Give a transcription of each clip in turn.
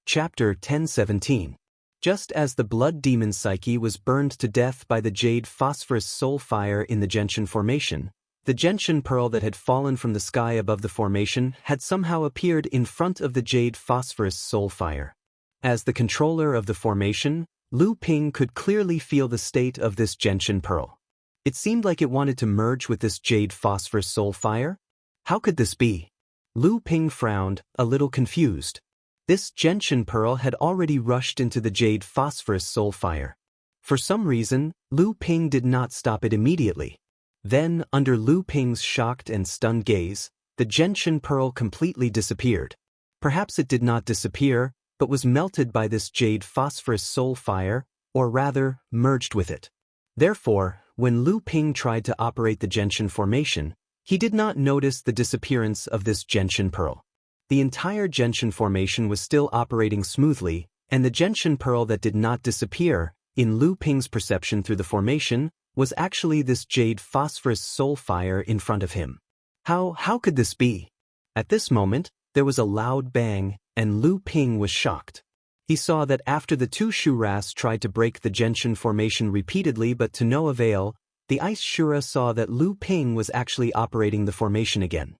Chapter 1017. Just as the blood demon Psyche was burned to death by the jade phosphorus soul fire in the Gentian formation, the gentian pearl that had fallen from the sky above the formation had somehow appeared in front of the jade phosphorus soul fire. As the controller of the formation, Lu Ping could clearly feel the state of this gentian pearl. It seemed like it wanted to merge with this jade phosphorus soul fire. How could this be? Lu Ping frowned, a little confused. This gentian pearl had already rushed into the jade phosphorus soul fire. For some reason, Lu Ping did not stop it immediately. Then, under Lu Ping's shocked and stunned gaze, the gentian pearl completely disappeared. Perhaps it did not disappear, but was melted by this jade phosphorus soul fire, or rather, merged with it. Therefore, when Lu Ping tried to operate the gentian formation, he did not notice the disappearance of this gentian pearl. The entire gentian formation was still operating smoothly, and the gentian pearl that did not disappear, in Lu Ping's perception through the formation, was actually this jade phosphorus soul fire in front of him. How could this be? At this moment, there was a loud bang, and Lu Ping was shocked. He saw that after the two Shuras tried to break the gentian formation repeatedly but to no avail, the ice Shura saw that Lu Ping was actually operating the formation again.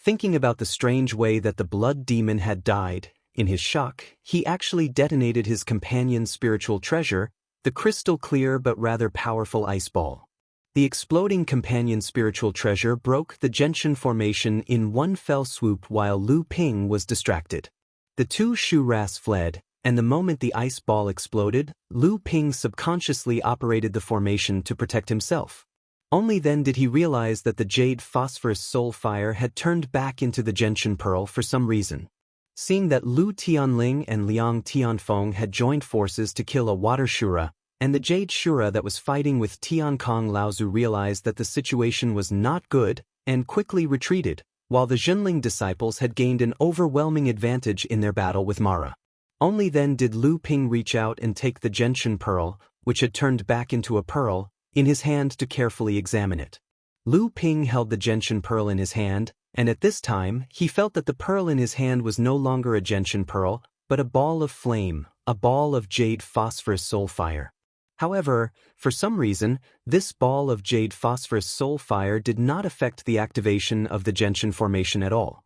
Thinking about the strange way that the blood demon had died, in his shock, he actually detonated his companion's spiritual treasure, the crystal-clear but rather powerful ice ball. The exploding companion's spiritual treasure broke the gentian formation in one fell swoop while Lu Ping was distracted. The two Shuras fled, and the moment the ice ball exploded, Lu Ping subconsciously operated the formation to protect himself. Only then did he realize that the jade phosphorus soul fire had turned back into the gentian pearl for some reason. Seeing that Lu Tianling and Liang Tianfeng had joined forces to kill a water Shura, and the jade Shura that was fighting with Tiankong Laozu realized that the situation was not good, and quickly retreated, while the Zhenling disciples had gained an overwhelming advantage in their battle with Mara. Only then did Lu Ping reach out and take the gentian pearl, which had turned back into a pearl, in his hand to carefully examine it. Lu Ping held the gentian pearl in his hand, and at this time, he felt that the pearl in his hand was no longer a gentian pearl, but a ball of flame, a ball of jade phosphorus soul fire. However, for some reason, this ball of jade phosphorus soul fire did not affect the activation of the gentian formation at all.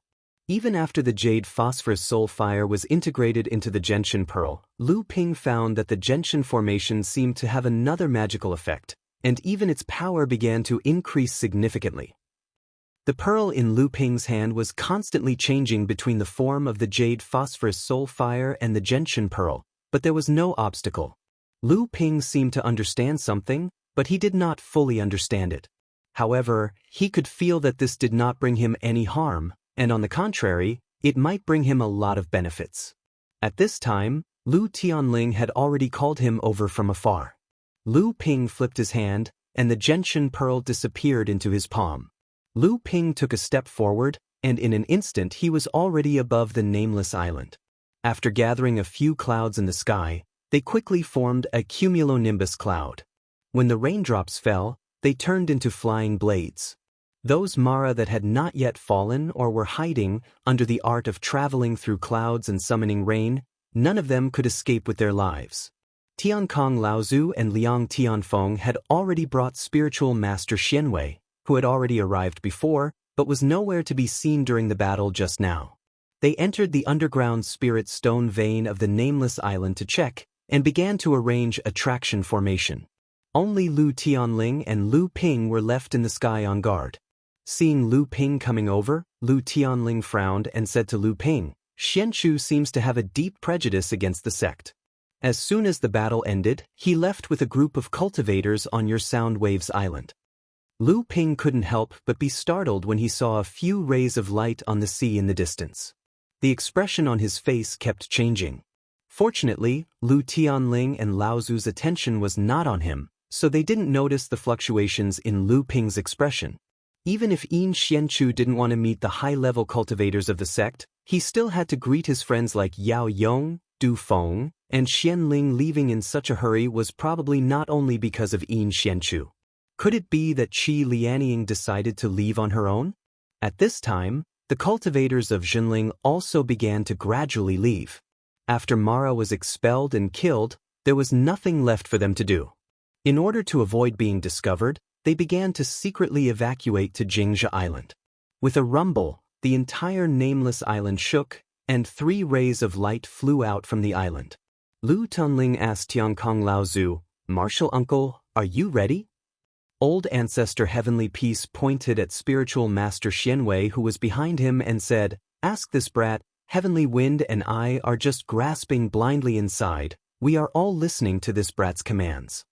Even after the jade phosphorus soul fire was integrated into the gentian pearl, Lu Ping found that the gentian formation seemed to have another magical effect, and even its power began to increase significantly. The pearl in Lu Ping's hand was constantly changing between the form of the jade phosphorus soul fire and the gentian pearl, but there was no obstacle. Lu Ping seemed to understand something, but he did not fully understand it. However, he could feel that this did not bring him any harm, and on the contrary, it might bring him a lot of benefits. At this time, Lu Tianling had already called him over from afar. Lu Ping flipped his hand, and the gentian pearl disappeared into his palm. Lu Ping took a step forward, and in an instant he was already above the nameless island. After gathering a few clouds in the sky, they quickly formed a cumulonimbus cloud. When the raindrops fell, they turned into flying blades. Those Mara that had not yet fallen or were hiding under the art of traveling through clouds and summoning rain, none of them could escape with their lives. Tiankong Laozu and Liang Tianfeng had already brought spiritual master Xianwei, who had already arrived before, but was nowhere to be seen during the battle just now. They entered the underground spirit stone vein of the nameless island to check, and began to arrange a traction formation. Only Lu Tianling and Lu Ping were left in the sky on guard. Seeing Lu Ping coming over, Lu Tianling frowned and said to Lu Ping, "Xianchu seems to have a deep prejudice against the sect." As soon as the battle ended, he left with a group of cultivators on your Sound Waves Island. Lu Ping couldn't help but be startled when he saw a few rays of light on the sea in the distance. The expression on his face kept changing. Fortunately, Lu Tianling and Laozu's attention was not on him, so they didn't notice the fluctuations in Lu Ping's expression. Even if Yin Xianchu didn't want to meet the high-level cultivators of the sect, he still had to greet his friends like Yao Yong, Du Feng, and Xianling. Leaving in such a hurry was probably not only because of Yin Xianchu. Could it be that Qi Lianying decided to leave on her own? At this time, the cultivators of Zhenling also began to gradually leave. After Mara was expelled and killed, there was nothing left for them to do. In order to avoid being discovered, they began to secretly evacuate to Jingzha Island. With a rumble, the entire nameless island shook, and 3 rays of light flew out from the island. Lu Tunling asked Tiankong Laozu, "Martial uncle, are you ready?" Old ancestor Heavenly Peace pointed at spiritual master Xianwei who was behind him and said, "Ask this brat, Heavenly Wind and I are just grasping blindly inside, we are all listening to this brat's commands."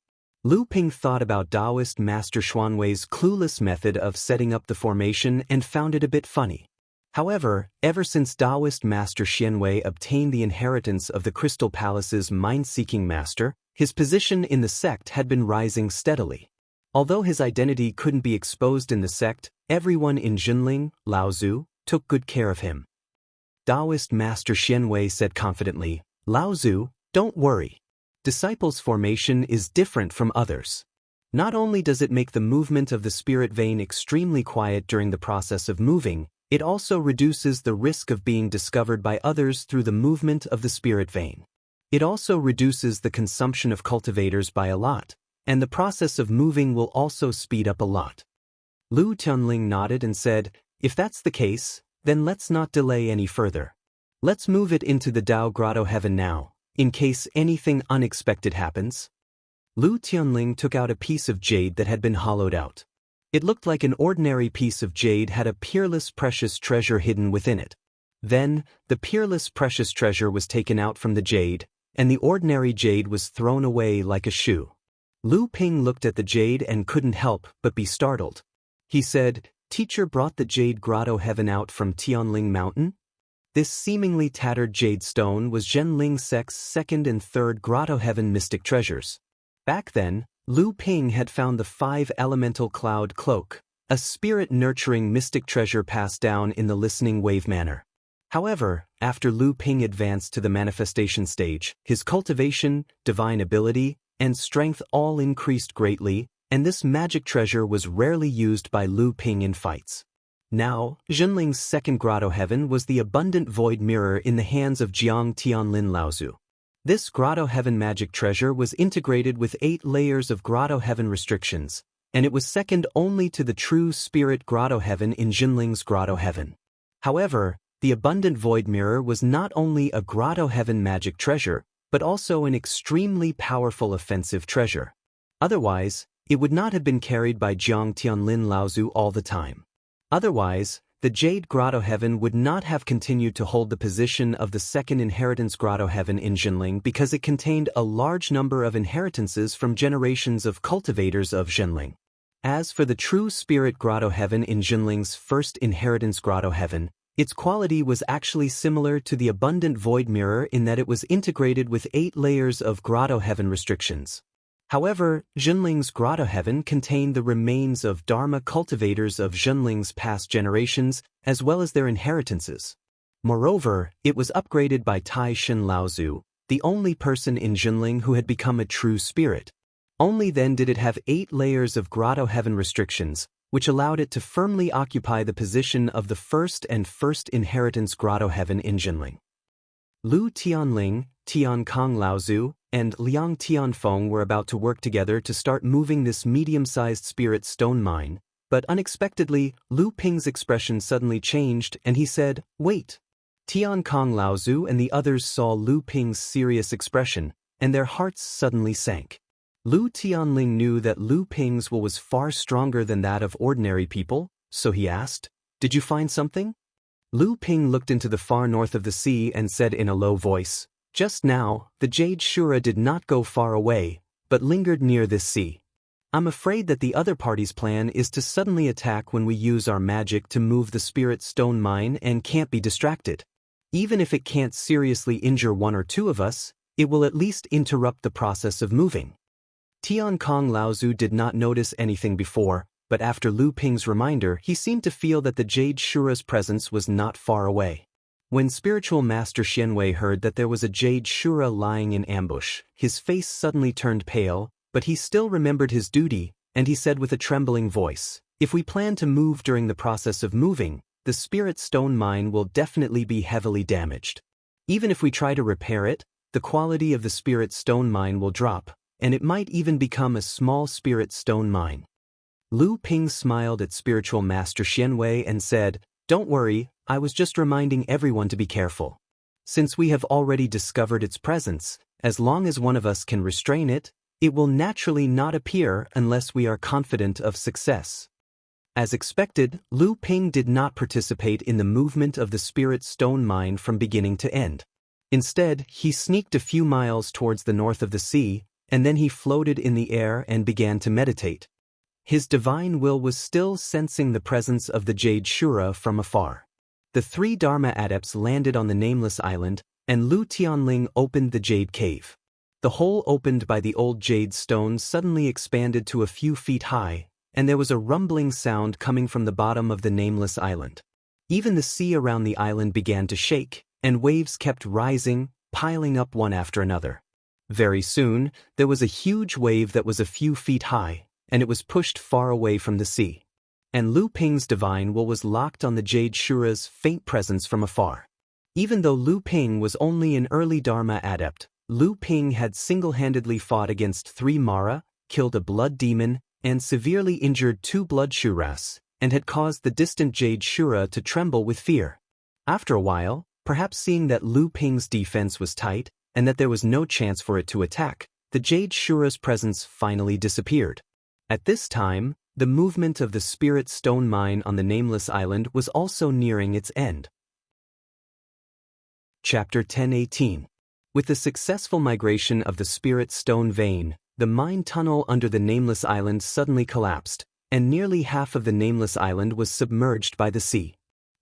Lu Ping thought about Taoist master Xuanwei's clueless method of setting up the formation and found it a bit funny. However, ever since Taoist master Xianwei obtained the inheritance of the Crystal Palace's mind-seeking master, his position in the sect had been rising steadily. Although his identity couldn't be exposed in the sect, everyone in Jinling, Laozu, took good care of him. Taoist master Xianwei said confidently, "Laozu, don't worry. Disciples' formation is different from others. Not only does it make the movement of the spirit vein extremely quiet during the process of moving, it also reduces the risk of being discovered by others through the movement of the spirit vein. It also reduces the consumption of cultivators by a lot, and the process of moving will also speed up a lot." Lu Tianling nodded and said, "If that's the case, then let's not delay any further. Let's move it into the Dao Grotto Heaven now, in case anything unexpected happens." Lu Tianling took out a piece of jade that had been hollowed out. It looked like an ordinary piece of jade had a peerless precious treasure hidden within it. Then, the peerless precious treasure was taken out from the jade, and the ordinary jade was thrown away like a shoe. Lu Ping looked at the jade and couldn't help but be startled. He said, "Teacher brought the Jade Grotto Heaven out from Tianling Mountain?" This seemingly tattered jade stone was Zhenling sect's 2nd and 3rd Grotto Heaven mystic treasures. Back then, Lu Ping had found the 5-elemental cloud cloak, a spirit-nurturing mystic treasure passed down in the listening wave manner. However, after Lu Ping advanced to the manifestation stage, his cultivation, divine ability, and strength all increased greatly, and this magic treasure was rarely used by Lu Ping in fights. Now, Zhenling's 2nd Grotto Heaven was the abundant void mirror in the hands of Jiang Tianlin Laozu. This Grotto Heaven magic treasure was integrated with 8 layers of Grotto Heaven restrictions, and it was second only to the true Spirit Grotto Heaven in Zhenling's Grotto Heaven. However, the abundant void mirror was not only a Grotto Heaven magic treasure, but also an extremely powerful offensive treasure. Otherwise, it would not have been carried by Jiang Tianlin Laozu all the time. Otherwise, the Jade Grotto Heaven would not have continued to hold the position of the 2nd Inheritance Grotto Heaven in Zhenling because it contained a large number of inheritances from generations of cultivators of Zhenling. As for the true Spirit Grotto Heaven in Zhenling's 1st Inheritance Grotto Heaven, its quality was actually similar to the abundant void mirror in that it was integrated with 8 layers of Grotto Heaven restrictions. However, Zhenling's Grotto Heaven contained the remains of Dharma cultivators of Zhenling's past generations, as well as their inheritances. Moreover, it was upgraded by Tai Shen Laozu, the only person in Zhenling who had become a true spirit. Only then did it have 8 layers of Grotto Heaven restrictions, which allowed it to firmly occupy the position of the 1st and 1st Inheritance Grotto Heaven in Zhenling. Lu Tianling, Tiankong Laozu, and Liang Tianfeng were about to work together to start moving this medium-sized spirit stone mine, but unexpectedly, Lu Ping's expression suddenly changed and he said, "Wait." Tiankong Laozu and the others saw Lu Ping's serious expression, and their hearts suddenly sank. Lu Tianling knew that Lu Ping's will was far stronger than that of ordinary people, so he asked, "Did you find something?" Lu Ping looked into the far north of the sea and said in a low voice, "Just now, the Jade Shura did not go far away, but lingered near this sea. I'm afraid that the other party's plan is to suddenly attack when we use our magic to move the spirit stone mine and can't be distracted. Even if it can't seriously injure 1 or 2 of us, it will at least interrupt the process of moving." Tiankong Laozu did not notice anything before, but after Lu Ping's reminder, he seemed to feel that the Jade Shura's presence was not far away. When spiritual master Xianwei heard that there was a Jade Shura lying in ambush, his face suddenly turned pale, but he still remembered his duty, and he said with a trembling voice, "If we plan to move during the process of moving, the spirit stone mine will definitely be heavily damaged." Even if we try to repair it, the quality of the spirit stone mine will drop, and it might even become a small spirit stone mine. Lu Ping smiled at spiritual master Xianwei and said, "Don't worry, I was just reminding everyone to be careful. Since we have already discovered its presence, as long as one of us can restrain it, it will naturally not appear unless we are confident of success." As expected, Lu Ping did not participate in the movement of the spirit stone mine from beginning to end. Instead, he sneaked a few miles towards the north of the sea, and then he floated in the air and began to meditate. His divine will was still sensing the presence of the Jade Shura from afar. The 3 Dharma adepts landed on the nameless island, and Lu Tianling opened the Jade Cave. The hole opened by the old jade stone suddenly expanded to a few feet high, and there was a rumbling sound coming from the bottom of the nameless island. Even the sea around the island began to shake, and waves kept rising, piling up one after another. Very soon, there was a huge wave that was a few feet high, and it was pushed far away from the sea. And Lu Ping's divine will was locked on the Jade Shura's faint presence from afar. Even though Lu Ping was only an early Dharma adept, Lu Ping had single-handedly fought against 3 Mara, killed a blood demon, and severely injured 2 blood Shuras, and had caused the distant Jade Shura to tremble with fear. After a while, perhaps seeing that Lu Ping's defense was tight, and that there was no chance for it to attack, the Jade Shura's presence finally disappeared. At this time, the movement of the spirit stone mine on the nameless island was also nearing its end. Chapter 1018. With the successful migration of the spirit stone vein, the mine tunnel under the nameless island suddenly collapsed, and nearly half of the nameless island was submerged by the sea.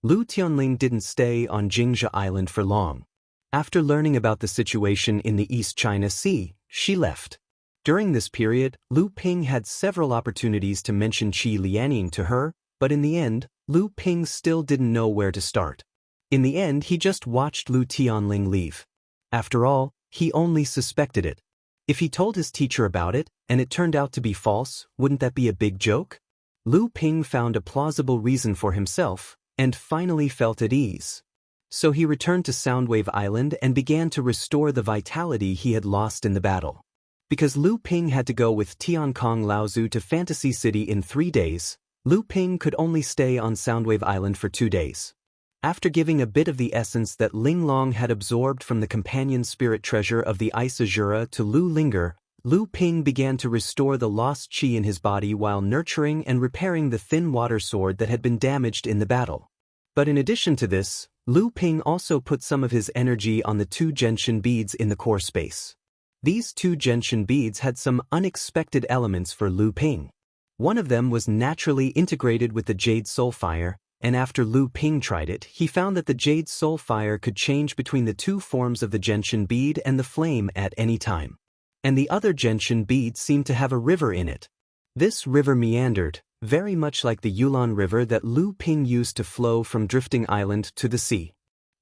Lu Tianling didn't stay on Jingzhe Island for long. After learning about the situation in the East China Sea, she left. During this period, Lu Ping had several opportunities to mention Qi Lianing to her, but in the end, Lu Ping still didn't know where to start. In the end, he just watched Lu Tianling leave. After all, he only suspected it. If he told his teacher about it, and it turned out to be false, wouldn't that be a big joke? Lu Ping found a plausible reason for himself, and finally felt at ease. So he returned to Soundwave Island and began to restore the vitality he had lost in the battle. Because Lu Ping had to go with Tiankong Laozu to Fantasy City in 3 days, Lu Ping could only stay on Soundwave Island for 2 days. After giving a bit of the essence that Ling Long had absorbed from the companion spirit treasure of the Ice Azura to Lu Linger, Lu Ping began to restore the lost qi in his body while nurturing and repairing the thin water sword that had been damaged in the battle. But in addition to this, Lu Ping also put some of his energy on the 2 genshin beads in the core space. These 2 genshin beads had some unexpected elements for Lu Ping. One of them was naturally integrated with the Jade Soulfire, and after Lu Ping tried it, he found that the Jade Soulfire could change between the 2 forms of the genshin bead and the flame at any time. And the other genshin bead seemed to have a river in it. This river meandered, very much like the Yulon River that Lu Ping used to flow from Drifting Island to the sea.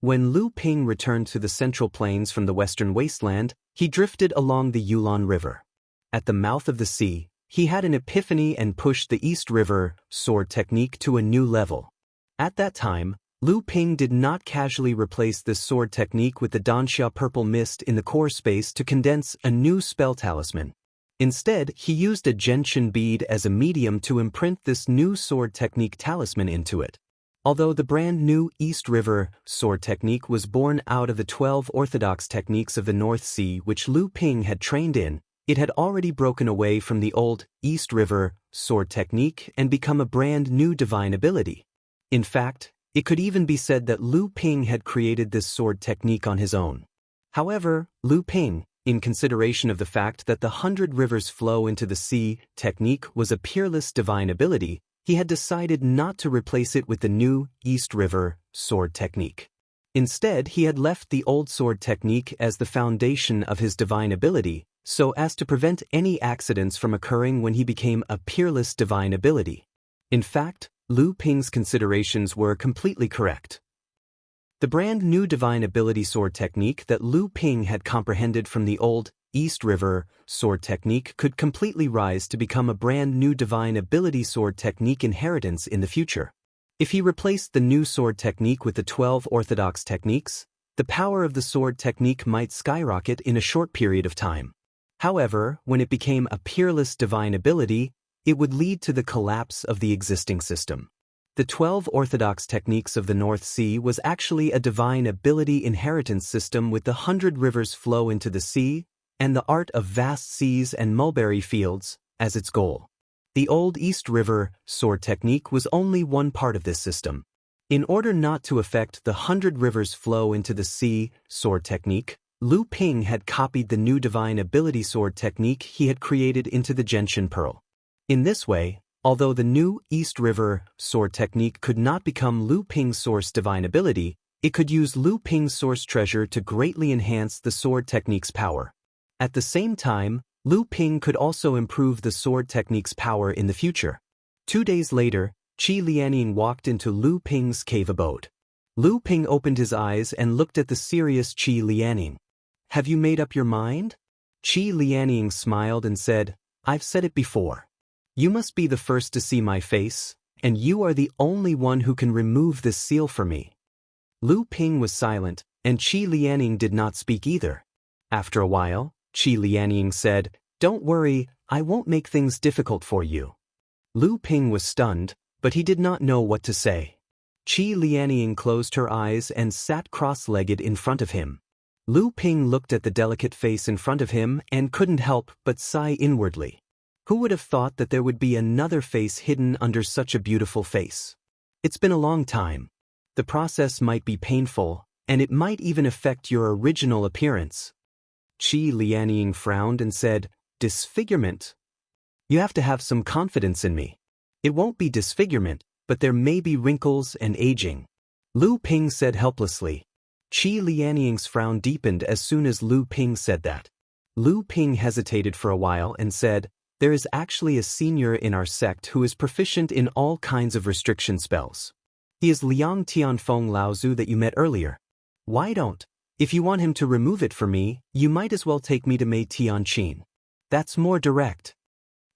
When Lu Ping returned to the Central Plains from the Western Wasteland, he drifted along the Yulon River. At the mouth of the sea, he had an epiphany and pushed the East River sword technique to a new level. At that time, Lu Ping did not casually replace this sword technique with the Danxia Purple Mist in the core space to condense a new spell talisman. Instead, he used a genshin bead as a medium to imprint this new sword technique talisman into it. Although the brand new East River sword technique was born out of the 12 orthodox techniques of the North Sea which Lu Ping had trained in, it had already broken away from the old East River sword technique and become a brand new divine ability. In fact, it could even be said that Lu Ping had created this sword technique on his own. However, Lu Ping, in consideration of the fact that the 100 rivers flow into the sea technique was a peerless divine ability, he had decided not to replace it with the new East River sword technique. Instead, he had left the old sword technique as the foundation of his divine ability, so as to prevent any accidents from occurring when he became a peerless divine ability. In fact, Lu Ping's considerations were completely correct. The brand new divine ability sword technique that Lu Ping had comprehended from the old East River sword technique could completely rise to become a brand new divine ability sword technique inheritance in the future. If he replaced the new sword technique with the 12 orthodox techniques, the power of the sword technique might skyrocket in a short period of time. However, when it became a peerless divine ability, it would lead to the collapse of the existing system. The 12 orthodox techniques of the North Sea was actually a divine ability inheritance system with the 100 rivers flow into the sea, and the art of vast seas and mulberry fields as its goal. The Old East River sword technique was only one part of this system. In order not to affect the 100 rivers flow into the sea sword technique, Lu Ping had copied the new divine ability sword technique he had created into the Gentian Pearl. In this way, although the new East River sword technique could not become Lu Ping's source divine ability, it could use Lu Ping's source treasure to greatly enhance the sword technique's power. At the same time, Lu Ping could also improve the sword technique's power in the future. 2 days later, Qi Lianying walked into Lu Ping's cave abode. Lu Ping opened his eyes and looked at the serious Qi Lianying. "Have you made up your mind?" Qi Lianying smiled and said, "I've said it before. You must be the first to see my face, and you are the only one who can remove this seal for me." Lu Ping was silent, and Qi Lianying did not speak either. After a while, Qi Lianying said, "Don't worry, I won't make things difficult for you." Lu Ping was stunned, but he did not know what to say. Qi Lianying closed her eyes and sat cross-legged in front of him. Lu Ping looked at the delicate face in front of him and couldn't help but sigh inwardly. Who would have thought that there would be another face hidden under such a beautiful face? It's been a long time. The process might be painful, and it might even affect your original appearance. Qi Lianying frowned and said, "Disfigurement? You have to have some confidence in me. It won't be disfigurement, but there may be wrinkles and aging." Lu Ping said helplessly. Qi Lianying's frown deepened as soon as Lu Ping said that. Lu Ping hesitated for a while and said, "There is actually a senior in our sect who is proficient in all kinds of restriction spells. He is Liang Tianfeng Laozu that you met earlier. Why don't? If you want him to remove it for me, you might as well take me to Mei Tianqin. That's more direct."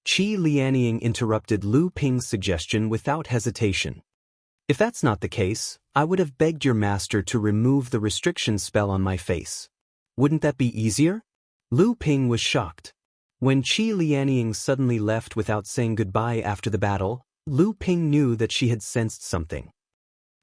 Qi Lianying interrupted Lu Ping's suggestion without hesitation. "If that's not the case, I would have begged your master to remove the restriction spell on my face. Wouldn't that be easier?" Lu Ping was shocked. When Qi Lianying suddenly left without saying goodbye after the battle, Lu Ping knew that she had sensed something.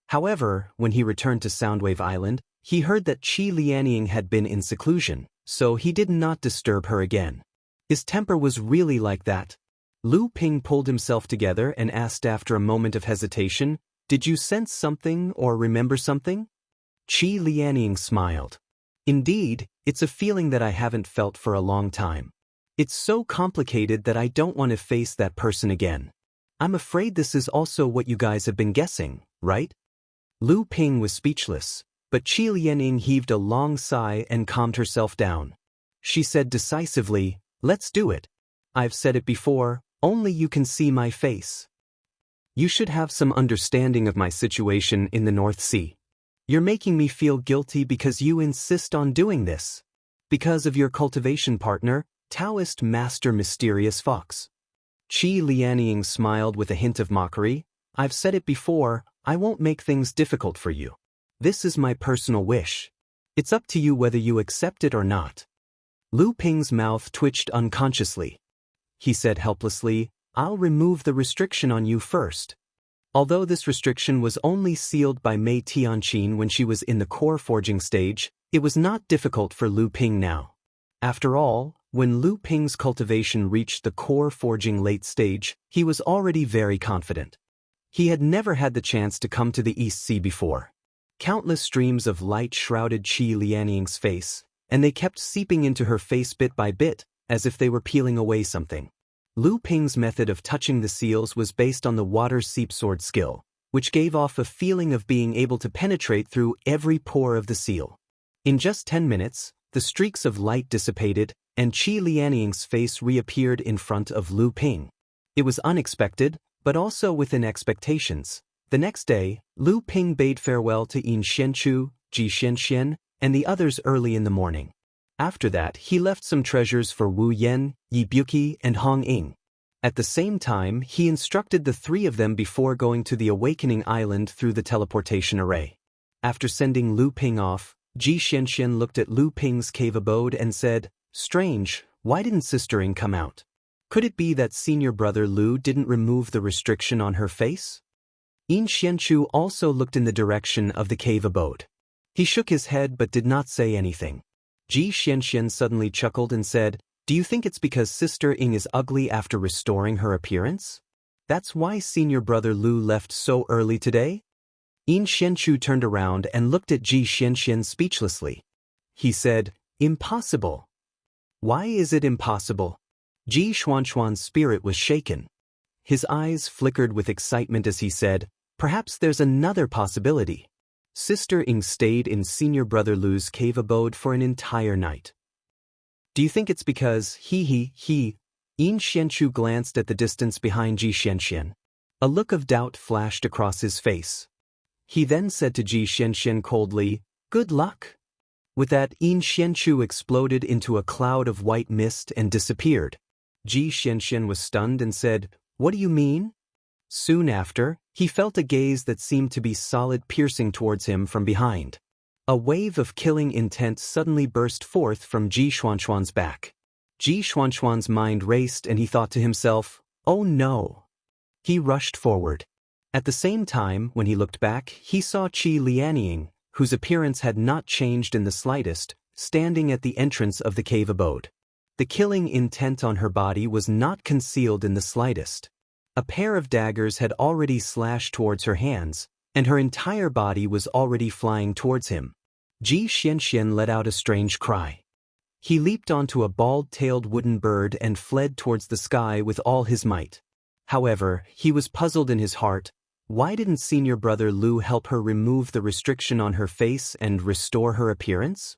However, when he returned to Soundwave Island, he heard that Qi Lianying had been in seclusion, so he did not disturb her again. His temper was really like that. Lu Ping pulled himself together and asked after a moment of hesitation, "Did you sense something or remember something?" Qi Lianying smiled. "Indeed, it's a feeling that I haven't felt for a long time. It's so complicated that I don't want to face that person again. I'm afraid this is also what you guys have been guessing, right?" Lu Ping was speechless, but Qi Lianying heaved a long sigh and calmed herself down. She said decisively, "Let's do it. I've said it before, only you can see my face. You should have some understanding of my situation in the North Sea. You're making me feel guilty because you insist on doing this. Because of your cultivation partner, Taoist Master Mysterious Fox." Qi Lianying smiled with a hint of mockery. "I've said it before, I won't make things difficult for you. This is my personal wish. It's up to you whether you accept it or not." Lu Ping's mouth twitched unconsciously. He said helplessly, "I'll remove the restriction on you first." Although this restriction was only sealed by Mei Tianqin when she was in the core forging stage, it was not difficult for Lu Ping now. After all, when Lu Ping's cultivation reached the core forging late stage, he was already very confident. He had never had the chance to come to the East Sea before. Countless streams of light shrouded Qi Lianying's face, and they kept seeping into her face bit by bit, as if they were peeling away something. Lu Ping's method of touching the seals was based on the water seep sword skill, which gave off a feeling of being able to penetrate through every pore of the seal. In just 10 minutes, the streaks of light dissipated, and Qi Lianying's face reappeared in front of Lu Ping. It was unexpected, but also within expectations. The next day, Lu Ping bade farewell to Yin Xianchu, Ji Xianxian, and the others early in the morning. After that, he left some treasures for Wu Yan, Yi Buqi, and Hong Ying. At the same time, he instructed the three of them before going to the Awakening Island through the teleportation array. After sending Lu Ping off, Ji Xianxian looked at Lu Ping's cave abode and said, "Strange, why didn't Sister Ying come out? Could it be that senior brother Lu didn't remove the restriction on her face?" Yin Xianchu also looked in the direction of the cave abode. He shook his head but did not say anything. Ji Xianxian suddenly chuckled and said, "Do you think it's because Sister Ying is ugly after restoring her appearance? That's why senior brother Lu left so early today?" Yin Xianchu turned around and looked at Ji Xianxian speechlessly. He said, "Impossible." "Why is it impossible?" Ji Xuanxuan's spirit was shaken. His eyes flickered with excitement as he said, "Perhaps there's another possibility. Sister Ying stayed in senior brother Lu's cave abode for an entire night. Do you think it's because he? Yin Xianchu glanced at the distance behind Ji Xianxian. A look of doubt flashed across his face. He then said to Ji Xianxian coldly, "Good luck." With that, Yin Xianchu exploded into a cloud of white mist and disappeared. Ji Xianxian was stunned and said, "What do you mean?" Soon after, he felt a gaze that seemed to be solid piercing towards him from behind. A wave of killing intent suddenly burst forth from Ji Xuanxuan's back. Ji Xuanxuan's mind raced and he thought to himself, "Oh no." He rushed forward. At the same time, when he looked back, he saw Qi Lianying, whose appearance had not changed in the slightest, standing at the entrance of the cave abode. The killing intent on her body was not concealed in the slightest. A pair of daggers had already slashed towards her hands, and her entire body was already flying towards him. Ji Xianxian let out a strange cry. He leaped onto a bald-tailed wooden bird and fled towards the sky with all his might. However, he was puzzled in his heart. Why didn't senior brother Lu help her remove the restriction on her face and restore her appearance?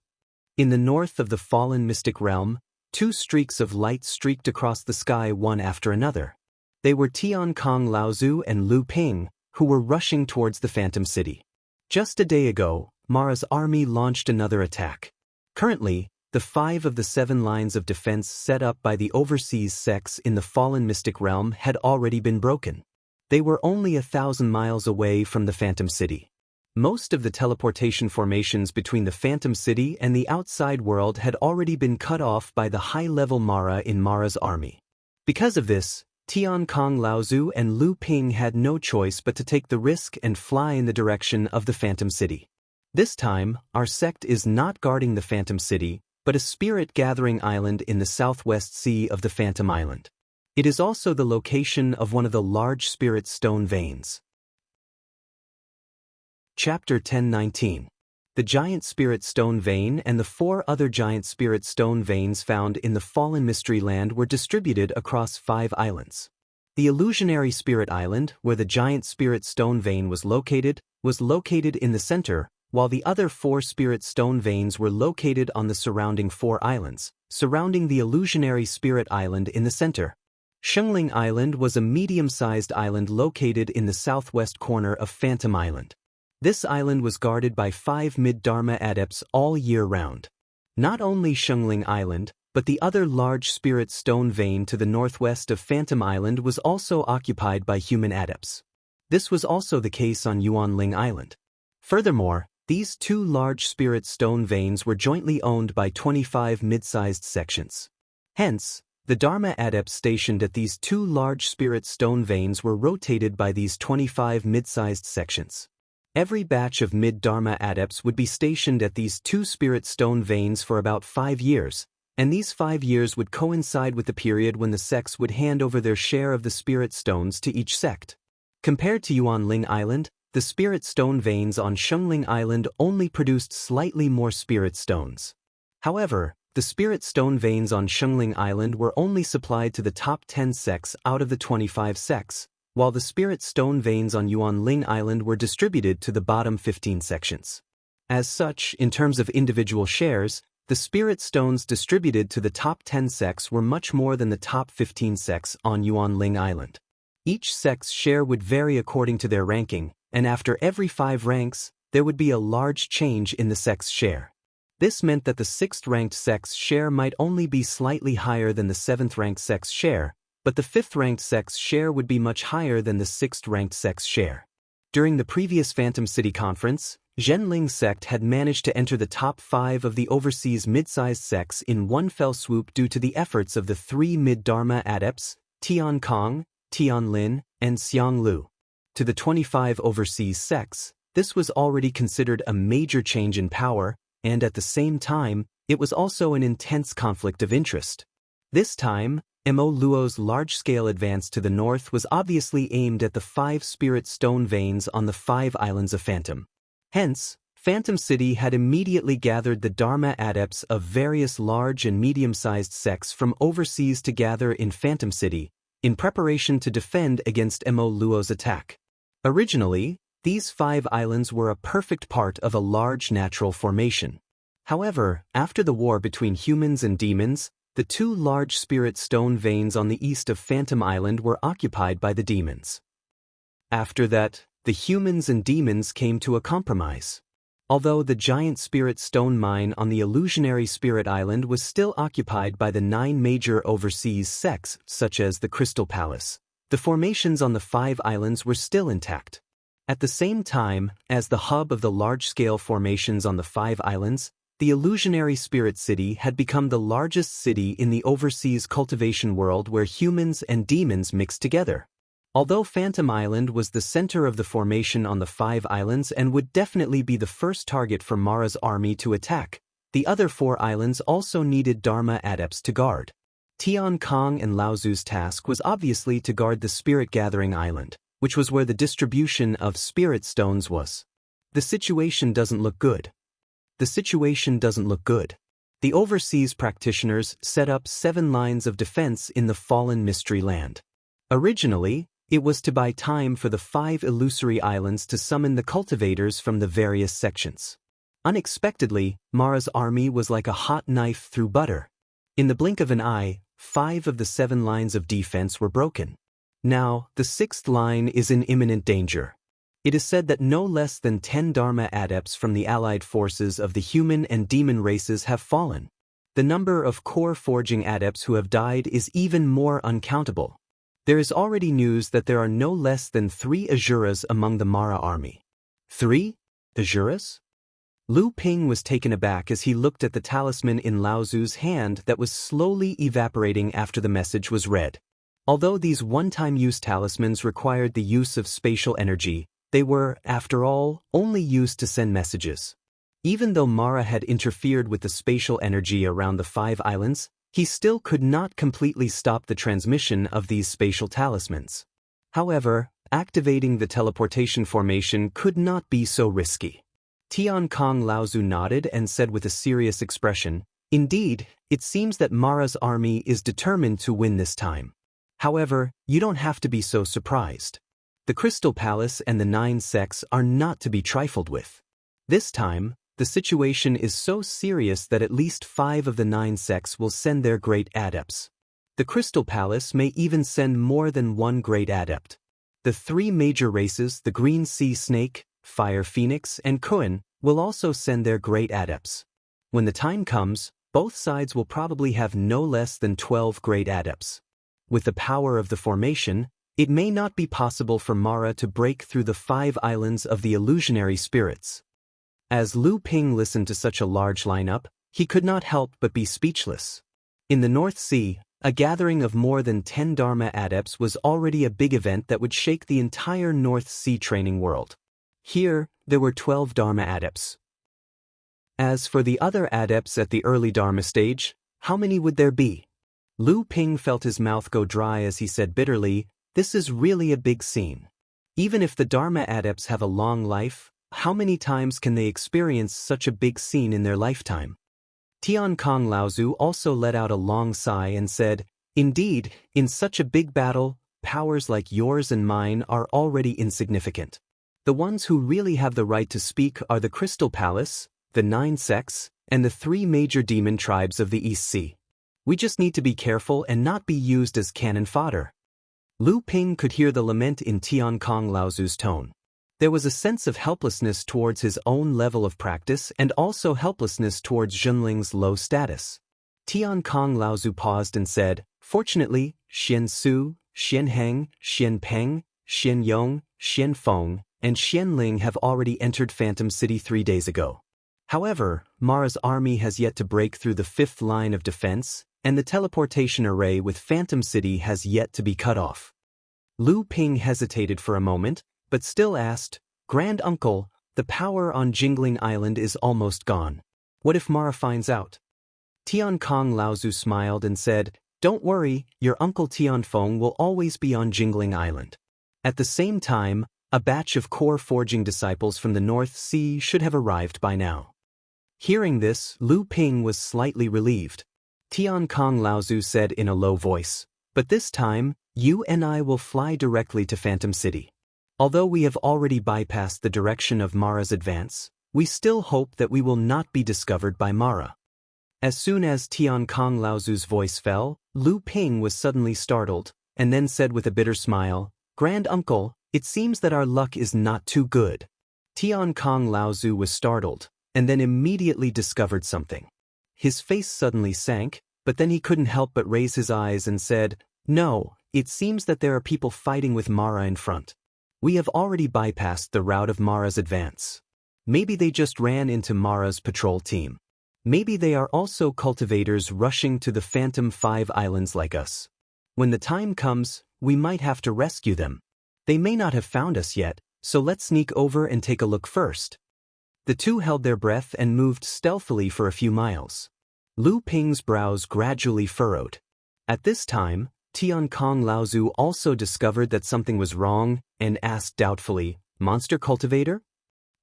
In the north of the fallen mystic realm, two streaks of light streaked across the sky one after another. They were Tian Kong Laozu and Lu Ping, who were rushing towards the Phantom City. Just a day ago, Mara's army launched another attack. Currently, the 5 of the 7 lines of defense set up by the overseas sects in the fallen mystic realm had already been broken. They were only 1,000 miles away from the Phantom City. Most of the teleportation formations between the Phantom City and the outside world had already been cut off by the high-level Mara in Mara's army. Because of this, Tian Kong Laozu and Lu Ping had no choice but to take the risk and fly in the direction of the Phantom City. This time, our sect is not guarding the Phantom City, but a spirit-gathering island in the southwest sea of the Phantom Island. It is also the location of one of the large spirit stone veins. Chapter 10:19. The giant spirit stone vein and the 4 other giant spirit stone veins found in the fallen mystery land were distributed across 5 islands. The illusionary spirit island, where the giant spirit stone vein was located in the center, while the other 4 spirit stone veins were located on the surrounding 4 islands, surrounding the illusionary spirit island in the center. Shengling Island was a medium-sized island located in the southwest corner of Phantom Island. This island was guarded by 5 mid-Dharma adepts all year round. Not only Shengling Island, but the other large spirit stone vein to the northwest of Phantom Island was also occupied by human adepts. This was also the case on Yuanling Island. Furthermore, these 2 large spirit stone veins were jointly owned by 25 mid-sized sections. Hence, the Dharma adepts stationed at these 2 large spirit stone veins were rotated by these 25 mid-sized sections. Every batch of mid-Dharma adepts would be stationed at these 2 spirit stone veins for about 5 years, and these 5 years would coincide with the period when the sects would hand over their share of the spirit stones to each sect. Compared to Yuanling Island, the spirit stone veins on Shengling Island only produced slightly more spirit stones. However, the spirit stone veins on Shengling Island were only supplied to the top 10 sects out of the 25 sects, while the spirit stone veins on Yuanling Island were distributed to the bottom 15 sections. As such, in terms of individual shares, the spirit stones distributed to the top 10 sects were much more than the top 15 sects on Yuanling Island. Each sect's share would vary according to their ranking, and after every 5 ranks, there would be a large change in the sect's share. This meant that the 6th-ranked sect's share might only be slightly higher than the 7th-ranked sect's share, but the 5th-ranked sect's share would be much higher than the 6th-ranked sect's share. During the previous Phantom City Conference, Zhenling sect had managed to enter the top 5 of the overseas mid-sized sects in one fell swoop due to the efforts of the 3 mid-Dharma adepts, Tian Kong, Tian Lin, and Xiang Lu. To the 25 overseas sects, this was already considered a major change in power, and at the same time, it was also an intense conflict of interest. This time, Mo Luo's large-scale advance to the north was obviously aimed at the 5 spirit stone veins on the 5 islands of Phantom. Hence, Phantom City had immediately gathered the Dharma adepts of various large and medium-sized sects from overseas to gather in Phantom City, in preparation to defend against Mo Luo's attack. Originally, these 5 islands were a perfect part of a large natural formation. However, after the war between humans and demons, the 2 large spirit stone veins on the east of Phantom Island were occupied by the demons. After that, the humans and demons came to a compromise. Although the giant spirit stone mine on the illusionary spirit island was still occupied by the 9 major overseas sects, such as the Crystal Palace, the formations on the 5 islands were still intact. At the same time, as the hub of the large-scale formations on the 5 islands, the illusionary spirit city had become the largest city in the overseas cultivation world where humans and demons mixed together. Although Phantom Island was the center of the formation on the 5 islands and would definitely be the first target for Mara's army to attack, the other 4 islands also needed Dharma adepts to guard. Tian Kong and Laozu's task was obviously to guard the Spirit Gathering Island, which was where the distribution of spirit stones was. The situation doesn't look good. The overseas practitioners set up 7 lines of defense in the fallen mystery land. Originally, it was to buy time for the 5 illusory islands to summon the cultivators from the various sections. Unexpectedly, Mara's army was like a hot knife through butter. In the blink of an eye, 5 of the 7 lines of defense were broken. Now, the 6th line is in imminent danger. It is said that no less than 10 Dharma adepts from the allied forces of the human and demon races have fallen. The number of core forging adepts who have died is even more uncountable. There is already news that there are no less than 3 Azuras among the Mara army. 3? Azuras? Lu Ping was taken aback as he looked at the talisman in Laozu's hand that was slowly evaporating after the message was read. Although these one-time use talismans required the use of spatial energy, they were, after all, only used to send messages. Even though Mara had interfered with the spatial energy around the 5 islands, he still could not completely stop the transmission of these spatial talismans. However, activating the teleportation formation could not be so risky. Tian Kong Laozu nodded and said with a serious expression, "Indeed, it seems that Mara's army is determined to win this time. However, you don't have to be so surprised. The Crystal Palace and the 9 sects are not to be trifled with. This time, the situation is so serious that at least 5 of the 9 sects will send their great adepts. The Crystal Palace may even send more than 1 great adept. The 3 major races, the Green Sea Snake, Fire Phoenix, and Kuan, will also send their great adepts. When the time comes, both sides will probably have no less than 12 great adepts. With the power of the formation, it may not be possible for Mara to break through the 5 islands of the illusionary spirits." As Lu Ping listened to such a large lineup, he could not help but be speechless. In the North Sea, a gathering of more than 10 Dharma adepts was already a big event that would shake the entire North Sea training world. Here, there were 12 Dharma adepts. As for the other adepts at the early Dharma stage, how many would there be? Lu Ping felt his mouth go dry as he said bitterly, "This is really a big scene. Even if the Dharma adepts have a long life, how many times can they experience such a big scene in their lifetime?" Tian Kong Laozu also let out a long sigh and said, "Indeed, in such a big battle, powers like yours and mine are already insignificant. The ones who really have the right to speak are the Crystal Palace, the 9 sects, and the 3 major demon tribes of the East Sea. We just need to be careful and not be used as cannon fodder." Lu Ping could hear the lament in Tian Kong Laozu's tone. There was a sense of helplessness towards his own level of practice and also helplessness towards Zhenling's low status. Tian Kong Laozu paused and said, "Fortunately, Xian Su, Xian Heng, Xian Peng, Xian Yong, Xian Feng, and Xianling have already entered Phantom City 3 days ago. However, Mara's army has yet to break through the 5th line of defense, and the teleportation array with Phantom City has yet to be cut off. Lu Ping hesitated for a moment, but still asked, "Grand Uncle, the power on Jingling Island is almost gone. What if Mara finds out?" Tian Kong Laozu smiled and said, "Don't worry, your uncle Tianfeng will always be on Jingling Island." At the same time, a batch of core forging disciples from the North Sea should have arrived by now. Hearing this, Lu Ping was slightly relieved. Tian Kong Laozu said in a low voice, "But this time, you and I will fly directly to Phantom City. Although we have already bypassed the direction of Mara's advance, we still hope that we will not be discovered by Mara." As soon as Tian Kong Laozu's voice fell, Lu Ping was suddenly startled, and then said with a bitter smile, "Grand Uncle, it seems that our luck is not too good." Tian Kong Laozu was startled, and then immediately discovered something. His face suddenly sank, but then he couldn't help but raise his eyes and said, "No, it seems that there are people fighting with Mara in front. We have already bypassed the route of Mara's advance. Maybe they just ran into Mara's patrol team. Maybe they are also cultivators rushing to the Phantom 5 Islands like us. When the time comes, we might have to rescue them. They may not have found us yet, so let's sneak over and take a look first." The two held their breath and moved stealthily for a few miles. Lu Ping's brows gradually furrowed. At this time, Tian Kong Laozu also discovered that something was wrong and asked doubtfully, "Monster cultivator?"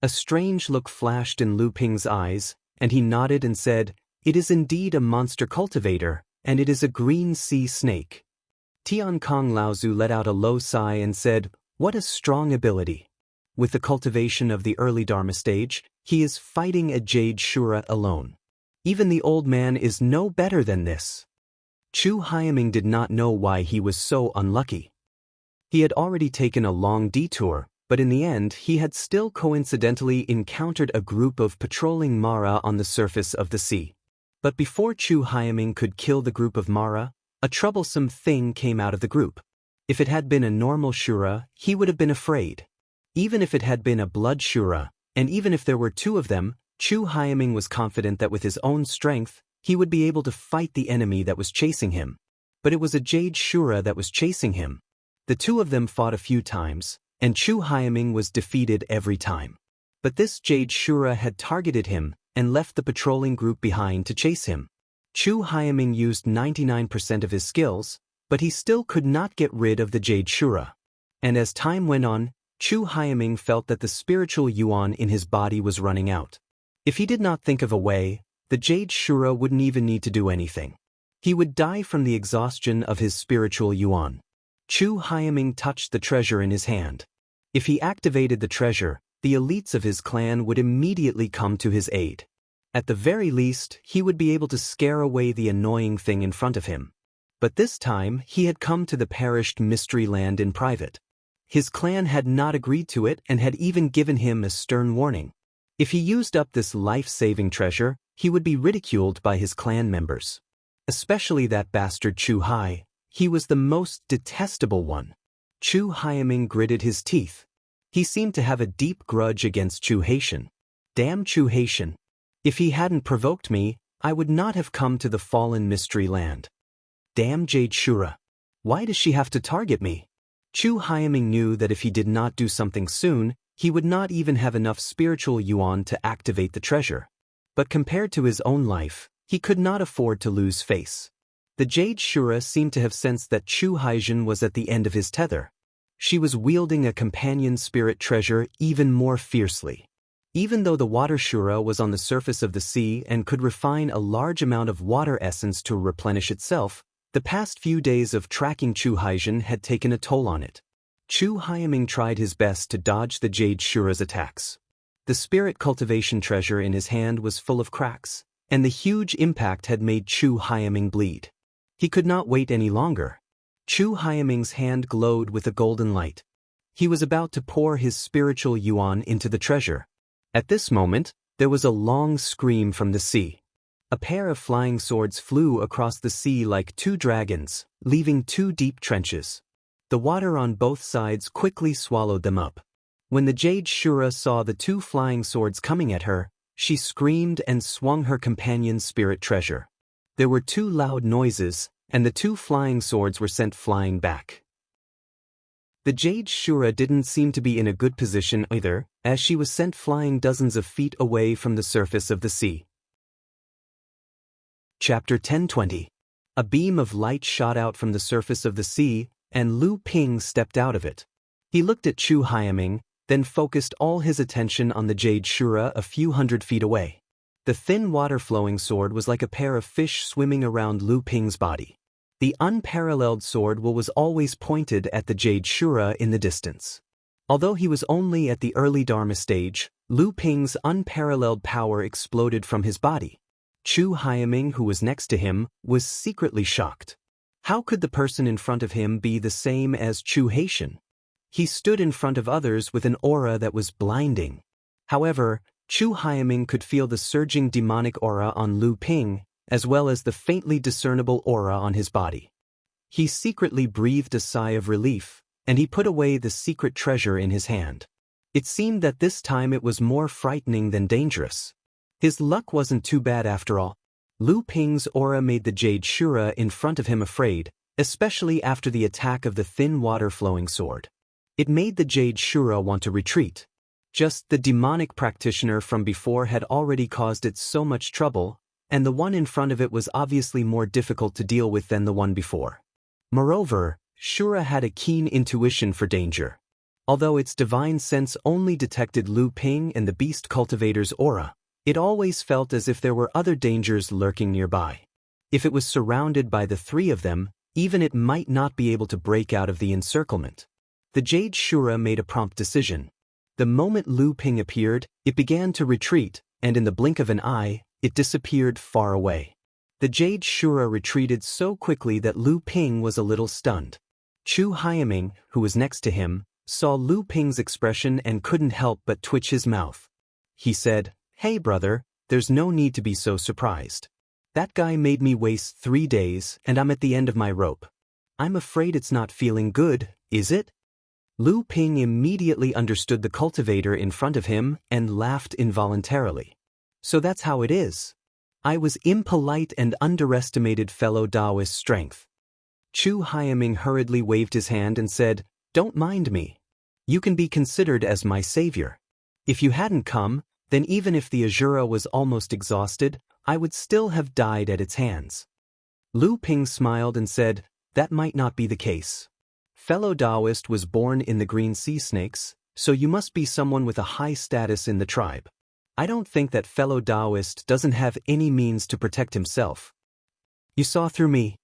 A strange look flashed in Lu Ping's eyes, and he nodded and said, "It is indeed a monster cultivator, and it is a green sea snake." Tian Kong Laozu let out a low sigh and said, "What a strong ability. With the cultivation of the early Dharma stage, he is fighting a Jade Shura alone. Even the old man is no better than this." Chu Hyaming did not know why he was so unlucky. He had already taken a long detour, but in the end he had still coincidentally encountered a group of patrolling Mara on the surface of the sea. But before Chu Hyaming could kill the group of Mara, a troublesome thing came out of the group. If it had been a normal Shura, he would have been afraid. Even if it had been a blood Shura, and even if there were 2 of them, Chu Hyaming was confident that with his own strength, he would be able to fight the enemy that was chasing him. But it was a Jade Shura that was chasing him. The 2 of them fought a few times, and Chu Hyaming was defeated every time. But this Jade Shura had targeted him and left the patrolling group behind to chase him. Chu Hyaming used 99% of his skills, but he still could not get rid of the Jade Shura. And as time went on, Chu Hyaming felt that the spiritual yuan in his body was running out. If he did not think of a way, the Jade Shura wouldn't even need to do anything. He would die from the exhaustion of his spiritual yuan. Chu Hyaming touched the treasure in his hand. If he activated the treasure, the elites of his clan would immediately come to his aid. At the very least, he would be able to scare away the annoying thing in front of him. But this time, he had come to the perished mystery land in private. His clan had not agreed to it and had even given him a stern warning. If he used up this life-saving treasure, he would be ridiculed by his clan members. Especially that bastard Chu Hai. He was the most detestable one. Chu Hyaming gritted his teeth. He seemed to have a deep grudge against Chu Haitian. Damn Chu Haitian. If he hadn't provoked me, I would not have come to the fallen mystery land. Damn Jade Shura. Why does she have to target me? Chu Hyaming knew that if he did not do something soon, he would not even have enough spiritual yuan to activate the treasure. But compared to his own life, he could not afford to lose face. The Jade Shura seemed to have sensed that Chu Haijin was at the end of his tether. She was wielding a companion spirit treasure even more fiercely. Even though the water Shura was on the surface of the sea and could refine a large amount of water essence to replenish itself, the past few days of tracking Chu Haijin had taken a toll on it. Chu Hyaming tried his best to dodge the Jade Shura's attacks. The spirit cultivation treasure in his hand was full of cracks, and the huge impact had made Chu Hyaming bleed. He could not wait any longer. Chu Hyaming's hand glowed with a golden light. He was about to pour his spiritual yuan into the treasure. At this moment, there was a long scream from the sea. A pair of flying swords flew across the sea like 2 dragons, leaving 2 deep trenches. The water on both sides quickly swallowed them up. When the Jade Shura saw the two flying swords coming at her, she screamed and swung her companion's spirit treasure. There were two loud noises, and the two flying swords were sent flying back. The Jade Shura didn't seem to be in a good position either, as she was sent flying dozens of feet away from the surface of the sea. Chapter 10:20. A beam of light shot out from the surface of the sea, and Lu Ping stepped out of it. He looked at Chu Hyaming, then focused all his attention on the Jade Shura a few hundred feet away. The thin water-flowing sword was like a pair of fish swimming around Lu Ping's body. The unparalleled sword was always pointed at the Jade Shura in the distance. Although he was only at the early Dharma stage, Lu Ping's unparalleled power exploded from his body. Chu Hyaming, who was next to him, was secretly shocked. How could the person in front of him be the same as Chu Haitian? He stood in front of others with an aura that was blinding. However, Chu Hyaming could feel the surging demonic aura on Lu Ping, as well as the faintly discernible aura on his body. He secretly breathed a sigh of relief, and he put away the secret treasure in his hand. It seemed that this time it was more frightening than dangerous. His luck wasn't too bad after all. Lu Ping's aura made the Jade Shura in front of him afraid, especially after the attack of the thin water-flowing sword. It made the Jade Shura want to retreat. Just the demonic practitioner from before had already caused it so much trouble, and the one in front of it was obviously more difficult to deal with than the one before. Moreover, Shura had a keen intuition for danger. Although its divine sense only detected Lu Ping and the beast cultivator's aura, it always felt as if there were other dangers lurking nearby. If it was surrounded by the three of them, even it might not be able to break out of the encirclement. The Jade Shura made a prompt decision. The moment Lu Ping appeared, it began to retreat, and in the blink of an eye, it disappeared far away. The Jade Shura retreated so quickly that Lu Ping was a little stunned. Chu Hyaming, who was next to him, saw Lu Ping's expression and couldn't help but twitch his mouth. He said, "Hey brother, there's no need to be so surprised. That guy made me waste 3 days and I'm at the end of my rope. I'm afraid it's not feeling good, is it?" Lu Ping immediately understood the cultivator in front of him and laughed involuntarily. "So that's how it is. I was impolite and underestimated fellow Taoist strength." Chu Hyaming hurriedly waved his hand and said, "Don't mind me. You can be considered as my savior. If you hadn't come, then even if the Azura was almost exhausted, I would still have died at its hands." Lu Ping smiled and said, "That might not be the case. Fellow Taoist was born in the green sea snakes, so you must be someone with a high status in the tribe. I don't think that fellow Taoist doesn't have any means to protect himself. You saw through me."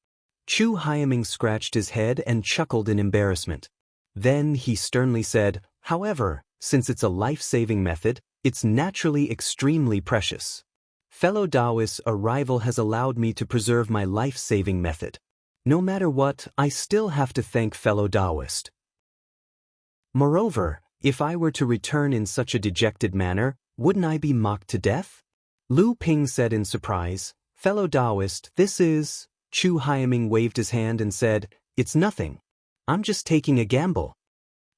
Chu Hyaming scratched his head and chuckled in embarrassment. Then he sternly said, "However, since it's a life-saving method, it's naturally extremely precious. Fellow Taoist's arrival has allowed me to preserve my life-saving method. No matter what, I still have to thank fellow Taoist. Moreover, if I were to return in such a dejected manner, wouldn't I be mocked to death?" Lu Ping said in surprise, "Fellow Taoist, this is..." Chu Hyaming waved his hand and said, "It's nothing. I'm just taking a gamble."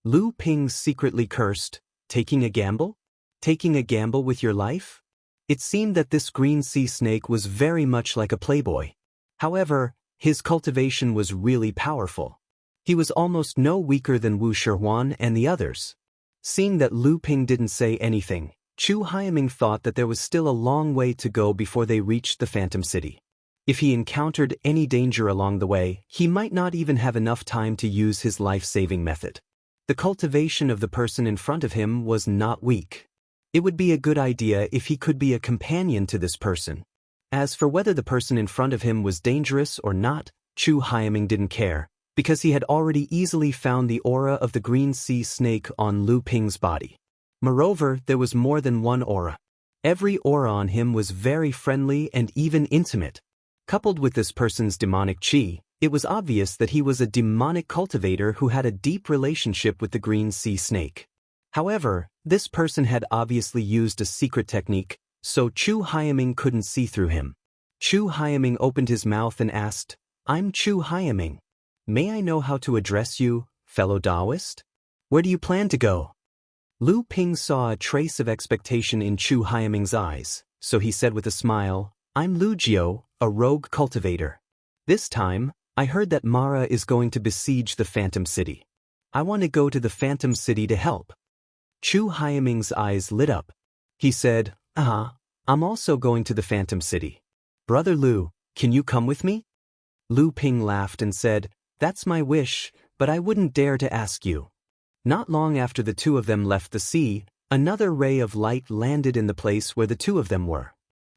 Lu Ping secretly cursed, "Taking a gamble? Taking a gamble with your life?" It seemed that this green sea snake was very much like a playboy. However, his cultivation was really powerful. He was almost no weaker than Wu Shihuan and the others. Seeing that Lu Ping didn't say anything, Chu Hyaming thought that there was still a long way to go before they reached the Phantom City. If he encountered any danger along the way, he might not even have enough time to use his life-saving method. The cultivation of the person in front of him was not weak. It would be a good idea if he could be a companion to this person. As for whether the person in front of him was dangerous or not, Chu Hyaming didn't care, because he had already easily found the aura of the green sea snake on Lu Ping's body. Moreover, there was more than one aura. Every aura on him was very friendly and even intimate. Coupled with this person's demonic chi, it was obvious that he was a demonic cultivator who had a deep relationship with the green sea snake. However, this person had obviously used a secret technique, so Chu Hyaming couldn't see through him. Chu Hyaming opened his mouth and asked, "I'm Chu Hyaming. May I know how to address you, fellow Taoist? Where do you plan to go?" Lu Ping saw a trace of expectation in Chu Haiming's eyes, so he said with a smile, I'm Lu Jiao, a rogue cultivator. This time, I heard that Mara is going to besiege the Phantom City. I want to go to the Phantom City to help. Chu Haiming's eyes lit up. He said, I'm also going to the Phantom City. Brother Lu, can you come with me? Lu Ping laughed and said, That's my wish, but I wouldn't dare to ask you. Not long after the two of them left the sea, another ray of light landed in the place where the two of them were.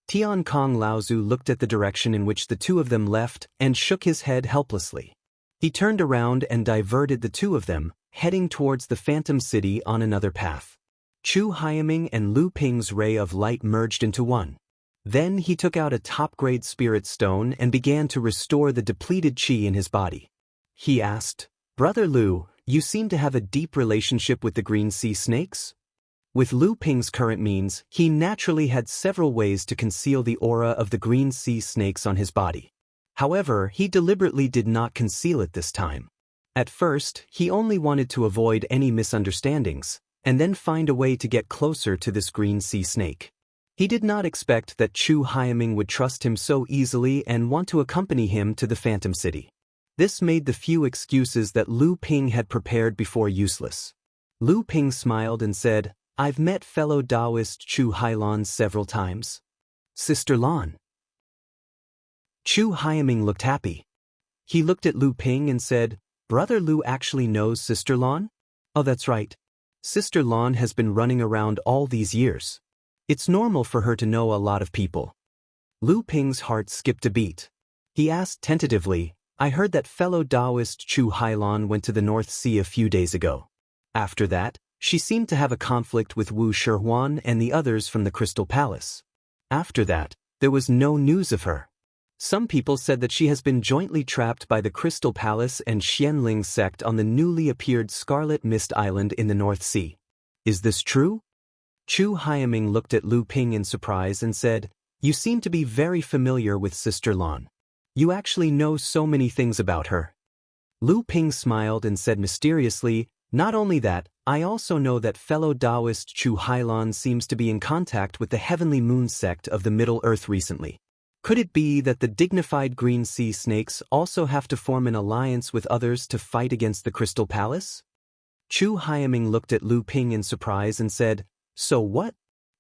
Tian Kong Laozu looked at the direction in which the two of them left and shook his head helplessly. He turned around and diverted the two of them, heading towards the Phantom City on another path. Chu Haiming and Lu Ping's ray of light merged into one. Then he took out a top-grade spirit stone and began to restore the depleted qi in his body. He asked, Brother Lu, you seem to have a deep relationship with the green sea snakes? With Lu Ping's current means, he naturally had several ways to conceal the aura of the green sea snakes on his body. However, he deliberately did not conceal it this time. At first, he only wanted to avoid any misunderstandings, and then find a way to get closer to this green sea snake. He did not expect that Chu Haiming would trust him so easily and want to accompany him to the Phantom City. This made the few excuses that Lu Ping had prepared before useless. Lu Ping smiled and said, I've met fellow Taoist Chu Hailan several times. Sister Lan. Chu Haiming looked happy. He looked at Lu Ping and said, Brother Lu actually knows Sister Lan? Oh, that's right. Sister Lan has been running around all these years. It's normal for her to know a lot of people. Lu Ping's heart skipped a beat. He asked tentatively, I heard that fellow Taoist Chu Hailan went to the North Sea a few days ago. After that, she seemed to have a conflict with Wu Shihuan and the others from the Crystal Palace. After that, there was no news of her. Some people said that she has been jointly trapped by the Crystal Palace and Xianling sect on the newly appeared Scarlet Mist Island in the North Sea. Is this true? Chu Haiming looked at Lu Ping in surprise and said, You seem to be very familiar with Sister Lan. You actually know so many things about her. Lu Ping smiled and said mysteriously, Not only that, I also know that fellow Taoist Chu Hailan seems to be in contact with the Heavenly Moon sect of the Middle Earth recently. Could it be that the dignified green sea snakes also have to form an alliance with others to fight against the Crystal Palace? Chu Haiming looked at Lu Ping in surprise and said, So what?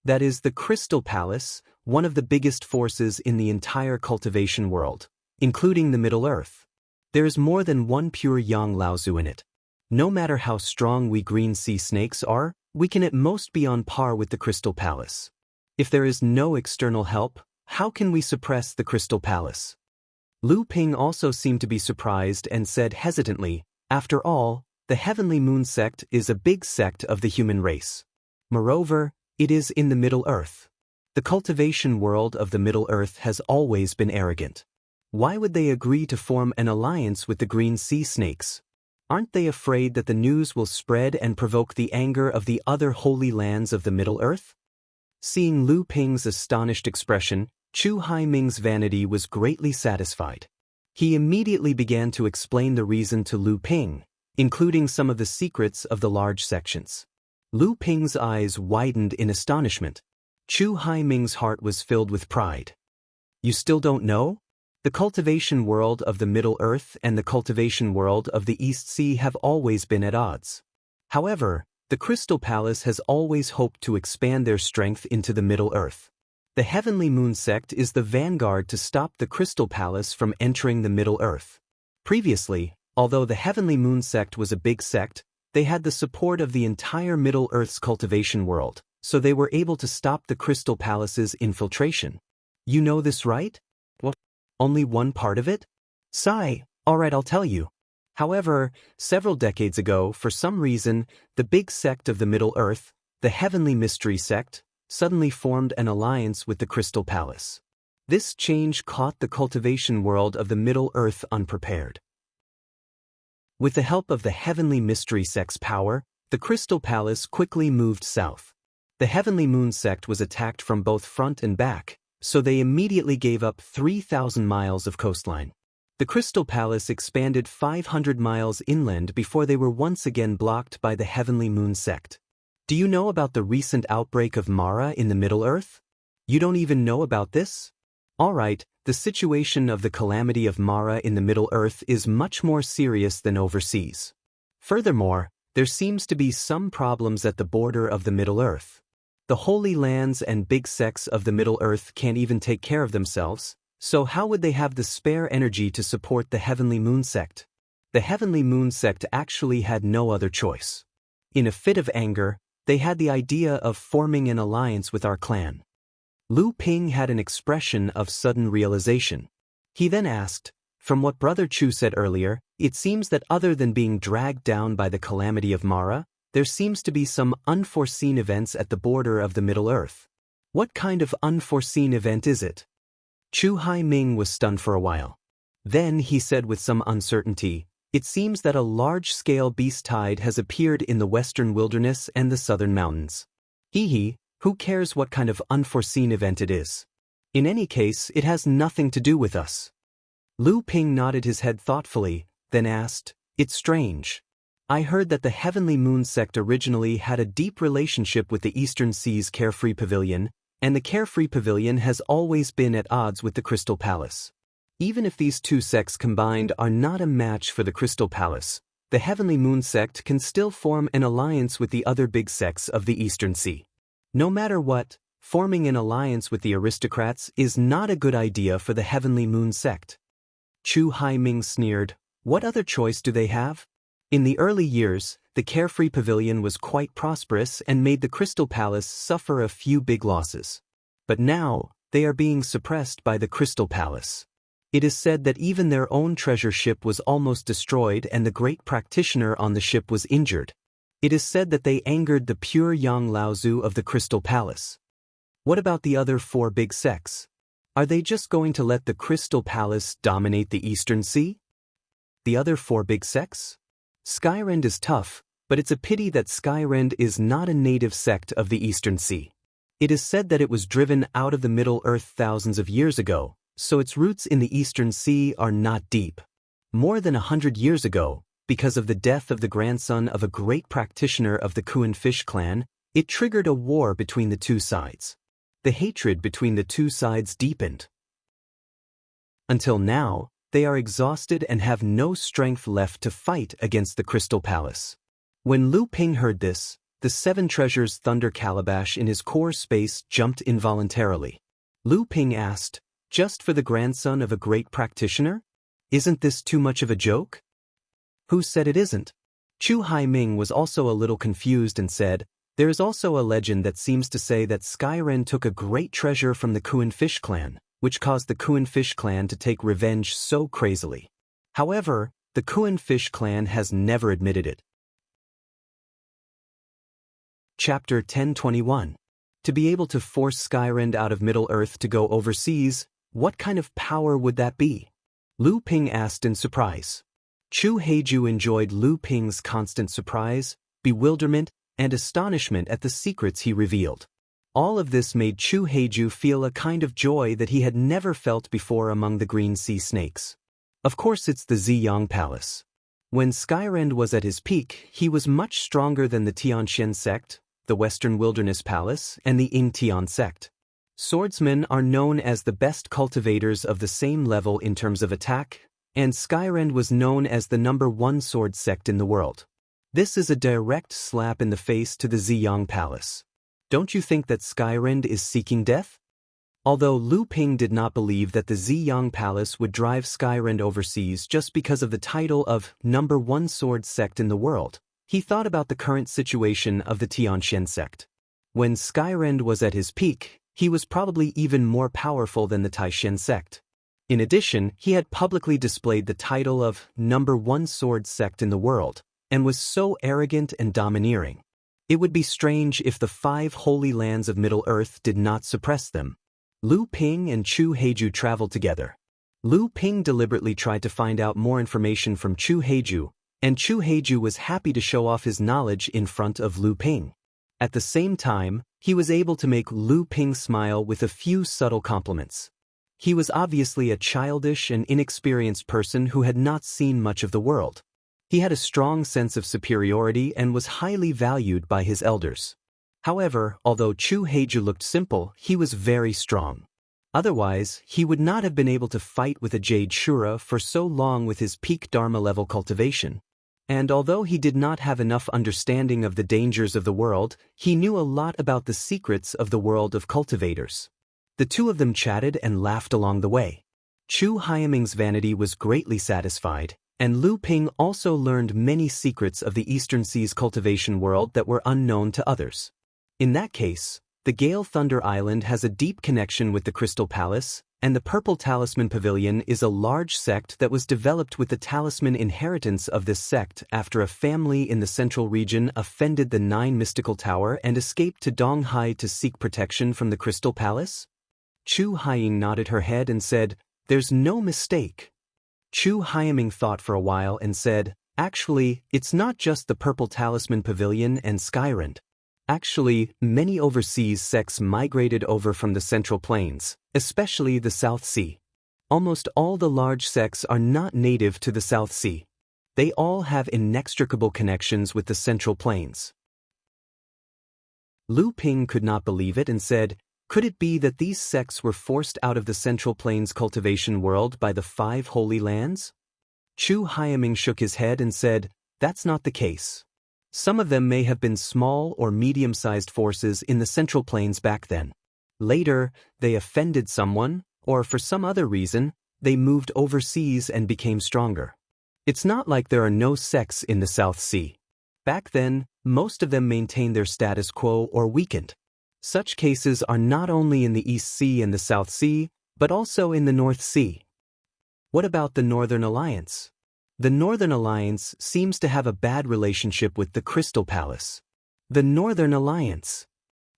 That is the Crystal Palace, one of the biggest forces in the entire cultivation world, including the Middle Earth. There is more than one pure Yang Laozu in it. No matter how strong we green sea snakes are, we can at most be on par with the Crystal Palace. If there is no external help, how can we suppress the Crystal Palace? Lu Ping also seemed to be surprised and said hesitantly, After all, the Heavenly Moon sect is a big sect of the human race. Moreover, it is in the Middle Earth. The cultivation world of the Middle Earth has always been arrogant. Why would they agree to form an alliance with the green sea snakes? Aren't they afraid that the news will spread and provoke the anger of the other holy lands of the Middle Earth? Seeing Lu Ping's astonished expression, Chu Haiming's vanity was greatly satisfied. He immediately began to explain the reason to Lu Ping, including some of the secrets of the large sections. Lu Ping's eyes widened in astonishment. Chu Haiming's heart was filled with pride. You still don't know? The cultivation world of the Middle Earth and the cultivation world of the East Sea have always been at odds. However, the Crystal Palace has always hoped to expand their strength into the Middle Earth. The Heavenly Moon sect is the vanguard to stop the Crystal Palace from entering the Middle Earth. Previously, although the Heavenly Moon sect was a big sect, they had the support of the entire Middle Earth's cultivation world, so they were able to stop the Crystal Palace's infiltration. You know this, right? Well, only one part of it? Sigh, alright, I'll tell you. However, several decades ago, for some reason, the big sect of the Middle Earth, the Heavenly Mystery sect, suddenly formed an alliance with the Crystal Palace. This change caught the cultivation world of the Middle Earth unprepared. With the help of the Heavenly Mystery sect's power, the Crystal Palace quickly moved south. The Heavenly Moon sect was attacked from both front and back, so they immediately gave up 3,000 miles of coastline. The Crystal Palace expanded 500 miles inland before they were once again blocked by the Heavenly Moon sect. Do you know about the recent outbreak of Mara in the Middle-earth? You don't even know about this? Alright, the situation of the calamity of Mara in the Middle-earth is much more serious than overseas. Furthermore, there seems to be some problems at the border of the Middle-earth. The Holy Lands and big sects of the Middle-earth can't even take care of themselves, so how would they have the spare energy to support the Heavenly Moon sect? The Heavenly Moon sect actually had no other choice. In a fit of anger, they had the idea of forming an alliance with our clan. Lu Ping had an expression of sudden realization. He then asked, "From what Brother Chu said earlier, it seems that other than being dragged down by the calamity of Mara, there seems to be some unforeseen events at the border of the Middle-earth. What kind of unforeseen event is it?" Chu Haiming was stunned for a while. Then he said with some uncertainty, "It seems that a large-scale beast tide has appeared in the western wilderness and the southern mountains. Who cares what kind of unforeseen event it is? In any case, it has nothing to do with us." Lu Ping nodded his head thoughtfully, then asked, "It's strange. I heard that the Heavenly Moon sect originally had a deep relationship with the Eastern Sea's Carefree Pavilion, and the Carefree Pavilion has always been at odds with the Crystal Palace. Even if these two sects combined are not a match for the Crystal Palace, the Heavenly Moon sect can still form an alliance with the other big sects of the Eastern Sea. No matter what, forming an alliance with the aristocrats is not a good idea for the Heavenly Moon sect." Chu Haiming sneered, "What other choice do they have? In the early years, the Carefree Pavilion was quite prosperous and made the Crystal Palace suffer a few big losses. But now, they are being suppressed by the Crystal Palace. It is said that even their own treasure ship was almost destroyed and the great practitioner on the ship was injured. It is said that they angered the pure Yang Laozu of the Crystal Palace. What about the other four big sects? Are they just going to let the Crystal Palace dominate the Eastern Sea? The other four big sects? Skyrend is tough, but it's a pity that Skyrend is not a native sect of the Eastern Sea. It is said that it was driven out of the Middle-earth thousands of years ago, so its roots in the Eastern Sea are not deep. More than 100 years ago, because of the death of the grandson of a great practitioner of the Kuan Fish clan, it triggered a war between the two sides. The hatred between the two sides deepened. Until now, they are exhausted and have no strength left to fight against the Crystal Palace. When Lu Ping heard this, the Seven Treasures Thunder Calabash in his core space jumped involuntarily. Lu Ping asked, "Just for the grandson of a great practitioner? Isn't this too much of a joke?" "Who said it isn't?" Chu Haiming was also a little confused and said, "There is also a legend that seems to say that Skyren took a great treasure from the Kuan Fish clan, which caused the Kuan Fish clan to take revenge so crazily. However, the Kuan Fish clan has never admitted it." Chapter 1021. To be able to force Skyrend out of Middle-earth to go overseas, what kind of power would that be? Lu Ping asked in surprise. Chu Heiju enjoyed Lu Ping's constant surprise, bewilderment, and astonishment at the secrets he revealed. All of this made Chu Heiju feel a kind of joy that he had never felt before among the green sea snakes. Of course it's the Ziyang Palace. When Skyrend was at his peak, he was much stronger than the Tianxian sect, the Western Wilderness Palace, and the Yingtian sect. Swordsmen are known as the best cultivators of the same level in terms of attack, and Skyrend was known as the #1 sword sect in the world. This is a direct slap in the face to the Ziyang Palace. Don't you think that Skyrend is seeking death? Although Lu Ping did not believe that the Ziyang Palace would drive Skyrend overseas just because of the title of #1 sword sect in the world, he thought about the current situation of the Tianxian sect. When Skyrend was at his peak, he was probably even more powerful than the Taishan sect. In addition, he had publicly displayed the title of #1 sword sect in the world, and was so arrogant and domineering. It would be strange if the 5 holy lands of Middle-earth did not suppress them. Lu Ping and Chu Heiju traveled together. Lu Ping deliberately tried to find out more information from Chu Heiju, and Chu Heiju was happy to show off his knowledge in front of Lu Ping. At the same time, he was able to make Lu Ping smile with a few subtle compliments. He was obviously a childish and inexperienced person who had not seen much of the world. He had a strong sense of superiority and was highly valued by his elders. However, although Chu Heiju looked simple, he was very strong. Otherwise, he would not have been able to fight with a Jade Shura for so long with his peak Dharma level cultivation. And although he did not have enough understanding of the dangers of the world, he knew a lot about the secrets of the world of cultivators. The two of them chatted and laughed along the way. Chu Haiming's vanity was greatly satisfied, and Lu Ping also learned many secrets of the Eastern Sea's cultivation world that were unknown to others. In that case, the Gale Thunder Island has a deep connection with the Crystal Palace, and the Purple Talisman Pavilion is a large sect that was developed with the talisman inheritance of this sect after a family in the central region offended the Nine Mystical Tower and escaped to Donghai to seek protection from the Crystal Palace? Chu Haiying nodded her head and said, "There's no mistake." Chu Haiming thought for a while and said, "Actually, it's not just the Purple Talisman Pavilion and Skyrend. Actually, many overseas sects migrated over from the Central Plains, especially the South Sea. Almost all the large sects are not native to the South Sea. They all have inextricable connections with the Central Plains." Lu Ping could not believe it and said, "Could it be that these sects were forced out of the Central Plains cultivation world by the 5 Holy Lands?" Chu Haiming shook his head and said, "That's not the case. Some of them may have been small or medium-sized forces in the Central Plains back then. Later, they offended someone, or for some other reason, they moved overseas and became stronger. It's not like there are no sects in the South Sea. Back then, most of them maintained their status quo or weakened. Such cases are not only in the East Sea and the South Sea, but also in the North Sea." "What about the Northern Alliance?" "The Northern Alliance seems to have a bad relationship with the Crystal Palace." "The Northern Alliance?"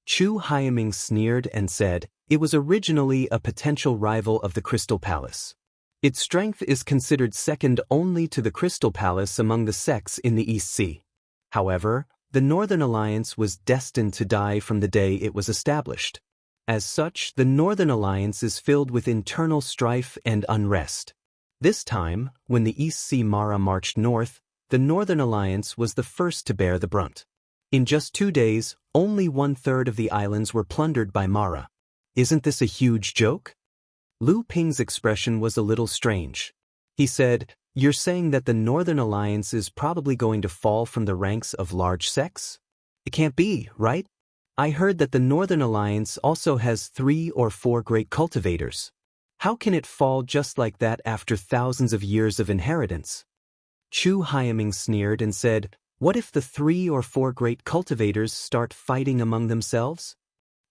Chu Haiming sneered and said, "It was originally a potential rival of the Crystal Palace. Its strength is considered second only to the Crystal Palace among the sects in the East Sea. However, the Northern Alliance was destined to die from the day it was established. As such, the Northern Alliance is filled with internal strife and unrest. This time, when the East Sea Mara marched north, the Northern Alliance was the first to bear the brunt. In just 2 days, only 1/3 of the islands were plundered by Mara. Isn't this a huge joke?" Lu Ping's expression was a little strange. He said, "You're saying that the Northern Alliance is probably going to fall from the ranks of large sects? It can't be, right? I heard that the Northern Alliance also has 3 or 4 great cultivators. How can it fall just like that after thousands of years of inheritance?" Chu Haiming sneered and said, "What if the 3 or 4 great cultivators start fighting among themselves?"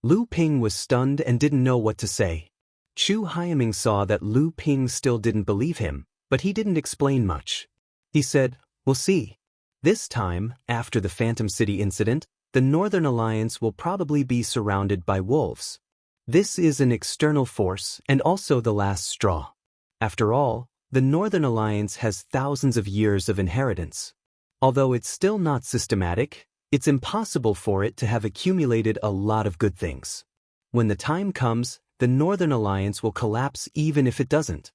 Lu Ping was stunned and didn't know what to say. Chu Haiming saw that Lu Ping still didn't believe him, but he didn't explain much. He said, "We'll see. This time, after the Phantom City incident, the Northern Alliance will probably be surrounded by wolves. This is an external force and also the last straw. After all, the Northern Alliance has thousands of years of inheritance. Although it's still not systematic, it's impossible for it to have accumulated a lot of good things. When the time comes, the Northern Alliance will collapse even if it doesn't."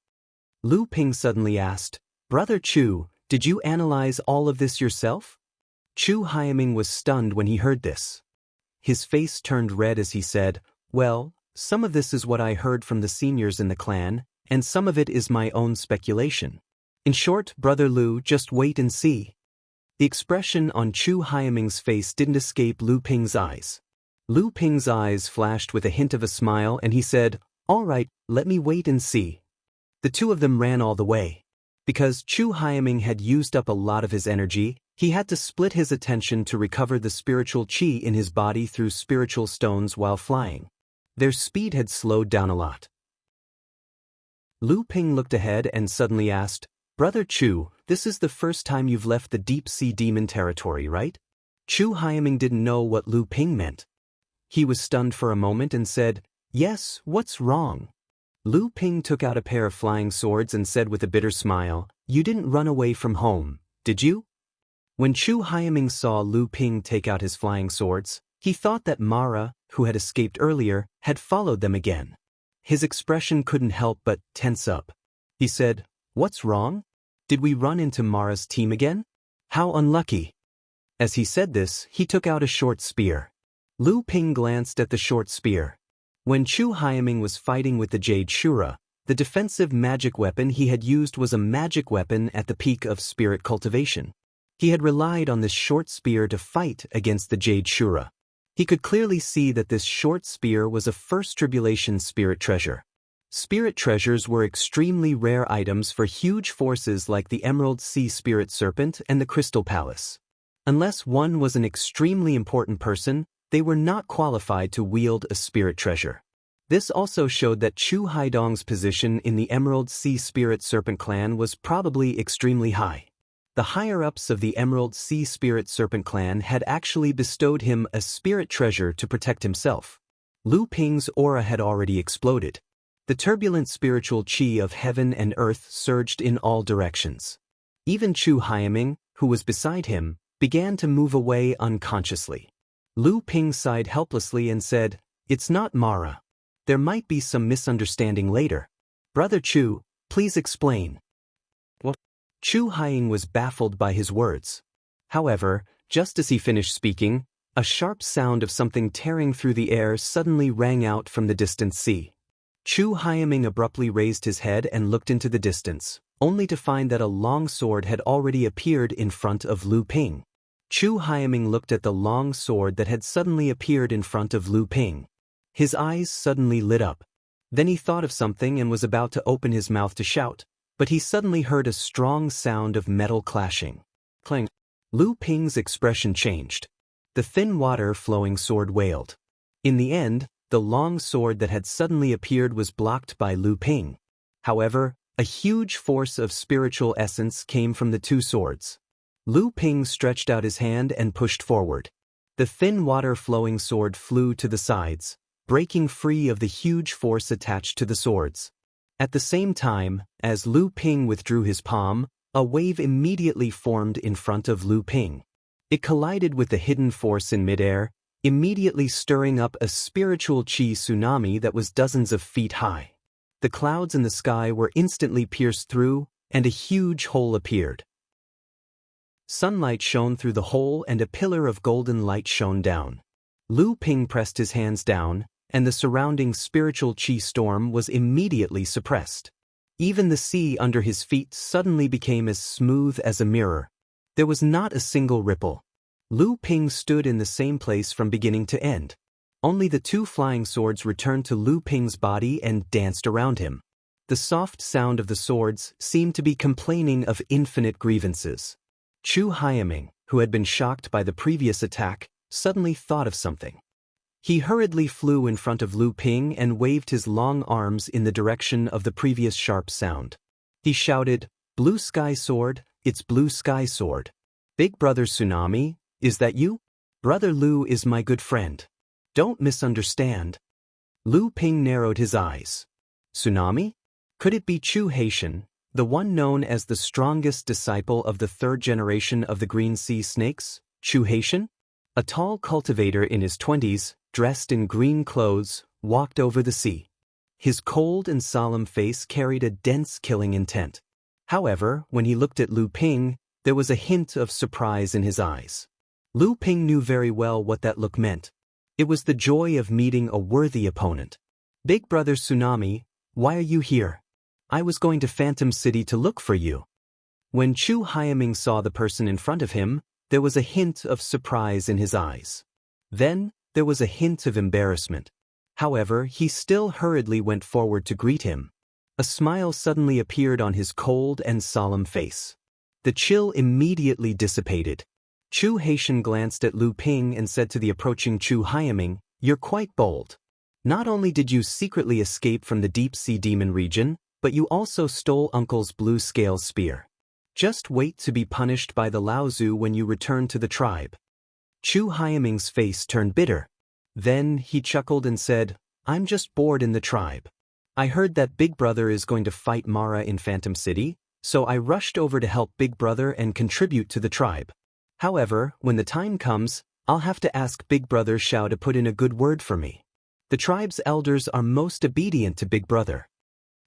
Lu Ping suddenly asked, "Brother Chu, did you analyze all of this yourself?" Chu Haiming was stunned when he heard this. His face turned red as he said, "Well, some of this is what I heard from the seniors in the clan, and some of it is my own speculation. In short, Brother Lu, just wait and see." The expression on Chu Haiming's face didn't escape Lu Ping's eyes. Lu Ping's eyes flashed with a hint of a smile and he said, "All right, let me wait and see." The two of them ran all the way. Because Chu Haiming had used up a lot of his energy, he had to split his attention to recover the spiritual qi in his body through spiritual stones while flying. Their speed had slowed down a lot. Lu Ping looked ahead and suddenly asked, "Brother Chu, this is the first time you've left the deep sea demon territory, right?" Chu Haiming didn't know what Lu Ping meant. He was stunned for a moment and said, "Yes, what's wrong?" Lu Ping took out a pair of flying swords and said with a bitter smile, "You didn't run away from home, did you?" When Chu Haiming saw Lu Ping take out his flying swords, he thought that Mara, who had escaped earlier, had followed them again. His expression couldn't help but tense up. He said, "What's wrong? Did we run into Mara's team again? How unlucky." As he said this, he took out a short spear. Lu Ping glanced at the short spear. When Chu Hyaming was fighting with the Jade Shura, the defensive magic weapon he had used was a magic weapon at the peak of spirit cultivation. He had relied on this short spear to fight against the Jade Shura. He could clearly see that this short spear was a first tribulation spirit treasure. Spirit treasures were extremely rare items for huge forces like the Emerald Sea Spirit Serpent and the Crystal Palace. Unless one was an extremely important person, they were not qualified to wield a spirit treasure. This also showed that Chu Haidong's position in the Emerald Sea Spirit Serpent clan was probably extremely high. The higher-ups of the Emerald Sea Spirit Serpent clan had actually bestowed him a spirit treasure to protect himself. Lu Ping's aura had already exploded. The turbulent spiritual qi of heaven and earth surged in all directions. Even Chu Hyaming, who was beside him, began to move away unconsciously. Lu Ping sighed helplessly and said, "It's not Mara. There might be some misunderstanding later. Brother Chu, please explain." What? Chu Hying was baffled by his words. However, just as he finished speaking, a sharp sound of something tearing through the air suddenly rang out from the distant sea. Chu Hyaming abruptly raised his head and looked into the distance, only to find that a long sword had already appeared in front of Lu Ping. Chu Hyaming looked at the long sword that had suddenly appeared in front of Lu Ping. His eyes suddenly lit up. Then he thought of something and was about to open his mouth to shout, but he suddenly heard a strong sound of metal clashing. Clang. Lu Ping's expression changed. The thin water-flowing sword wailed. In the end, the long sword that had suddenly appeared was blocked by Lu Ping. However, a huge force of spiritual essence came from the two swords. Lu Ping stretched out his hand and pushed forward. The thin water-flowing sword flew to the sides, breaking free of the huge force attached to the swords. At the same time, as Lu Ping withdrew his palm, a wave immediately formed in front of Lu Ping. It collided with the hidden force in midair, immediately stirring up a spiritual qi tsunami that was dozens of feet high. The clouds in the sky were instantly pierced through, and a huge hole appeared. Sunlight shone through the hole and a pillar of golden light shone down. Lu Ping pressed his hands down, and the surrounding spiritual qi storm was immediately suppressed. Even the sea under his feet suddenly became as smooth as a mirror. There was not a single ripple. Lu Ping stood in the same place from beginning to end. Only the two flying swords returned to Lu Ping's body and danced around him. The soft sound of the swords seemed to be complaining of infinite grievances. Chu Hyaming, who had been shocked by the previous attack, suddenly thought of something. He hurriedly flew in front of Lu Ping and waved his long arms in the direction of the previous sharp sound. He shouted, "Blue Sky Sword, it's Blue Sky Sword. Big Brother Tsunami, is that you? Brother Lu is my good friend. Don't misunderstand." Lu Ping narrowed his eyes. Tsunami? Could it be Chu Haitian, the one known as the strongest disciple of the third generation of the Green Sea Snakes, Chu Haitian? A tall cultivator in his 20s, dressed in green clothes, walked over the sea. His cold and solemn face carried a dense killing intent. However, when he looked at Lu Ping, there was a hint of surprise in his eyes. Lu Ping knew very well what that look meant. It was the joy of meeting a worthy opponent. "Big Brother Tsunami, why are you here? I was going to Phantom City to look for you." When Chu Hyaming saw the person in front of him, there was a hint of surprise in his eyes. Then, there was a hint of embarrassment. However, he still hurriedly went forward to greet him. A smile suddenly appeared on his cold and solemn face. The chill immediately dissipated. Chu Haitian glanced at Lu Ping and said to the approaching Chu Hyaming, "You're quite bold. Not only did you secretly escape from the deep-sea demon region, but you also stole Uncle's blue scale spear. Just wait to be punished by the Laozu when you return to the tribe." Chu Hyaming's face turned bitter. Then he chuckled and said, "I'm just bored in the tribe. I heard that Big Brother is going to fight Mara in Phantom City, so I rushed over to help Big Brother and contribute to the tribe. However, when the time comes, I'll have to ask Big Brother Xiao to put in a good word for me. The tribe's elders are most obedient to Big Brother."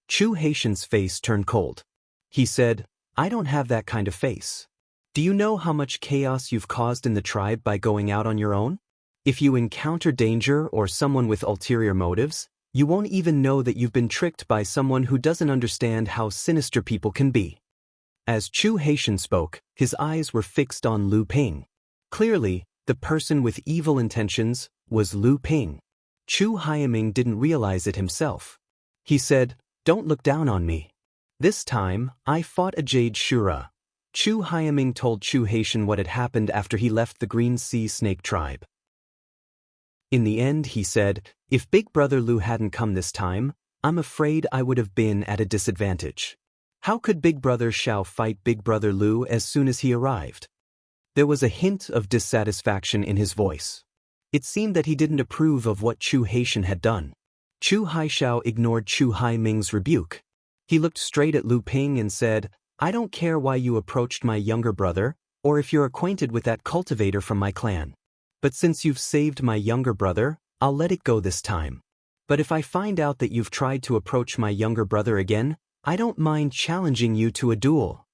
Chu Haitian's face turned cold. He said, "I don't have that kind of face. Do you know how much chaos you've caused in the tribe by going out on your own? If you encounter danger or someone with ulterior motives, you won't even know that you've been tricked by someone who doesn't understand how sinister people can be. As Chu Haitian spoke, his eyes were fixed on Lu Ping. Clearly, the person with evil intentions was Lu Ping. Chu Haiming didn't realize it himself. He said, "Don't look down on me. This time, I fought a Jade Shura." Chu Haiming told Chu Haitian what had happened after he left the Green Sea Snake tribe. In the end, he said, "If Big Brother Lu hadn't come this time, I'm afraid I would have been at a disadvantage. How could Big Brother Xiao fight Big Brother Lu as soon as he arrived?" There was a hint of dissatisfaction in his voice. It seemed that he didn't approve of what Chu Haitian had done. Chu Haishao ignored Chu Haiming's rebuke. He looked straight at Lu Ping and said, "I don't care why you approached my younger brother, or if you're acquainted with that cultivator from my clan. But since you've saved my younger brother, I'll let it go this time. But if I find out that you've tried to approach my younger brother again, I don't mind challenging you to a duel."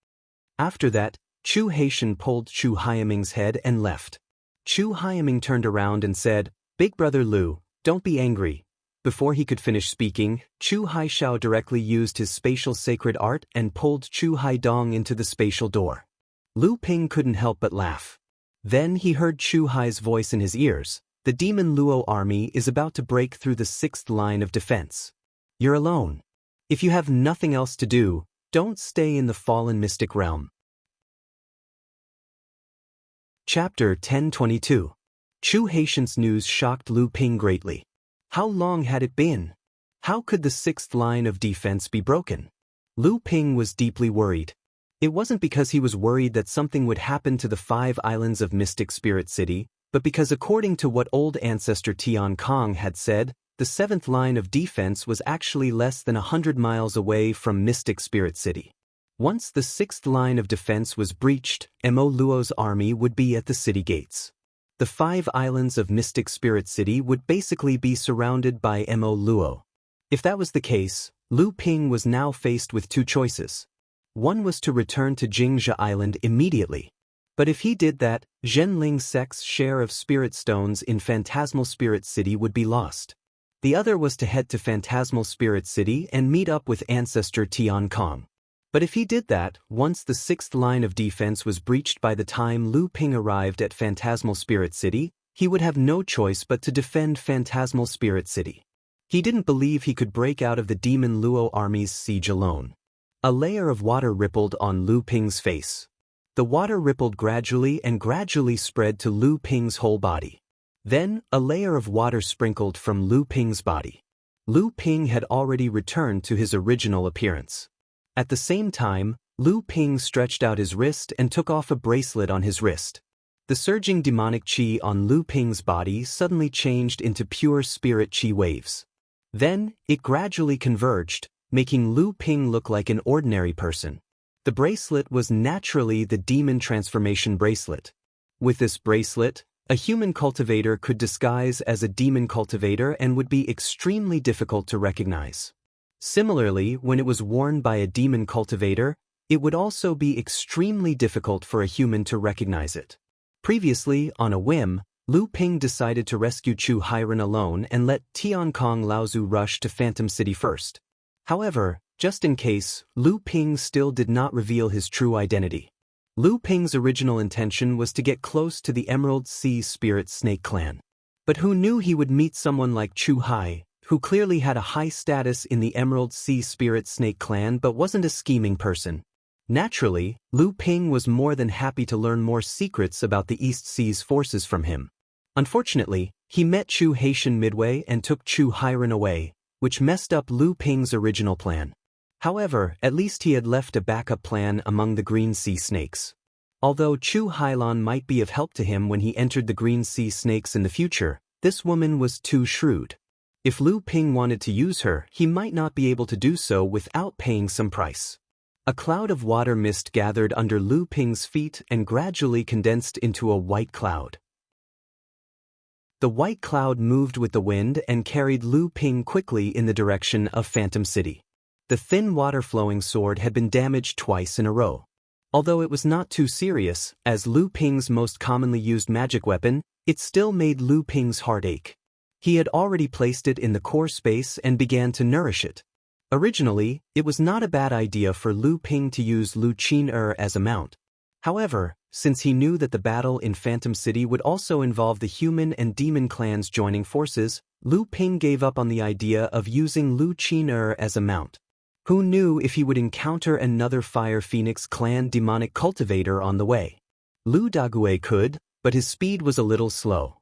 After that, Chu Haitian pulled Chu Haiming's head and left. Chu Haiming turned around and said, "Big Brother Lu, don't be angry." Before he could finish speaking, Chu Haishao directly used his spatial sacred art and pulled Chu Haidong into the spatial door. Lu Ping couldn't help but laugh. Then he heard Chu Hai's voice in his ears. "The Demon Luo army is about to break through the 6th line of defense. You're alone. If you have nothing else to do, don't stay in the fallen mystic realm." Chapter 1022. Chu Haitian's news shocked Lu Ping greatly. How long had it been? How could the 6th line of defense be broken? Lu Ping was deeply worried. It wasn't because he was worried that something would happen to the 5 islands of Mystic Spirit City, but because according to what old ancestor Tian Kong had said, the 7th line of defense was actually less than 100 miles away from Mystic Spirit City. Once the 6th line of defense was breached, Mo Luo's army would be at the city gates. The 5 islands of Mystic Spirit City would basically be surrounded by Mo Luo. If that was the case, Lu Ping was now faced with 2 choices. One was to return to Jingzha Island immediately. But if he did that, Zhenling Sec's share of spirit stones in Phantasmal Spirit City would be lost. The other was to head to Phantasmal Spirit City and meet up with ancestor Tian Kong. But if he did that, once the 6th line of defense was breached by the time Lu Ping arrived at Phantasmal Spirit City, he would have no choice but to defend Phantasmal Spirit City. He didn't believe he could break out of the Demon Luo army's siege alone. A layer of water rippled on Lu Ping's face. The water rippled gradually and gradually spread to Lu Ping's whole body. Then, a layer of water sprinkled from Lu Ping's body. Lu Ping had already returned to his original appearance. At the same time, Lu Ping stretched out his wrist and took off a bracelet on his wrist. The surging demonic qi on Lu Ping's body suddenly changed into pure spirit qi waves. Then, it gradually converged, making Lu Ping look like an ordinary person. The bracelet was naturally the demon transformation bracelet. With this bracelet, a human cultivator could disguise as a demon cultivator and would be extremely difficult to recognize. Similarly, when it was worn by a demon cultivator, it would also be extremely difficult for a human to recognize it. Previously, on a whim, Lu Ping decided to rescue Chu Hairan alone and let Tian Kong Laozu rush to Phantom City first. However, just in case, Lu Ping still did not reveal his true identity. Lu Ping's original intention was to get close to the Emerald Sea Spirit Snake clan. But who knew he would meet someone like Chu Hai, who clearly had a high status in the Emerald Sea Spirit Snake clan but wasn't a scheming person. Naturally, Lu Ping was more than happy to learn more secrets about the East Sea's forces from him. Unfortunately, he met Chu Haitian midway and took Chu Hairan away, which messed up Lu Ping's original plan. However, at least he had left a backup plan among the Green Sea Snakes. Although Chu Hailan might be of help to him when he entered the Green Sea Snakes in the future, this woman was too shrewd. If Lu Ping wanted to use her, he might not be able to do so without paying some price. A cloud of water mist gathered under Lu Ping's feet and gradually condensed into a white cloud. The white cloud moved with the wind and carried Lu Ping quickly in the direction of Phantom City. The thin water-flowing sword had been damaged twice in a row. Although it was not too serious, as Lu Ping's most commonly used magic weapon, It still made Lu Ping's heart ache. He had already placed it in the core space and began to nourish it. Originally, it was not a bad idea for Lu Ping to use Lu Qin as a mount. However, since he knew that the battle in Phantom City would also involve the human and demon clans joining forces, Lu Ping gave up on the idea of using Lu Qin as a mount. Who knew if he would encounter another Fire Phoenix clan demonic cultivator on the way? Lu Dague could, but his speed was a little slow.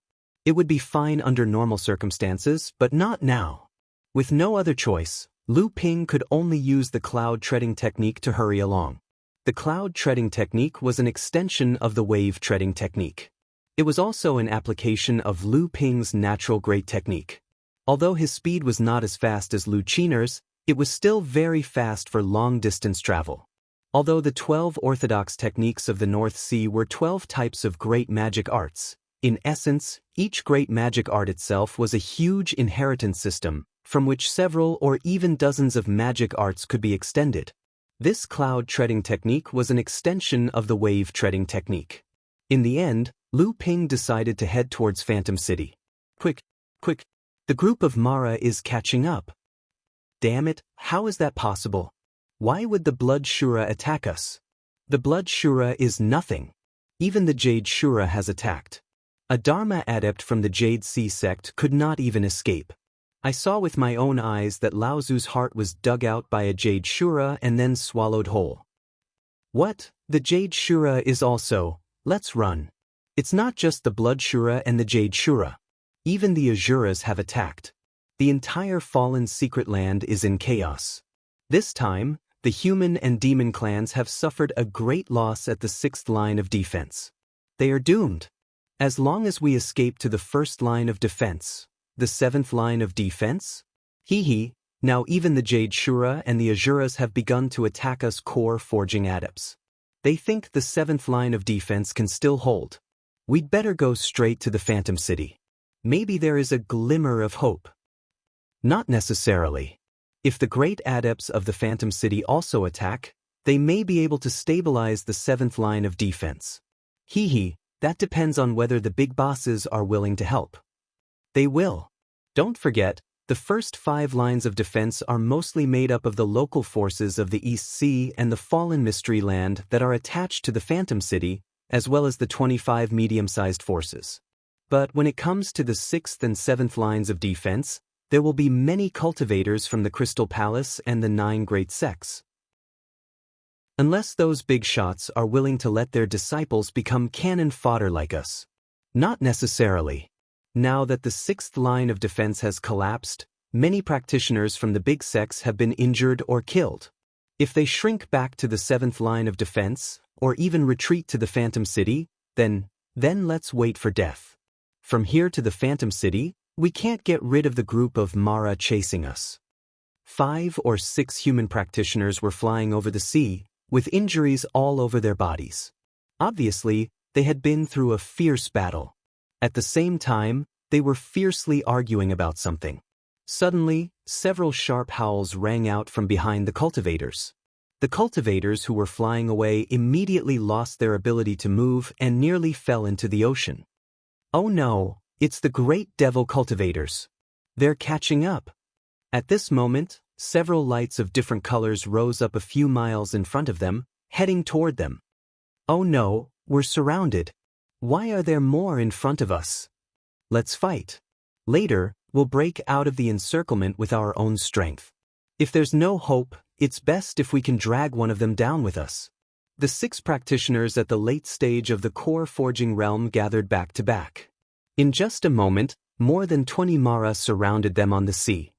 It would be fine under normal circumstances, but not now. With no other choice, Lu Ping could only use the cloud treading technique to hurry along. The cloud treading technique was an extension of the wave treading technique. It was also an application of Lu Ping's natural great technique. Although his speed was not as fast as Lu Qin's, it was still very fast for long-distance travel. Although the 12 orthodox techniques of the North Sea were 12 types of great magic arts, in essence, each great magic art itself was a huge inheritance system, from which several or even dozens of magic arts could be extended. This cloud treading technique was an extension of the wave treading technique. In the end, Lu Ping decided to head towards Phantom City. Quick! The group of Mara is catching up. Damn it, how is that possible? Why would the Blood Shura attack us? The Blood Shura is nothing. Even the Jade Shura has attacked. A Dharma adept from the Jade Sea sect could not even escape. I saw with my own eyes that Lao Zu's heart was dug out by a Jade Shura and then swallowed whole. What? The Jade Shura is also, let's run. It's not just the Blood Shura and the Jade Shura. Even the Azuras have attacked. The entire fallen secret land is in chaos. This time, the human and demon clans have suffered a great loss at the 6th line of defense. They are doomed. As long as we escape to the 1st line of defense, the 7th line of defense? Now even the Jade Shura and the Azuras have begun to attack us core forging adepts. They think the 7th line of defense can still hold. We'd better go straight to the Phantom City. Maybe there is a glimmer of hope. Not necessarily. If the great adepts of the Phantom City also attack, they may be able to stabilize the 7th line of defense. That depends on whether the big bosses are willing to help. They will. Don't forget, the first 5 lines of defense are mostly made up of the local forces of the East Sea and the Fallen Mystery Land that are attached to the Phantom City, as well as the 25 medium-sized forces. But when it comes to the 6th and 7th lines of defense, there will be many cultivators from the Crystal Palace and the 9 great sects. Unless those big shots are willing to let their disciples become cannon fodder like us. Not necessarily. Now that the 6th line of defense has collapsed, many practitioners from the big sects have been injured or killed. If they shrink back to the 7th line of defense, or even retreat to the Phantom City, then let's wait for death. From here to the Phantom City, we can't get rid of the group of Mara chasing us. 5 or 6 human practitioners were flying over the sea, with injuries all over their bodies. Obviously, they had been through a fierce battle. At the same time, they were fiercely arguing about something. Suddenly, several sharp howls rang out from behind the cultivators. The cultivators who were flying away immediately lost their ability to move and nearly fell into the ocean. Oh no, it's the great devil cultivators. They're catching up. At this moment, several lights of different colors rose up a few miles in front of them, heading toward them. Oh no, we're surrounded. Why are there more in front of us? Let's fight. Later, we'll break out of the encirclement with our own strength. If there's no hope, it's best if we can drag one of them down with us. The 6 practitioners at the late stage of the core forging realm gathered back to back. In just a moment, more than 20 Mara surrounded them on the sea.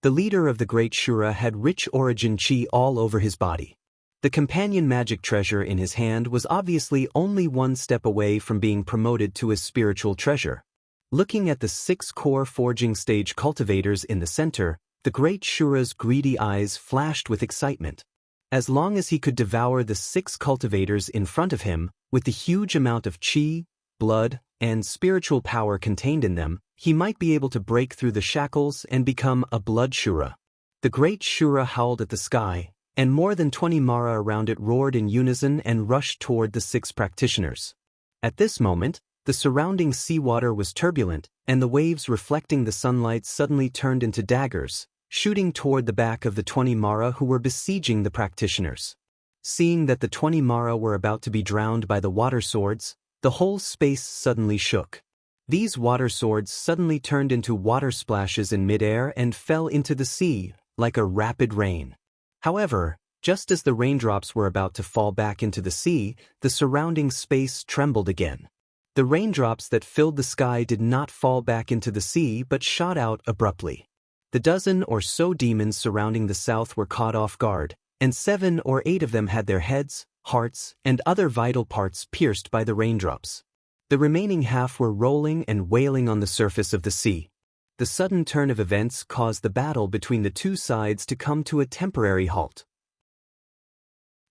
The leader of the Great Shura had rich origin chi all over his body. The companion magic treasure in his hand was obviously only one step away from being promoted to his spiritual treasure. Looking at the 6 core forging stage cultivators in the center, the Great Shura's greedy eyes flashed with excitement. As long as he could devour the 6 cultivators in front of him, with the huge amount of chi, blood, and spiritual power contained in them, he might be able to break through the shackles and become a Blood Shura. The Great Shura howled at the sky, and more than 20 Mara around it roared in unison and rushed toward the 6 practitioners. At this moment, The surrounding seawater was turbulent, and the waves reflecting the sunlight suddenly turned into daggers, shooting toward the back of the 20 Mara who were besieging the practitioners. Seeing that the 20 Mara were about to be drowned by the water swords, the whole space suddenly shook. These water swords suddenly turned into water splashes in midair and fell into the sea, like a rapid rain. However, just as the raindrops were about to fall back into the sea, the surrounding space trembled again. The raindrops that filled the sky did not fall back into the sea but shot out abruptly. The dozen or so demons surrounding the south were caught off guard, and 7 or 8 of them had their heads, hearts, and other vital parts pierced by the raindrops. The remaining half were rolling and wailing on the surface of the sea. The sudden turn of events caused the battle between the two sides to come to a temporary halt.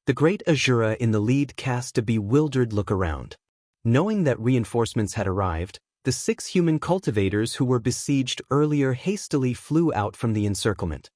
The great Azura in the lead cast a bewildered look around. Knowing that reinforcements had arrived, the 6 human cultivators who were besieged earlier hastily flew out from the encirclement.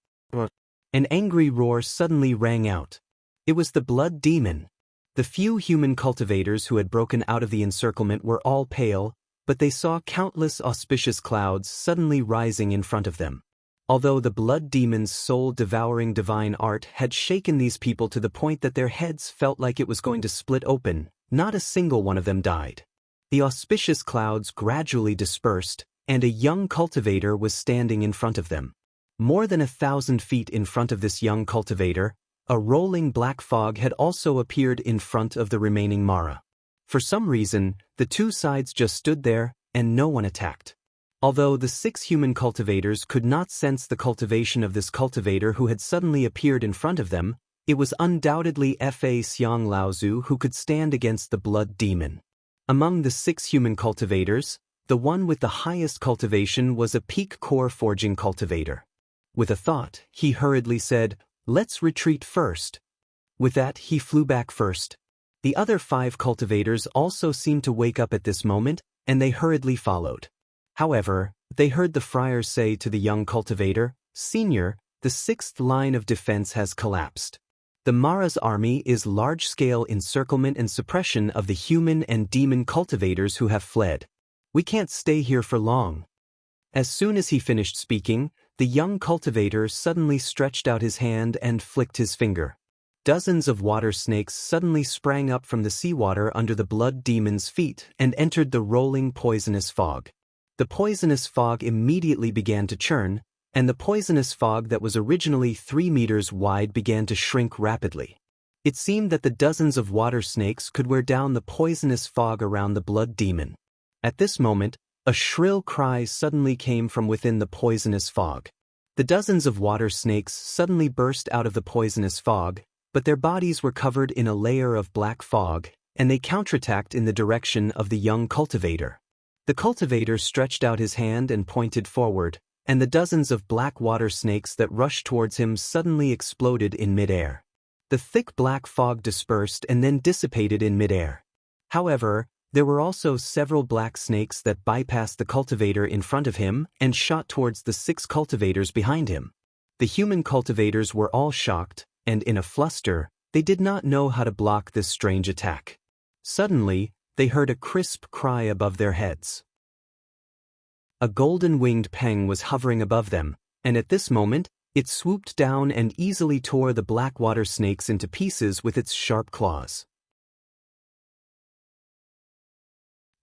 An angry roar suddenly rang out. It was the blood demon. The few human cultivators who had broken out of the encirclement were all pale, but they saw countless auspicious clouds suddenly rising in front of them. Although the blood demon's soul-devouring divine art had shaken these people to the point that their heads felt like it was going to split open, not a single one of them died. The auspicious clouds gradually dispersed, and a young cultivator was standing in front of them. More than 1,000 feet in front of this young cultivator, a rolling black fog had also appeared in front of the remaining Mara. For some reason, the two sides just stood there, and no one attacked. Although the 6 human cultivators could not sense the cultivation of this cultivator who had suddenly appeared in front of them, it was undoubtedly Fa Xiang Laozu who could stand against the blood demon. Among the 6 human cultivators, the one with the highest cultivation was a peak core forging cultivator. With a thought, he hurriedly said, "Let's retreat first." With that, he flew back first. The other 5 cultivators also seemed to wake up at this moment, and they hurriedly followed. However, they heard the friars say to the young cultivator, "Senior, the 6th line of defense has collapsed. The Mara's army is large-scale encirclement and suppression of the human and demon cultivators who have fled. We can't stay here for long." As soon as he finished speaking, the young cultivator suddenly stretched out his hand and flicked his finger. Dozens of water snakes suddenly sprang up from the seawater under the blood demon's feet and entered the rolling poisonous fog. The poisonous fog immediately began to churn, and the poisonous fog that was originally 3 meters wide began to shrink rapidly. It seemed that the dozens of water snakes could wear down the poisonous fog around the blood demon. At this moment, a shrill cry suddenly came from within the poisonous fog. The dozens of water snakes suddenly burst out of the poisonous fog, but their bodies were covered in a layer of black fog, and they counterattacked in the direction of the young cultivator. The cultivator stretched out his hand and pointed forward, and the dozens of black water snakes that rushed towards him suddenly exploded in midair. The thick black fog dispersed and then dissipated in midair. However, there were also several black snakes that bypassed the cultivator in front of him and shot towards the 6 cultivators behind him. The human cultivators were all shocked, and in a fluster, they did not know how to block this strange attack. Suddenly, they heard a crisp cry above their heads. A golden-winged peng was hovering above them, and at this moment, it swooped down and easily tore the black water snakes into pieces with its sharp claws.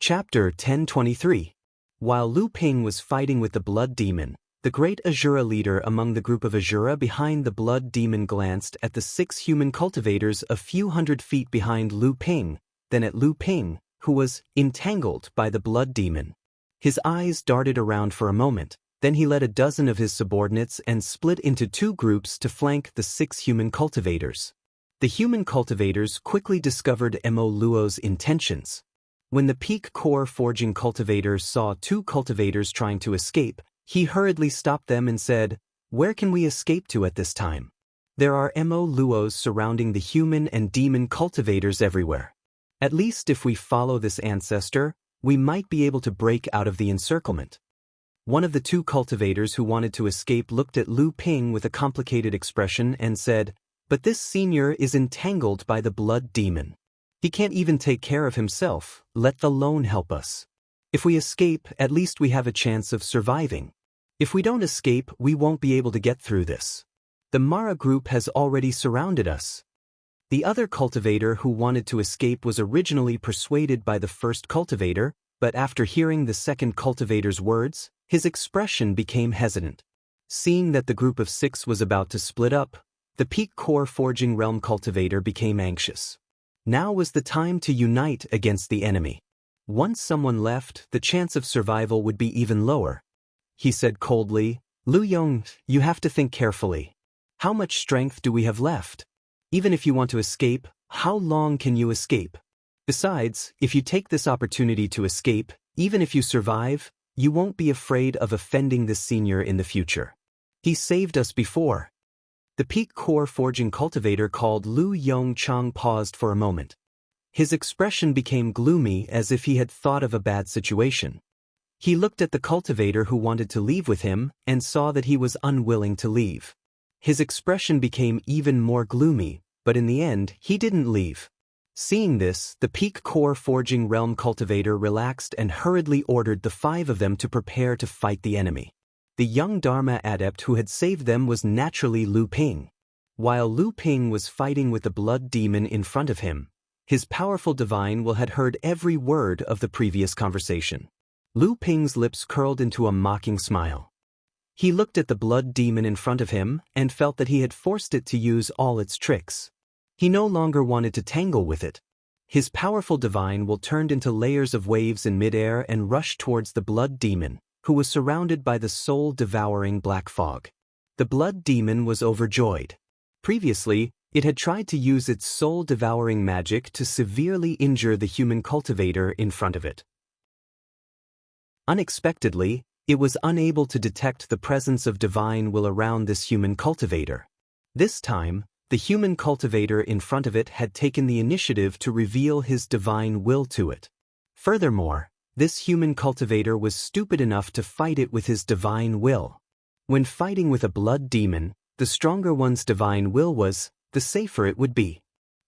Chapter 1023. While Lu Ping was fighting with the blood demon, the great Azura leader among the group of Azura behind the blood demon glanced at the 6 human cultivators a few hundred feet behind Lu Ping, then at Lu Ping, who was entangled by the blood demon. His eyes darted around for a moment, then he led a dozen of his subordinates and split into 2 groups to flank the 6 human cultivators. The human cultivators quickly discovered Mo Luo's intentions. When the peak core forging cultivator saw 2 cultivators trying to escape, he hurriedly stopped them and said, "Where can we escape to at this time? There are Mo Luos surrounding the human and demon cultivators everywhere. At least if we follow this ancestor, we might be able to break out of the encirclement." One of the 2 cultivators who wanted to escape looked at Lu Ping with a complicated expression and said, "But this senior is entangled by the blood demon. He can't even take care of himself, let alone help us. If we escape, at least we have a chance of surviving. If we don't escape, we won't be able to get through this. The Mara group has already surrounded us. The other cultivator who wanted to escape was originally persuaded by the first cultivator, but after hearing the second cultivator's words, his expression became hesitant. Seeing that the group of 6 was about to split up, the Peak Core Forging Realm cultivator became anxious. Now was the time to unite against the enemy. Once someone left, the chance of survival would be even lower. He said coldly, "Lu Yong, you have to think carefully. How much strength do we have left? Even if you want to escape, how long can you escape? Besides, if you take this opportunity to escape, even if you survive, you won't be afraid of offending this senior in the future. He saved us before." The Peak Core Forging cultivator called Lu Yong Chang paused for a moment. His expression became gloomy as if he had thought of a bad situation. He looked at the cultivator who wanted to leave with him and saw that he was unwilling to leave. His expression became even more gloomy, but in the end, he didn't leave. Seeing this, the Peak Core Forging Realm cultivator relaxed and hurriedly ordered the 5 of them to prepare to fight the enemy. The young Dharma adept who had saved them was naturally Lu Ping. While Lu Ping was fighting with the blood demon in front of him, his powerful divine will had heard every word of the previous conversation. Lu Ping's lips curled into a mocking smile. He looked at the blood demon in front of him and felt that he had forced it to use all its tricks. He no longer wanted to tangle with it. His powerful divine will turned into layers of waves in midair and rushed towards the blood demon, who was surrounded by the soul-devouring black fog. The blood demon was overjoyed. Previously, it had tried to use its soul-devouring magic to severely injure the human cultivator in front of it. Unexpectedly, it was unable to detect the presence of divine will around this human cultivator. This time, the human cultivator in front of it had taken the initiative to reveal his divine will to it. Furthermore, this human cultivator was stupid enough to fight it with his divine will. When fighting with a blood demon, the stronger one's divine will was, the safer it would be.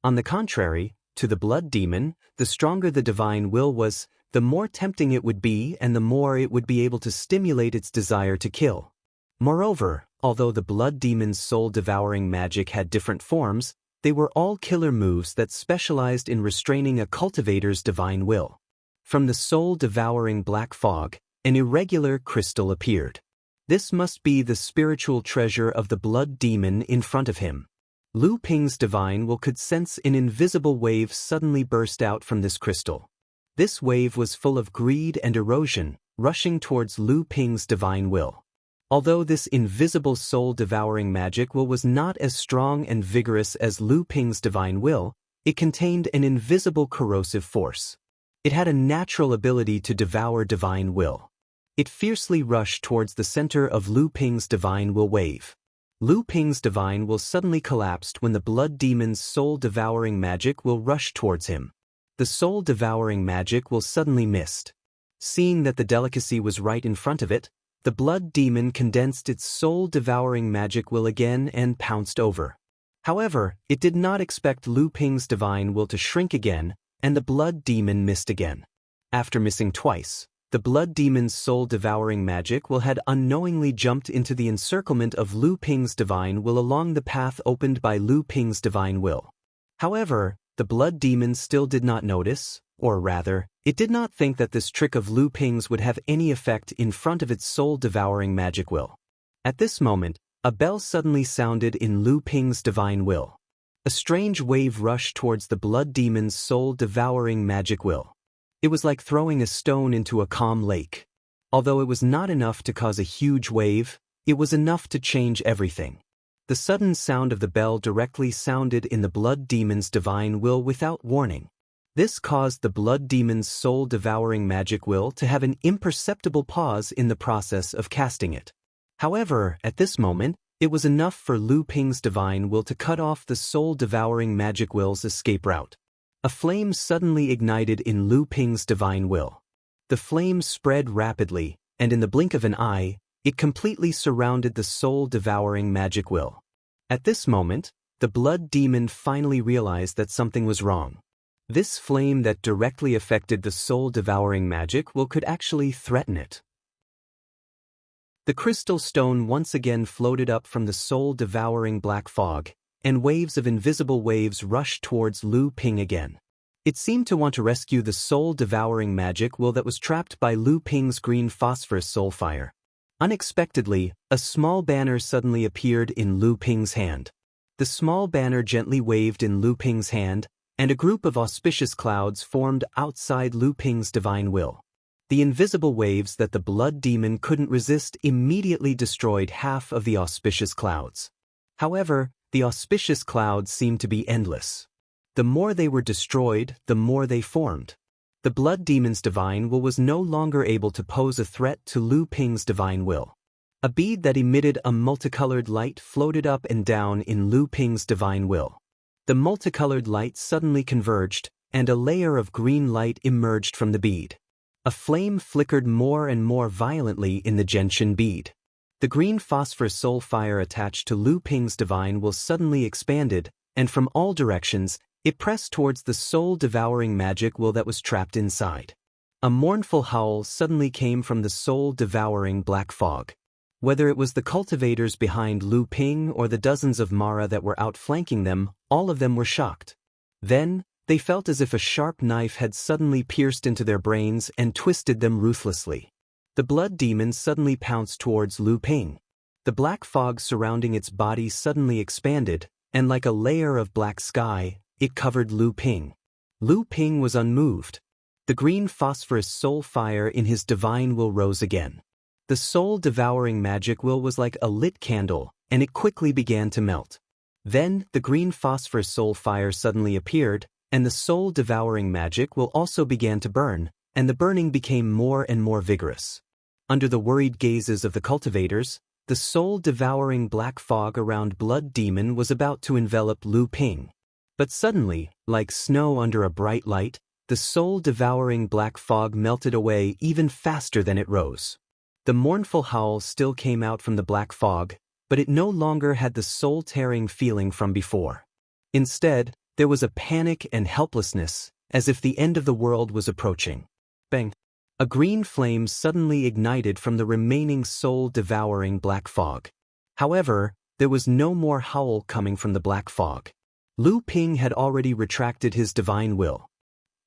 On the contrary, to the blood demon, the stronger the divine will was, the more tempting it would be and the more it would be able to stimulate its desire to kill. Moreover, although the blood demon's soul-devouring magic had different forms, they were all killer moves that specialized in restraining a cultivator's divine will. From the soul-devouring black fog, an irregular crystal appeared. This must be the spiritual treasure of the blood demon in front of him. Lu Ping's divine will could sense an invisible wave suddenly burst out from this crystal. This wave was full of greed and erosion, rushing towards Lu Ping's divine will. Although this invisible soul-devouring magic will was not as strong and vigorous as Lu Ping's divine will, it contained an invisible corrosive force. It had a natural ability to devour divine will. It fiercely rushed towards the center of Lu Ping's divine will wave. Lu Ping's divine will suddenly collapsed when the blood demon's soul-devouring magic will rushed towards him. The soul-devouring magic will suddenly missed. Seeing that the delicacy was right in front of it, the blood demon condensed its soul-devouring magic will again and pounced over. However, it did not expect Lu Ping's divine will to shrink again, and the blood demon missed again. After missing twice, the blood demon's soul-devouring magic will had unknowingly jumped into the encirclement of Lu Ping's divine will along the path opened by Lu Ping's divine will. However, the blood demon still did not notice, or rather, it did not think that this trick of Lu Ping's would have any effect in front of its soul-devouring magic will. At this moment, a bell suddenly sounded in Lu Ping's divine will. A strange wave rushed towards the blood demon's soul-devouring magic will. It was like throwing a stone into a calm lake. Although it was not enough to cause a huge wave, it was enough to change everything. The sudden sound of the bell directly sounded in the blood demon's divine will without warning. This caused the blood demon's soul-devouring magic will to have an imperceptible pause in the process of casting it. However, at this moment, it was enough for Lu Ping's divine will to cut off the soul-devouring magic will's escape route. A flame suddenly ignited in Lu Ping's divine will. The flame spread rapidly, and in the blink of an eye, it completely surrounded the soul-devouring magic will. At this moment, the blood demon finally realized that something was wrong. This flame that directly affected the soul-devouring magic will could actually threaten it. The crystal stone once again floated up from the soul-devouring black fog, and waves of invisible waves rushed towards Lu Ping again. It seemed to want to rescue the soul-devouring magic will that was trapped by Lu Ping's green phosphorus soul fire. Unexpectedly, a small banner suddenly appeared in Lu Ping's hand. The small banner gently waved in Lu Ping's hand, and a group of auspicious clouds formed outside Lu Ping's divine will. The invisible waves that the blood demon couldn't resist immediately destroyed half of the auspicious clouds. However, the auspicious clouds seemed to be endless. The more they were destroyed, the more they formed. The blood demon's divine will was no longer able to pose a threat to Lu Ping's divine will. A bead that emitted a multicolored light floated up and down in Lu Ping's divine will. The multicolored light suddenly converged, and a layer of green light emerged from the bead. A flame flickered more and more violently in the gentian bead. The green phosphorus soul fire attached to Lu Ping's divine will suddenly expanded, and from all directions, it pressed towards the soul-devouring magic will that was trapped inside. A mournful howl suddenly came from the soul-devouring black fog. Whether it was the cultivators behind Lu Ping or the dozens of Mara that were outflanking them, all of them were shocked. Then, they felt as if a sharp knife had suddenly pierced into their brains and twisted them ruthlessly. The blood demon suddenly pounced towards Lu Ping. The black fog surrounding its body suddenly expanded, and like a layer of black sky, it covered Lu Ping. Lu Ping was unmoved. The green phosphorus soul fire in his divine will rose again. The soul-devouring magic will was like a lit candle, and it quickly began to melt. Then, the green phosphorus soul fire suddenly appeared, and the soul-devouring magic will also began to burn, and the burning became more and more vigorous. Under the worried gazes of the cultivators, the soul-devouring black fog around blood demon was about to envelop Lu Ping. But suddenly, like snow under a bright light, the soul-devouring black fog melted away even faster than it rose. The mournful howl still came out from the black fog, but it no longer had the soul-tearing feeling from before. Instead, there was a panic and helplessness, as if the end of the world was approaching. Bang! A green flame suddenly ignited from the remaining soul-devouring black fog. However, there was no more howl coming from the black fog. Lu Ping had already retracted his divine will.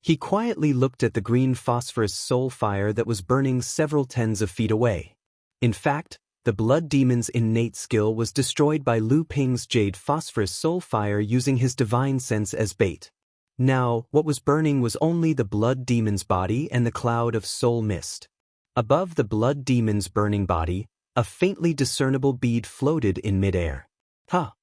He quietly looked at the green phosphorus soul fire that was burning several tens of feet away. In fact, the blood demon's innate skill was destroyed by Lu Ping's jade phosphorus soul fire using his divine sense as bait. Now, what was burning was only the blood demon's body and the cloud of soul mist. Above the blood demon's burning body, a faintly discernible bead floated in midair. Ha!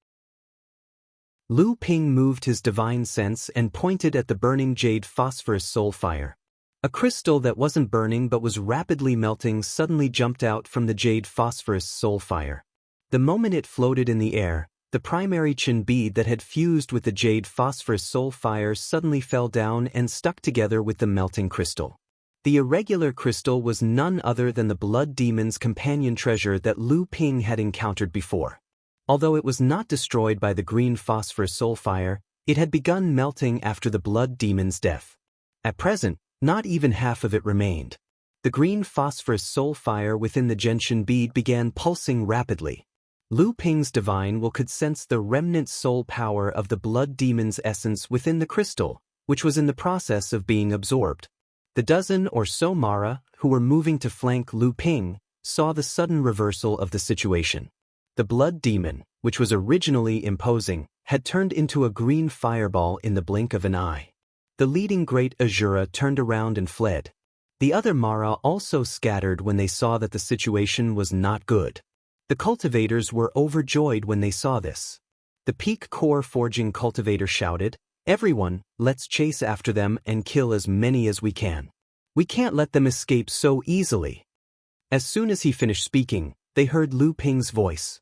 Lu Ping moved his divine sense and pointed at the burning jade phosphorus soul fire. A crystal that wasn't burning but was rapidly melting suddenly jumped out from the jade phosphorus soul fire. The moment it floated in the air, the primary chin bead that had fused with the jade phosphorus soul fire suddenly fell down and stuck together with the melting crystal. The irregular crystal was none other than the blood demon's companion treasure that Lu Ping had encountered before. Although it was not destroyed by the green phosphorus soul fire, it had begun melting after the blood demon's death. At present, not even half of it remained. The green phosphorus soul fire within the gentian bead began pulsing rapidly. Lu Ping's divine will could sense the remnant soul power of the blood demon's essence within the crystal, which was in the process of being absorbed. The dozen or so Mara, who were moving to flank Lu Ping, saw the sudden reversal of the situation. The blood demon, which was originally imposing, had turned into a green fireball in the blink of an eye. The leading great Azura turned around and fled. The other Mara also scattered when they saw that the situation was not good. The cultivators were overjoyed when they saw this. The peak core forging cultivator shouted, "Everyone, let's chase after them and kill as many as we can. We can't let them escape so easily." As soon as he finished speaking, they heard Lu Ping's voice.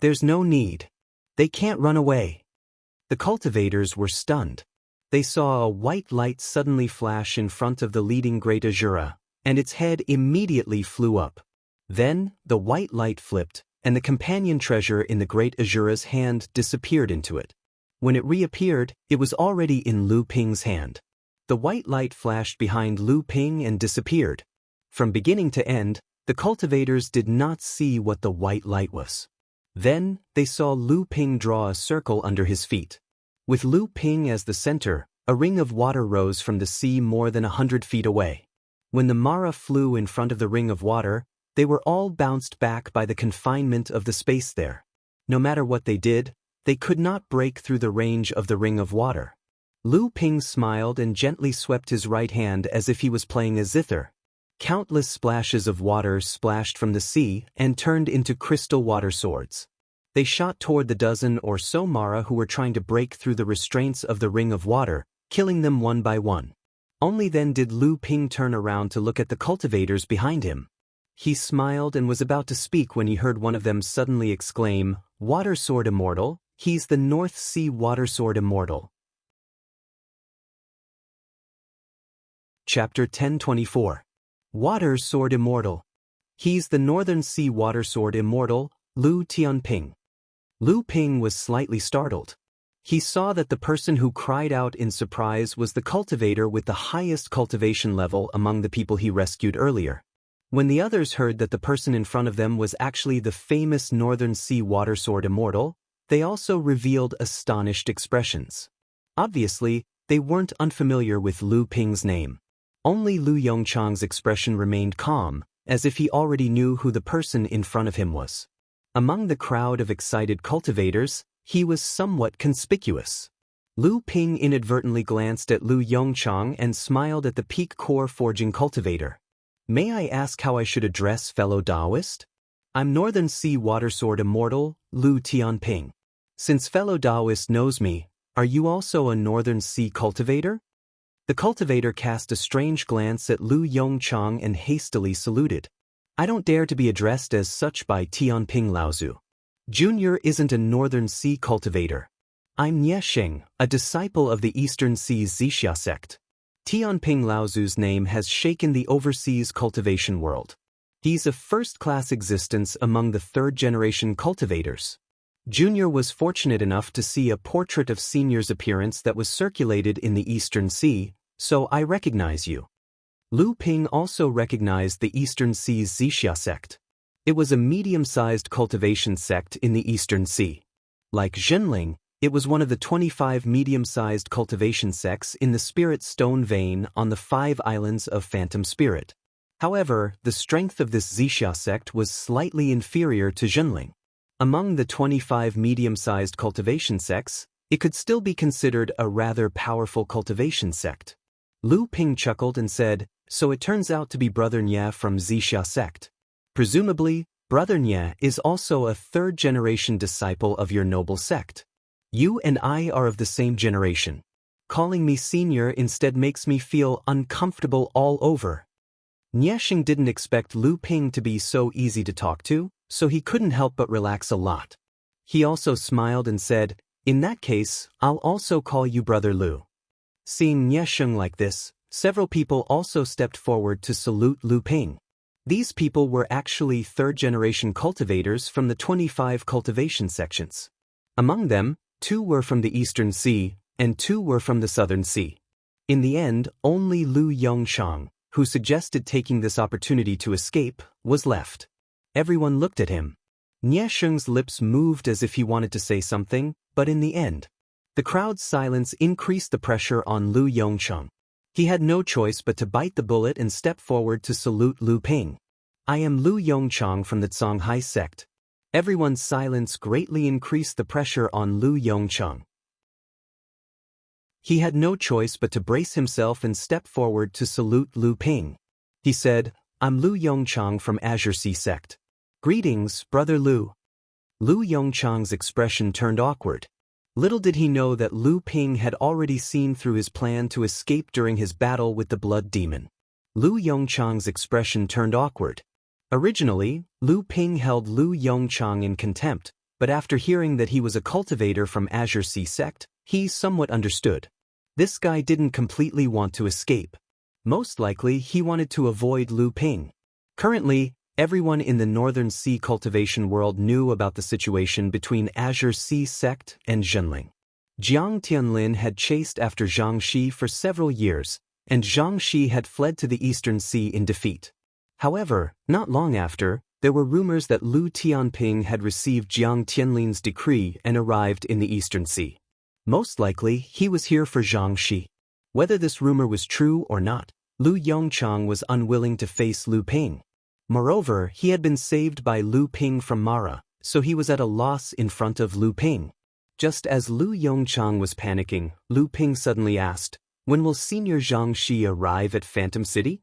"There's no need. They can't run away." The cultivators were stunned. They saw a white light suddenly flash in front of the leading great Azura, and its head immediately flew up. Then, the white light flipped, and the companion treasure in the great Azura's hand disappeared into it. When it reappeared, it was already in Lu Ping's hand. The white light flashed behind Lu Ping and disappeared. From beginning to end, the cultivators did not see what the white light was. Then, they saw Lu Ping draw a circle under his feet. With Lu Ping as the center, a ring of water rose from the sea more than 100 feet away. When the Mara flew in front of the ring of water, they were all bounced back by the confinement of the space there. No matter what they did, they could not break through the range of the ring of water. Lu Ping smiled and gently swept his right hand as if he was playing a zither. Countless splashes of water splashed from the sea and turned into crystal water swords. They shot toward the dozen or so Mara who were trying to break through the restraints of the ring of water, killing them one by one. Only then did Lu Ping turn around to look at the cultivators behind him. He smiled and was about to speak when he heard one of them suddenly exclaim, "Water Sword Immortal, he's the North Sea Water Sword Immortal." Chapter 1024. Water Sword Immortal. He's the Northern Sea Water Sword Immortal, Lu Tianping. Lu Ping was slightly startled. He saw that the person who cried out in surprise was the cultivator with the highest cultivation level among the people he rescued earlier. When the others heard that the person in front of them was actually the famous Northern Sea Water Sword Immortal, they also revealed astonished expressions. Obviously, they weren't unfamiliar with Lu Ping's name. Only Lu Yongchang's expression remained calm, as if he already knew who the person in front of him was. Among the crowd of excited cultivators, he was somewhat conspicuous. Lu Ping inadvertently glanced at Lu Yongchang and smiled at the peak core forging cultivator. "May I ask how I should address fellow Taoist? I'm Northern Sea Water Sword Immortal, Lu Tianping. Since fellow Taoist knows me, are you also a Northern Sea cultivator?" The cultivator cast a strange glance at Lu Yongchang and hastily saluted. "I don't dare to be addressed as such by Tianping Laozu. Junior isn't a Northern Sea cultivator. I'm Nie Sheng, a disciple of the Eastern Sea Zixia sect." Tianping Laozu's name has shaken the overseas cultivation world. He's a first-class existence among the third-generation cultivators. Junior was fortunate enough to see a portrait of Senior's appearance that was circulated in the Eastern Sea, so I recognize you. Lu Ping also recognized the Eastern Sea's Zixia sect. It was a medium-sized cultivation sect in the Eastern Sea. Like Zhenling, it was one of the 25 medium-sized cultivation sects in the Spirit Stone vein on the 5 islands of Phantom Spirit. However, the strength of this Zixia sect was slightly inferior to Zhenling. Among the 25 medium-sized cultivation sects, it could still be considered a rather powerful cultivation sect. Lu Ping chuckled and said, "So it turns out to be Brother Nye from Zixia sect. Presumably, Brother Nye is also a third-generation disciple of your noble sect. You and I are of the same generation. Calling me senior instead makes me feel uncomfortable all over." Nie Sheng didn't expect Lu Ping to be so easy to talk to, so he couldn't help but relax a lot. He also smiled and said, "In that case, I'll also call you Brother Lu." Seeing Nie Sheng like this, several people also stepped forward to salute Lu Ping. These people were actually third-generation cultivators from the 25 cultivation sections. Among them, 2 were from the Eastern Sea, and 2 were from the Southern Sea. In the end, only Lu Yongchang, who suggested taking this opportunity to escape, was left. Everyone looked at him. Nie Sheng's lips moved as if he wanted to say something, but in the end, the crowd's silence increased the pressure on Lu Yongchang. He had no choice but to bite the bullet and step forward to salute Lu Ping. "I am Lu Yongchang from the Songhai sect." Everyone's silence greatly increased the pressure on Lu Yongchang. He had no choice but to brace himself and step forward to salute Lu Ping. He said, "I'm Lu Yongchang from Azure Sea sect. Greetings, Brother Lu." Lu Yongchang's expression turned awkward. Little did he know that Lu Ping had already seen through his plan to escape during his battle with the blood demon. Lu Yongchang's expression turned awkward. Originally, Lu Ping held Lu Yongchang in contempt, but after hearing that he was a cultivator from Azure Sea sect, he somewhat understood. This guy didn't completely want to escape. Most likely, he wanted to avoid Lu Ping. Currently, everyone in the Northern Sea cultivation world knew about the situation between Azure Sea sect and Zhenling. Jiang Tianlin had chased after Zhang Shi for several years, and Zhang Shi had fled to the Eastern Sea in defeat. However, not long after, there were rumors that Lu Tianping had received Jiang Tianlin's decree and arrived in the Eastern Sea. Most likely, he was here for Zhang Shi. Whether this rumor was true or not, Lu Yongchang was unwilling to face Lu Ping. Moreover, he had been saved by Lu Ping from Mara, so he was at a loss in front of Lu Ping. Just as Lu Yongchang was panicking, Lu Ping suddenly asked, "When will Senior Zhang Shi arrive at Phantom City?"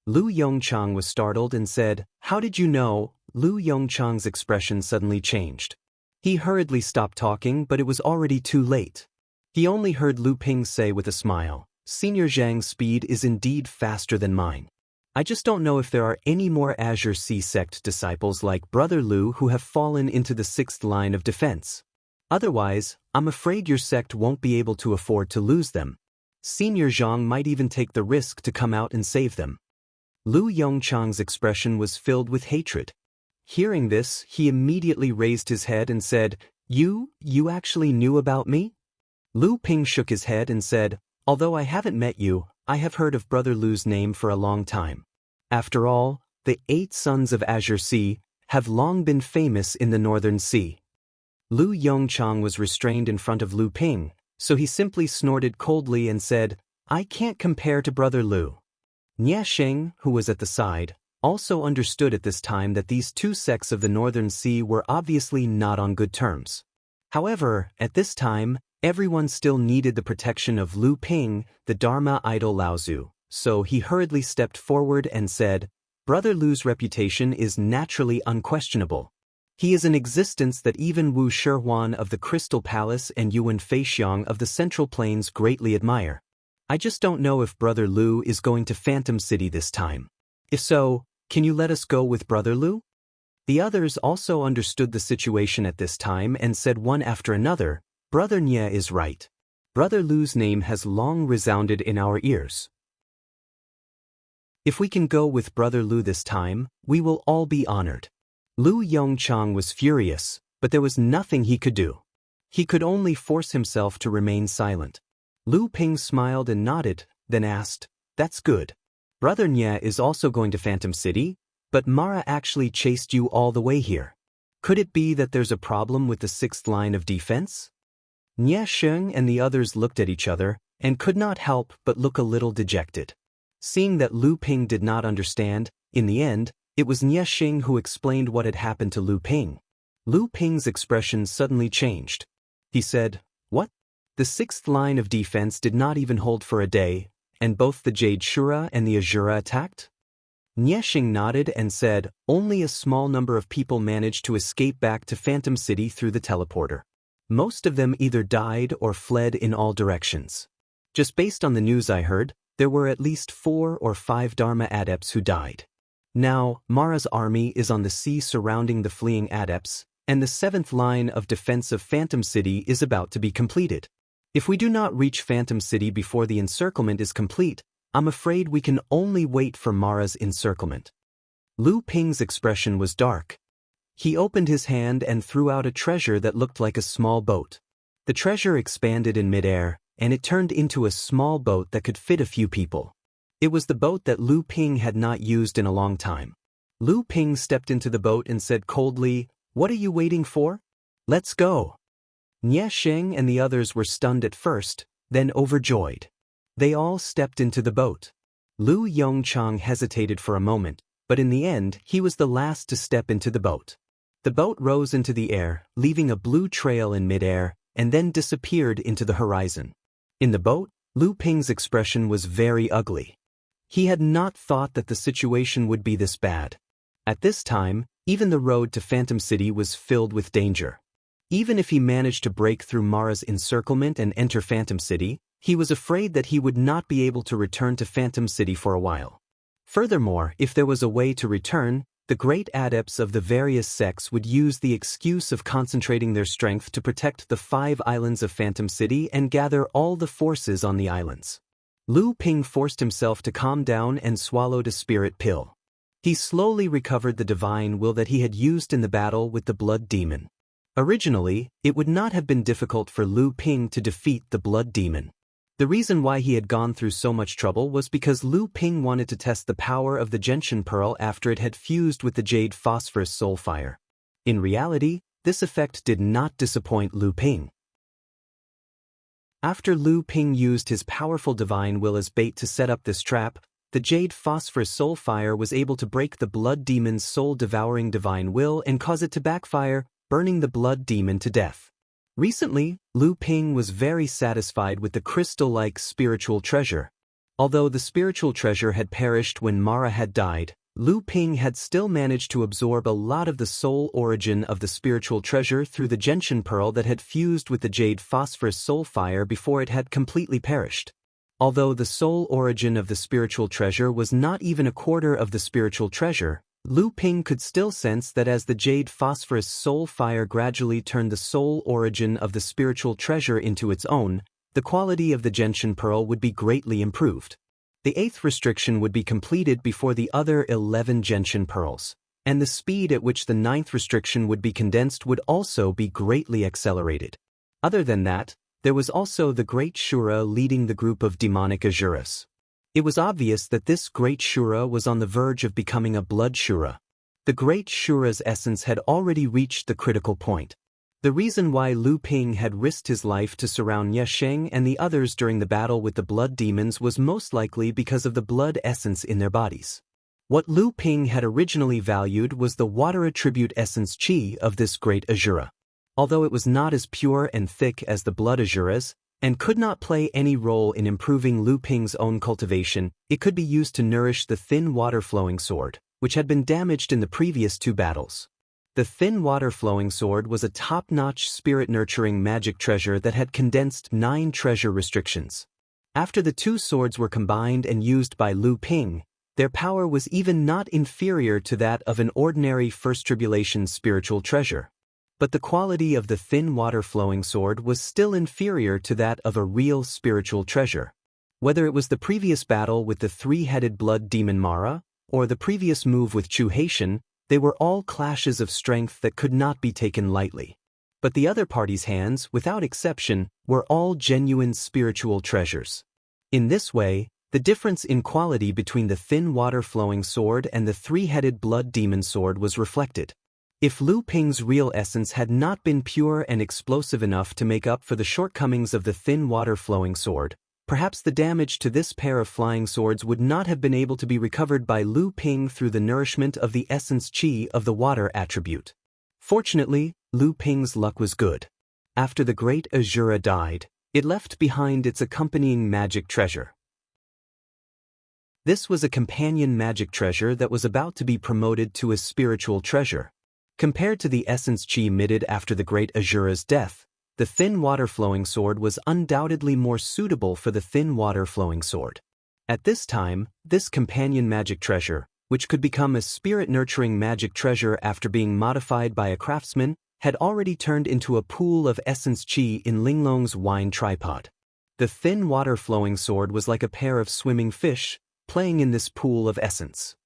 Lu Yongchang was startled and said, "How did you know?" Lu Yongchang's expression suddenly changed. He hurriedly stopped talking, but it was already too late. He only heard Lu Ping say with a smile, "Senior Zhang's speed is indeed faster than mine. I just don't know if there are any more Azure Sea sect disciples like Brother Lu who have fallen into the sixth line of defense. Otherwise, I'm afraid your sect won't be able to afford to lose them. Senior Zhang might even take the risk to come out and save them." Lu Yongchang's expression was filled with hatred. Hearing this, he immediately raised his head and said, You actually knew about me?" Lu Ping shook his head and said, "Although I haven't met you, I have heard of Brother Lu's name for a long time. After all, the 8 sons of Azure Sea have long been famous in the Northern Sea." Lu Yongchang was restrained in front of Lu Ping, so he simply snorted coldly and said, "I can't compare to Brother Lu." Nie Sheng, who was at the side, also understood at this time that these two sects of the Northern Sea were obviously not on good terms. However, at this time, everyone still needed the protection of Lu Ping, the Dharma idol Laozu, so he hurriedly stepped forward and said, "Brother Lu's reputation is naturally unquestionable. He is an existence that even Wu Shihuan of the Crystal Palace and Yuan Feixiang of the Central Plains greatly admire. I just don't know if Brother Lu is going to Phantom City this time. If so, can you let us go with Brother Lu?" The others also understood the situation at this time and said one after another, "Brother Nye is right. Brother Lu's name has long resounded in our ears. If we can go with Brother Lu this time, we will all be honored." Lu Yongchang was furious, but there was nothing he could do. He could only force himself to remain silent. Lu Ping smiled and nodded, then asked, "That's good. Brother Nye is also going to Phantom City, but Mara actually chased you all the way here. Could it be that there's a problem with the 6th line of defense?" Nie Sheng and the others looked at each other and could not help but look a little dejected. Seeing that Lu Ping did not understand, in the end, it was Nie Sheng who explained what had happened to Lu Ping. Lu Ping's expression suddenly changed. He said, "What? The 6th line of defense did not even hold for a day, and both the Jade Shura and the Azura attacked?" Nie Sheng nodded and said, "Only a small number of people managed to escape back to Phantom City through the teleporter. Most of them either died or fled in all directions. Just based on the news I heard, there were at least 4 or 5 Dharma adepts who died. Now, Mara's army is on the sea surrounding the fleeing adepts, and the 7th line of defense of Phantom City is about to be completed. If we do not reach Phantom City before the encirclement is complete, I'm afraid we can only wait for Mara's encirclement." Lu Ping's expression was dark. He opened his hand and threw out a treasure that looked like a small boat. The treasure expanded in midair, and it turned into a small boat that could fit a few people. It was the boat that Lu Ping had not used in a long time. Lu Ping stepped into the boat and said coldly, "What are you waiting for? Let's go." Nie Sheng and the others were stunned at first, then overjoyed. They all stepped into the boat. Lu Yongchang hesitated for a moment, but in the end he was the last to step into the boat. The boat rose into the air, leaving a blue trail in midair, and then disappeared into the horizon. In the boat, Lu Ping's expression was very ugly. He had not thought that the situation would be this bad. At this time, even the road to Phantom City was filled with danger. Even if he managed to break through Mara's encirclement and enter Phantom City, he was afraid that he would not be able to return to Phantom City for a while. Furthermore, if there was a way to return, the great adepts of the various sects would use the excuse of concentrating their strength to protect the 5 islands of Phantom City and gather all the forces on the islands. Lu Ping forced himself to calm down and swallowed a spirit pill. He slowly recovered the divine will that he had used in the battle with the blood demon. Originally, it would not have been difficult for Lu Ping to defeat the blood demon. The reason why he had gone through so much trouble was because Lu Ping wanted to test the power of the gentian pearl after it had fused with the jade phosphorus soul fire. In reality, this effect did not disappoint Lu Ping. After Lu Ping used his powerful divine will as bait to set up this trap, the jade phosphorus soul fire was able to break the blood demon's soul-devouring divine will and cause it to backfire, burning the blood demon to death. Recently, Lu Ping was very satisfied with the crystal-like spiritual treasure. Although the spiritual treasure had perished when Mara had died, Lu Ping had still managed to absorb a lot of the soul origin of the spiritual treasure through the gentian pearl that had fused with the jade phosphorus soul fire before it had completely perished. Although the soul origin of the spiritual treasure was not even a quarter of the spiritual treasure, Lu Ping could still sense that as the jade phosphorus soul fire gradually turned the soul origin of the spiritual treasure into its own, the quality of the gentian pearl would be greatly improved. The 8th restriction would be completed before the other 11 gentian pearls, and the speed at which the 9th restriction would be condensed would also be greatly accelerated. Other than that, there was also the Great Shura leading the group of demonic Asuras. It was obvious that this Great Shura was on the verge of becoming a blood Shura. The Great Shura's essence had already reached the critical point. The reason why Lu Ping had risked his life to surround Ye Sheng and the others during the battle with the blood demons was most likely because of the blood essence in their bodies. What Lu Ping had originally valued was the water attribute essence Qi of this great Asura. Although it was not as pure and thick as the blood Asuras, and could not play any role in improving Lu Ping's own cultivation, it could be used to nourish the thin water-flowing sword, which had been damaged in the previous 2 battles. The thin water-flowing sword was a top-notch spirit-nurturing magic treasure that had condensed 9 treasure restrictions. After the 2 swords were combined and used by Lu Ping, their power was even not inferior to that of an ordinary First Tribulation spiritual treasure. But the quality of the thin water-flowing sword was still inferior to that of a real spiritual treasure. Whether it was the previous battle with the 3-headed blood demon Mara, or the previous move with Chu Haitian, they were all clashes of strength that could not be taken lightly. But the other party's hands, without exception, were all genuine spiritual treasures. In this way, the difference in quality between the thin water-flowing sword and the 3-headed blood demon sword was reflected. If Lu Ping's real essence had not been pure and explosive enough to make up for the shortcomings of the thin water-flowing sword, perhaps the damage to this pair of flying swords would not have been able to be recovered by Lu Ping through the nourishment of the essence Qi of the water attribute. Fortunately, Lu Ping's luck was good. After the great Asura died, it left behind its accompanying magic treasure. This was a companion magic treasure that was about to be promoted to a spiritual treasure. Compared to the essence Qi emitted after the great Asura's death, the thin water-flowing sword was undoubtedly more suitable for the thin water-flowing sword. At this time, this companion magic treasure, which could become a spirit-nurturing magic treasure after being modified by a craftsman, had already turned into a pool of essence Qi in Linglong's wine tripod. The thin water-flowing sword was like a pair of swimming fish, playing in this pool of essence.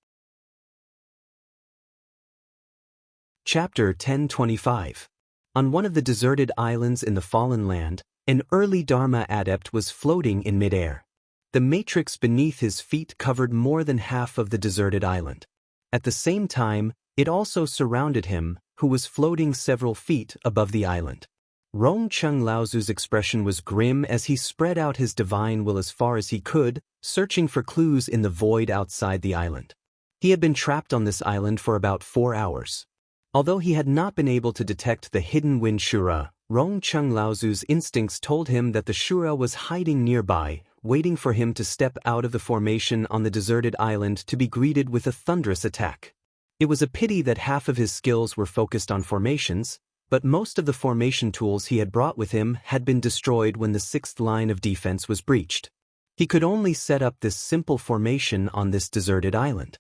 Chapter 1025. On one of the deserted islands in the Fallen Land, an early Dharma adept was floating in midair. The matrix beneath his feet covered more than half of the deserted island. At the same time, it also surrounded him, who was floating several feet above the island. Rong Chung Laozu's expression was grim as he spread out his divine will as far as he could, searching for clues in the void outside the island. He had been trapped on this island for about 4 hours. Although he had not been able to detect the hidden wind Shura, Rong Chung Laozu's instincts told him that the Shura was hiding nearby, waiting for him to step out of the formation on the deserted island to be greeted with a thunderous attack. It was a pity that half of his skills were focused on formations, but most of the formation tools he had brought with him had been destroyed when the 6th line of defense was breached. He could only set up this simple formation on this deserted island.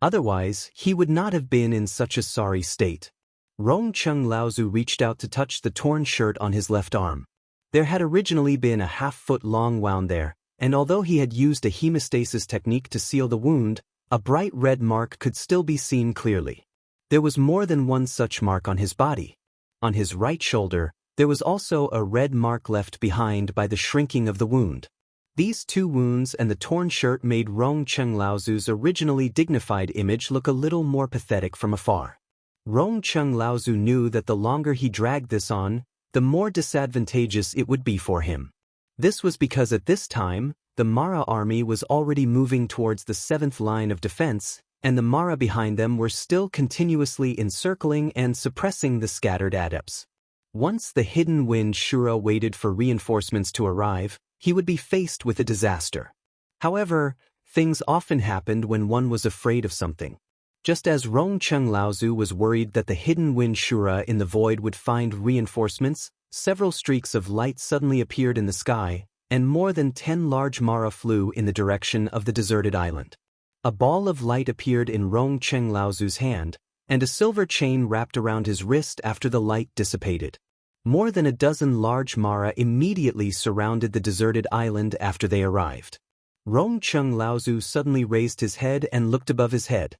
Otherwise, he would not have been in such a sorry state. Rong Chung Laozu reached out to touch the torn shirt on his left arm. There had originally been a half-foot-long wound there, and although he had used a hemostasis technique to seal the wound, a bright red mark could still be seen clearly. There was more than one such mark on his body. On his right shoulder, there was also a red mark left behind by the shrinking of the wound. These two wounds and the torn shirt made Rong Cheng Laozu's originally dignified image look a little more pathetic from afar. Rong Cheng Laozu knew that the longer he dragged this on, the more disadvantageous it would be for him. This was because at this time, the Mara army was already moving towards the 7th line of defense, and the Mara behind them were still continuously encircling and suppressing the scattered adepts. Once the hidden wind Shura waited for reinforcements to arrive, he would be faced with a disaster. However, things often happened when one was afraid of something. Just as Rong Cheng Laozu was worried that the hidden wind Shura in the void would find reinforcements, several streaks of light suddenly appeared in the sky, and more than 10 large Mara flew in the direction of the deserted island. A ball of light appeared in Rong Cheng Laozu's hand, and a silver chain wrapped around his wrist after the light dissipated. More than a dozen large Mara immediately surrounded the deserted island after they arrived. Rong Cheng Laozu suddenly raised his head and looked above his head.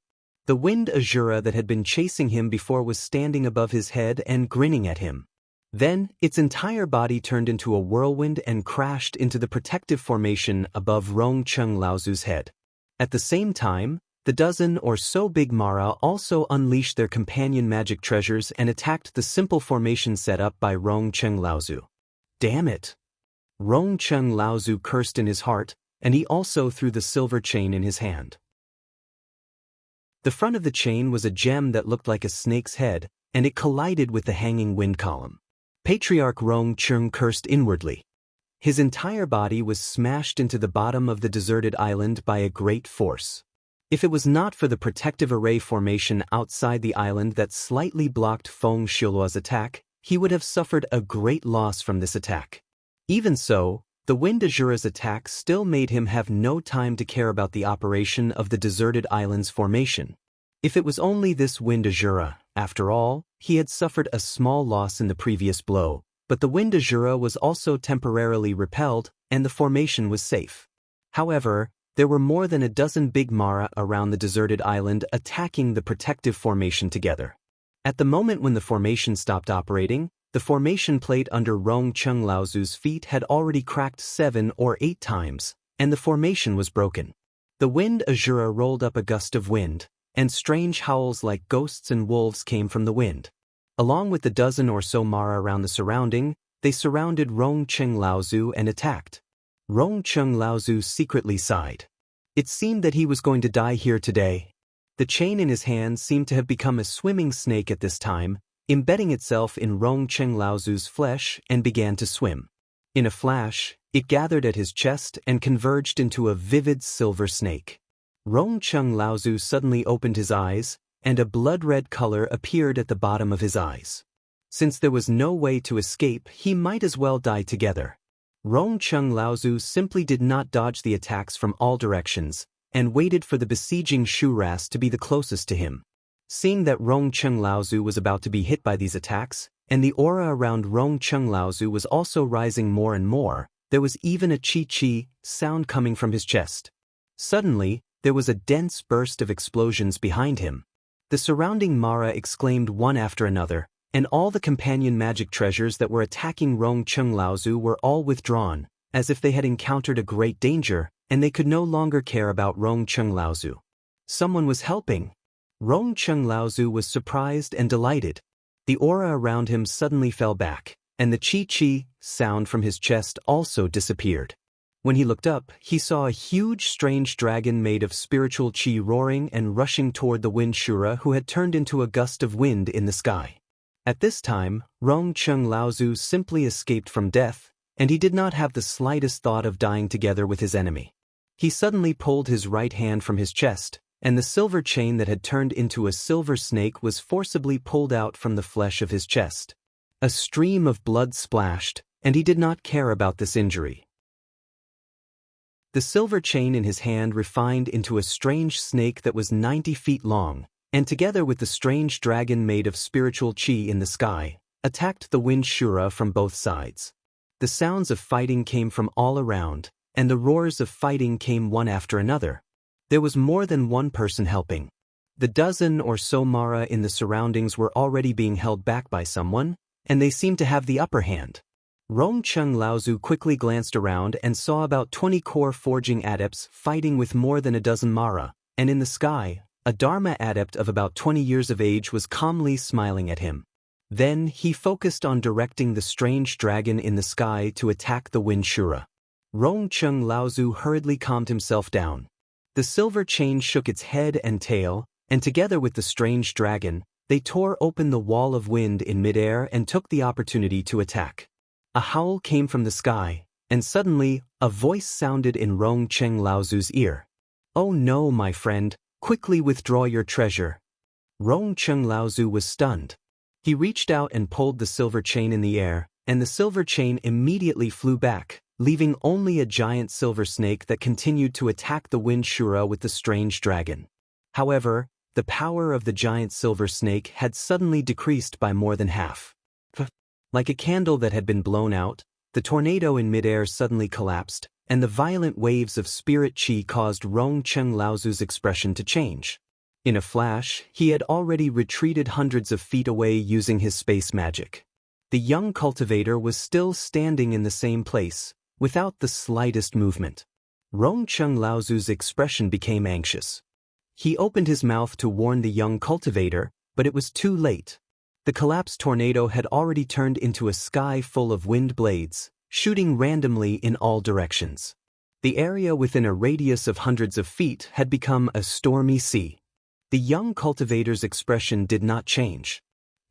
The wind Azura that had been chasing him before was standing above his head and grinning at him. Then, its entire body turned into a whirlwind and crashed into the protective formation above Rong Cheng Laozu's head. At the same time, the dozen or so big Mara also unleashed their companion magic treasures and attacked the simple formation set up by Rong Cheng Laozu. Damn it! Rong Cheng Laozu cursed in his heart, and he also threw the silver chain in his hand. The front of the chain was a gem that looked like a snake's head, and it collided with the hanging wind column. Patriarch Rong Cheng cursed inwardly. His entire body was smashed into the bottom of the deserted island by a great force. If it was not for the protective array formation outside the island that slightly blocked Feng Xiluo's attack, he would have suffered a great loss from this attack. Even so, the Wind Azura's attack still made him have no time to care about the operation of the deserted island's formation. If it was only this Wind Azura, after all, he had suffered a small loss in the previous blow, but the Wind Azura was also temporarily repelled, and the formation was safe. However, there were more than a dozen big Mara around the deserted island attacking the protective formation together. At the moment when the formation stopped operating, the formation plate under Rong Cheng Laozu's feet had already cracked 7 or 8 times, and the formation was broken. The Wind Azura rolled up a gust of wind, and strange howls like ghosts and wolves came from the wind. Along with the dozen or so Mara around the surrounding, they surrounded Rong Cheng Laozu and attacked. Rong Cheng Laozu secretly sighed. It seemed that he was going to die here today. The chain in his hand seemed to have become a swimming snake at this time, embedding itself in Rong Cheng Laozu's flesh and began to swim. In a flash, it gathered at his chest and converged into a vivid silver snake. Rong Cheng Laozu suddenly opened his eyes, and a blood-red color appeared at the bottom of his eyes. Since there was no way to escape, he might as well die together. Rong Cheng Laozu simply did not dodge the attacks from all directions, and waited for the besieging Shuras to be the closest to him. Seeing that Rong Cheng Laozu was about to be hit by these attacks, and the aura around Rong Cheng Laozu was also rising more and more, there was even a chi-chi sound coming from his chest. Suddenly, there was a dense burst of explosions behind him. The surrounding Mara exclaimed one after another, and all the companion magic treasures that were attacking Rong Cheng Laozu were all withdrawn, as if they had encountered a great danger, and they could no longer care about Rong Cheng Laozu. Someone was helping. Rong Cheng Laozu was surprised and delighted. The aura around him suddenly fell back, and the chi-chi sound from his chest also disappeared. When he looked up, he saw a huge strange dragon made of spiritual chi roaring and rushing toward the wind Shura who had turned into a gust of wind in the sky. At this time, Rong Cheng Laozu simply escaped from death, and he did not have the slightest thought of dying together with his enemy. He suddenly pulled his right hand from his chest, and the silver chain that had turned into a silver snake was forcibly pulled out from the flesh of his chest. A stream of blood splashed, and he did not care about this injury. The silver chain in his hand refined into a strange snake that was 90 feet long, and together with the strange dragon made of spiritual chi in the sky, attacked the wind Shura from both sides. The sounds of fighting came from all around, and the roars of fighting came one after another. There was more than one person helping. The dozen or so Mara in the surroundings were already being held back by someone, and they seemed to have the upper hand. Rongcheng Laozu quickly glanced around and saw about 20 core forging adepts fighting with more than a dozen Mara, and in the sky, a Dharma adept of about 20 years of age was calmly smiling at him. Then he focused on directing the strange dragon in the sky to attack the Wind Shura. Rongcheng Laozu hurriedly calmed himself down. The silver chain shook its head and tail, and together with the strange dragon, they tore open the wall of wind in midair and took the opportunity to attack. A howl came from the sky, and suddenly, a voice sounded in Rongcheng Laozu's ear. "Oh no, my friend, quickly withdraw your treasure." Rongcheng Laozu was stunned. He reached out and pulled the silver chain in the air, and the silver chain immediately flew back, leaving only a giant silver snake that continued to attack the Wind Shura with the strange dragon. However, the power of the giant silver snake had suddenly decreased by more than half. Like a candle that had been blown out, the tornado in midair suddenly collapsed, and the violent waves of spirit chi caused Rongcheng Laozu's expression to change. In a flash, he had already retreated hundreds of feet away using his space magic. The young cultivator was still standing in the same place, without the slightest movement. Rongcheng Laozu's expression became anxious. He opened his mouth to warn the young cultivator, but it was too late. The collapsed tornado had already turned into a sky full of wind blades, shooting randomly in all directions. The area within a radius of hundreds of feet had become a stormy sea. The young cultivator's expression did not change.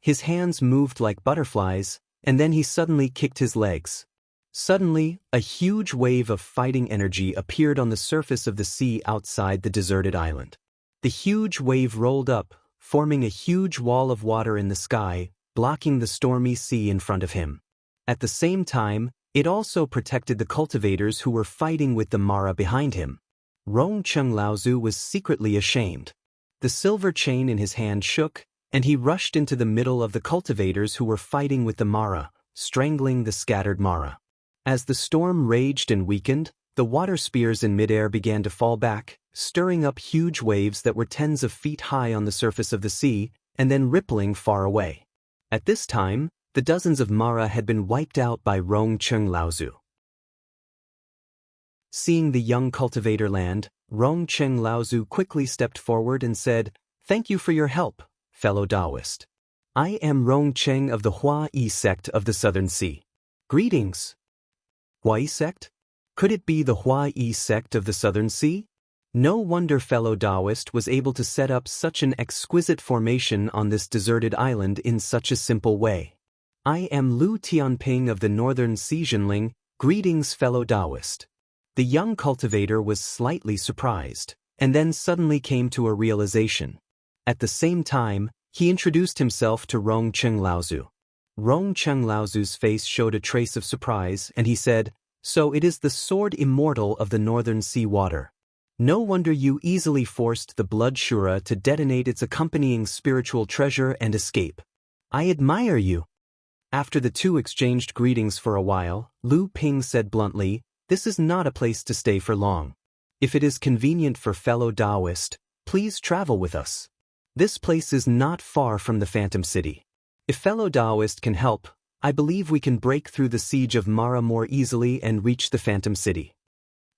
His hands moved like butterflies, and then he suddenly kicked his legs. Suddenly, a huge wave of fighting energy appeared on the surface of the sea outside the deserted island. The huge wave rolled up, forming a huge wall of water in the sky, blocking the stormy sea in front of him. At the same time, it also protected the cultivators who were fighting with the Mara behind him. Rongcheng Laozu was secretly ashamed. The silver chain in his hand shook, and he rushed into the middle of the cultivators who were fighting with the Mara, strangling the scattered Mara. As the storm raged and weakened, the water spears in midair began to fall back, stirring up huge waves that were tens of feet high on the surface of the sea, and then rippling far away. At this time, the dozens of Mara had been wiped out by Rongcheng Laozu. Seeing the young cultivator land, Rongcheng Laozu quickly stepped forward and said, "Thank you for your help, fellow Taoist. I am Rongcheng of the Hua-Yi sect of the Southern Sea. Greetings." Hua-Yi sect? Could it be the Hua-Yi sect of the Southern Sea? No wonder fellow Taoist was able to set up such an exquisite formation on this deserted island in such a simple way. I am Lu Tianping of the Northern Sea Jinling. Greetings fellow Taoist. The young cultivator was slightly surprised, and then suddenly came to a realization. At the same time, he introduced himself to Rongcheng Laozu. Rongcheng Laozu's face showed a trace of surprise, and he said, "So it is the sword immortal of the Northern Sea water. No wonder you easily forced the Blood Shura to detonate its accompanying spiritual treasure and escape. I admire you." After the two exchanged greetings for a while, Lu Ping said bluntly, "This is not a place to stay for long. If it is convenient for fellow Taoist, please travel with us. This place is not far from the Phantom City. If fellow Taoist can help, I believe we can break through the siege of Mara more easily and reach the Phantom City."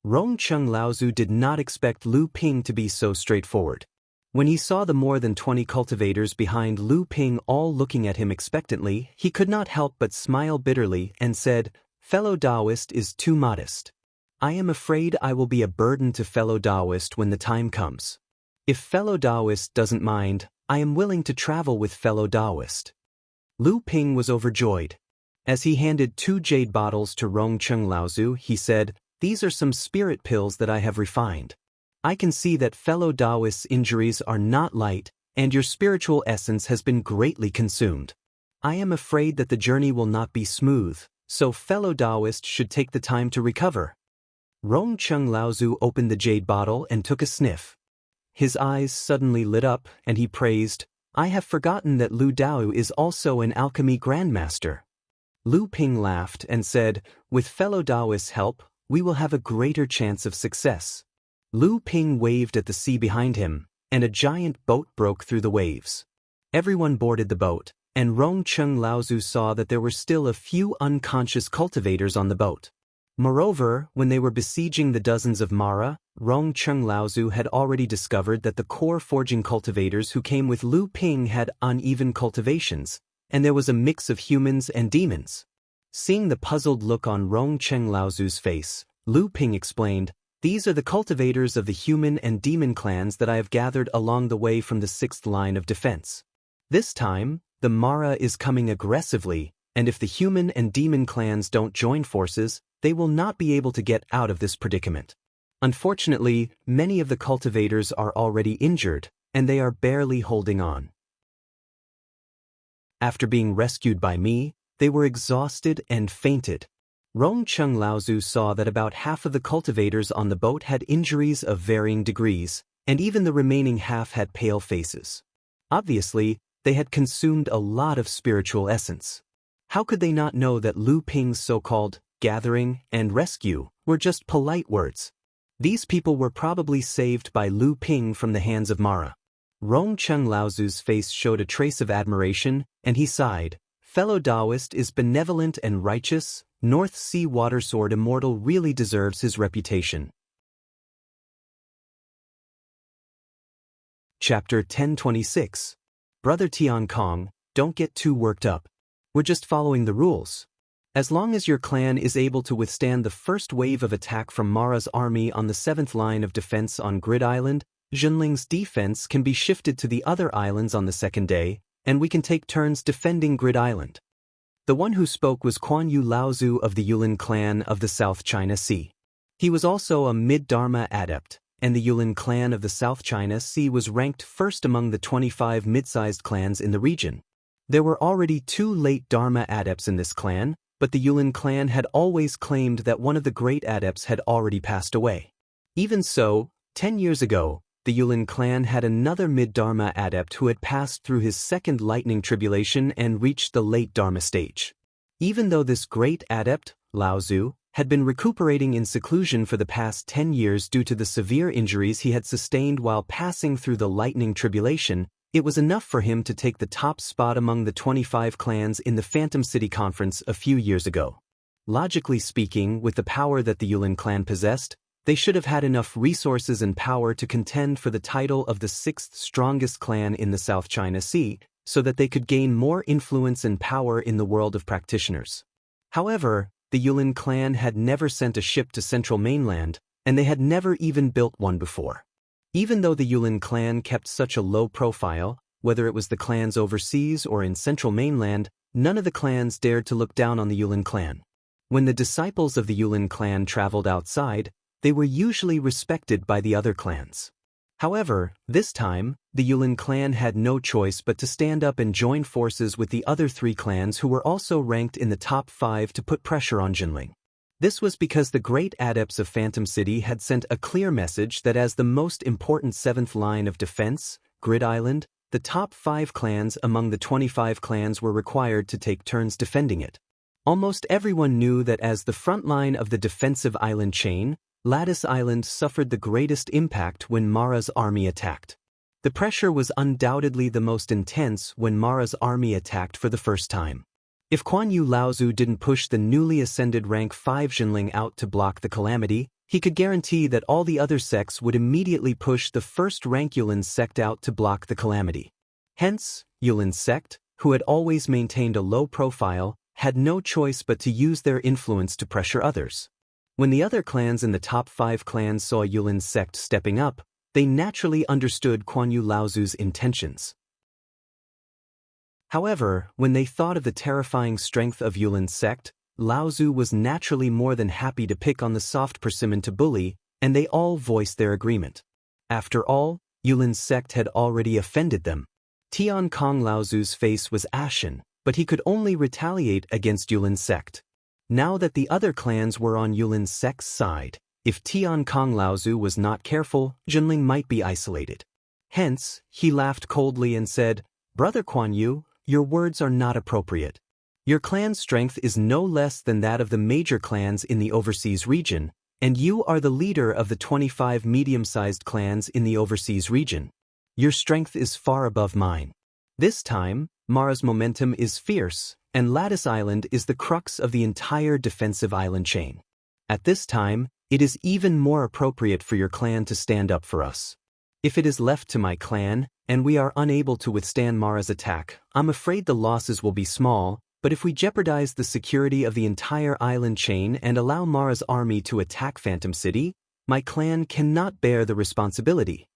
Rongcheng Laozu did not expect Lu Ping to be so straightforward. When he saw the more than 20 cultivators behind Lu Ping all looking at him expectantly, he could not help but smile bitterly and said, "Fellow Taoist is too modest. I am afraid I will be a burden to fellow Taoist when the time comes. If fellow Taoist doesn't mind, I am willing to travel with fellow Taoist." Lu Ping was overjoyed. As he handed 2 jade bottles to Rongcheng Laozu, he said, "These are some spirit pills that I have refined. I can see that fellow Taoist's injuries are not light, and your spiritual essence has been greatly consumed. I am afraid that the journey will not be smooth, so fellow Taoist should take the time to recover." Rongcheng Laozu opened the jade bottle and took a sniff. His eyes suddenly lit up, and he praised, "I have forgotten that Lu Dao is also an alchemy grandmaster." Lu Ping laughed and said, "With fellow Taoist's help, we will have a greater chance of success." Lu Ping waved at the sea behind him, and a giant boat broke through the waves. Everyone boarded the boat, and Rongcheng Laozu saw that there were still a few unconscious cultivators on the boat. Moreover, when they were besieging the dozens of Mara, Rongcheng Laozu had already discovered that the core forging cultivators who came with Lu Ping had uneven cultivations, and there was a mix of humans and demons. Seeing the puzzled look on Rongcheng Laozu's face, Lu Ping explained, "These are the cultivators of the human and demon clans that I have gathered along the way from the 6th line of defense. This time, the Mara is coming aggressively, and if the human and demon clans don't join forces, they will not be able to get out of this predicament. Unfortunately, many of the cultivators are already injured, and they are barely holding on. After being rescued by me, they were exhausted and fainted." Rongcheng Laozu saw that about half of the cultivators on the boat had injuries of varying degrees, and even the remaining half had pale faces. Obviously, they had consumed a lot of spiritual essence. How could they not know that Lu Ping's so-called gathering and rescue were just polite words? These people were probably saved by Lu Ping from the hands of Mara. Rongcheng Laozu's face showed a trace of admiration, and he sighed, "Fellow Taoist is benevolent and righteous. North Sea Water Sword Immortal really deserves his reputation." Chapter 1026. Brother Tian Kong, don't get too worked up. We're just following the rules. As long as your clan is able to withstand the first wave of attack from Mara's army on the 7th line of defense on Grid Island, Zhenling's defense can be shifted to the other islands on the 2nd day, and we can take turns defending Grid Island. The one who spoke was Kuan Yu Laozu of the Yulin clan of the South China Sea. He was also a mid-Dharma adept, and the Yulin clan of the South China Sea was ranked first among the 25 mid-sized clans in the region. There were already 2 late Dharma adepts in this clan, but the Yulin clan had always claimed that one of the great adepts had already passed away. Even so, 10 years ago, the Yulin clan had another mid-Dharma adept who had passed through his 2nd lightning tribulation and reached the late Dharma stage. Even though this great adept, Laozu, had been recuperating in seclusion for the past 10 years due to the severe injuries he had sustained while passing through the lightning tribulation, it was enough for him to take the top spot among the 25 clans in the Phantom City Conference a few years ago. Logically speaking, with the power that the Yulin clan possessed, they should have had enough resources and power to contend for the title of the 6th strongest clan in the South China Sea, so that they could gain more influence and power in the world of practitioners. However, the Yulin clan had never sent a ship to Central Mainland, and they had never even built one before. Even though the Yulin clan kept such a low profile, whether it was the clans overseas or in Central Mainland, none of the clans dared to look down on the Yulin clan. When the disciples of the Yulin clan traveled outside, they were usually respected by the other clans. However, this time, the Yulin clan had no choice but to stand up and join forces with the other 3 clans who were also ranked in the top 5 to put pressure on Zhenling. This was because the great adepts of Phantom City had sent a clear message that as the most important 7th line of defense, Grid Island, the top 5 clans among the 25 clans were required to take turns defending it. Almost everyone knew that as the front line of the defensive island chain, Lattice Island suffered the greatest impact when Mara's army attacked. The pressure was undoubtedly the most intense when Mara's army attacked for the first time. If Kuan Yu Laozu didn't push the newly ascended rank 5 Zhenling out to block the calamity, he could guarantee that all the other sects would immediately push the first rank Yulin sect out to block the calamity. Hence, Yulin's sect, who had always maintained a low profile, had no choice but to use their influence to pressure others. When the other clans in the top 5 clans saw Yulin's sect stepping up, they naturally understood Kuan Yu Laozu's intentions. However, when they thought of the terrifying strength of Yulin's sect, Laozu was naturally more than happy to pick on the soft persimmon to bully, and they all voiced their agreement. After all, Yulin's sect had already offended them. Tian Kong Laozu's face was ashen, but he could only retaliate against Yulin's sect. Now that the other clans were on Yulin's sect's side, if Tian Kong Laozu was not careful, Zhenling might be isolated. Hence, he laughed coldly and said, "Brother Kuan Yu, your words are not appropriate. Your clan's strength is no less than that of the major clans in the overseas region, and you are the leader of the 25 medium-sized clans in the overseas region. Your strength is far above mine. This time, Mara's momentum is fierce, and Lattice Island is the crux of the entire defensive island chain. At this time, it is even more appropriate for your clan to stand up for us. If it is left to my clan, and we are unable to withstand Mara's attack, I'm afraid the losses will be small, but if we jeopardize the security of the entire island chain and allow Mara's army to attack Phantom City, my clan cannot bear the responsibility.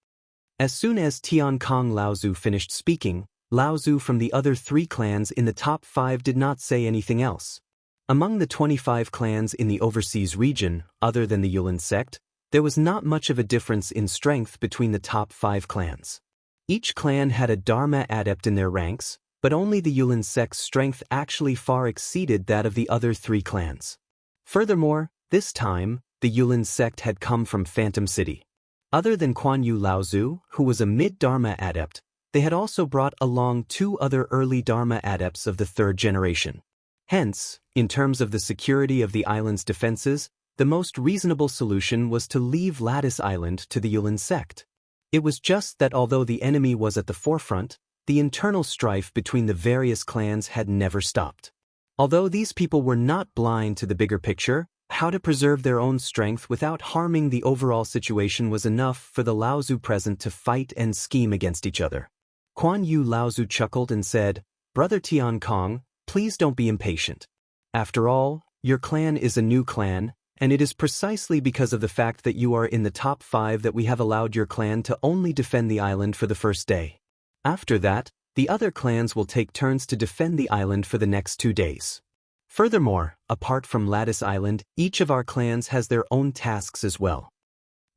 As soon as Tian Kong Laozu finished speaking, Laozu from the other 3 clans in the top 5 did not say anything else. Among the 25 clans in the overseas region, other than the Yulin sect, there was not much of a difference in strength between the top 5 clans. Each clan had a Dharma adept in their ranks, but only the Yulin sect's strength actually far exceeded that of the other 3 clans. Furthermore, this time, the Yulin sect had come from Phantom City. Other than Kuan Yu Laozu, who was a mid-Dharma adept, they had also brought along 2 other early Dharma adepts of the 3rd generation. Hence, in terms of the security of the island's defenses, the most reasonable solution was to leave Lattice Island to the Yulin sect. It was just that although the enemy was at the forefront, the internal strife between the various clans had never stopped. Although these people were not blind to the bigger picture, how to preserve their own strength without harming the overall situation was enough for the Laozu present to fight and scheme against each other. Kuan Yu Laozu chuckled and said, "Brother Tian Kong, please don't be impatient. After all, your clan is a new clan, and it is precisely because of the fact that you are in the top 5 that we have allowed your clan to only defend the island for the first day. After that, the other clans will take turns to defend the island for the next 2 days. Furthermore, apart from Lattice Island, each of our clans has their own tasks as well."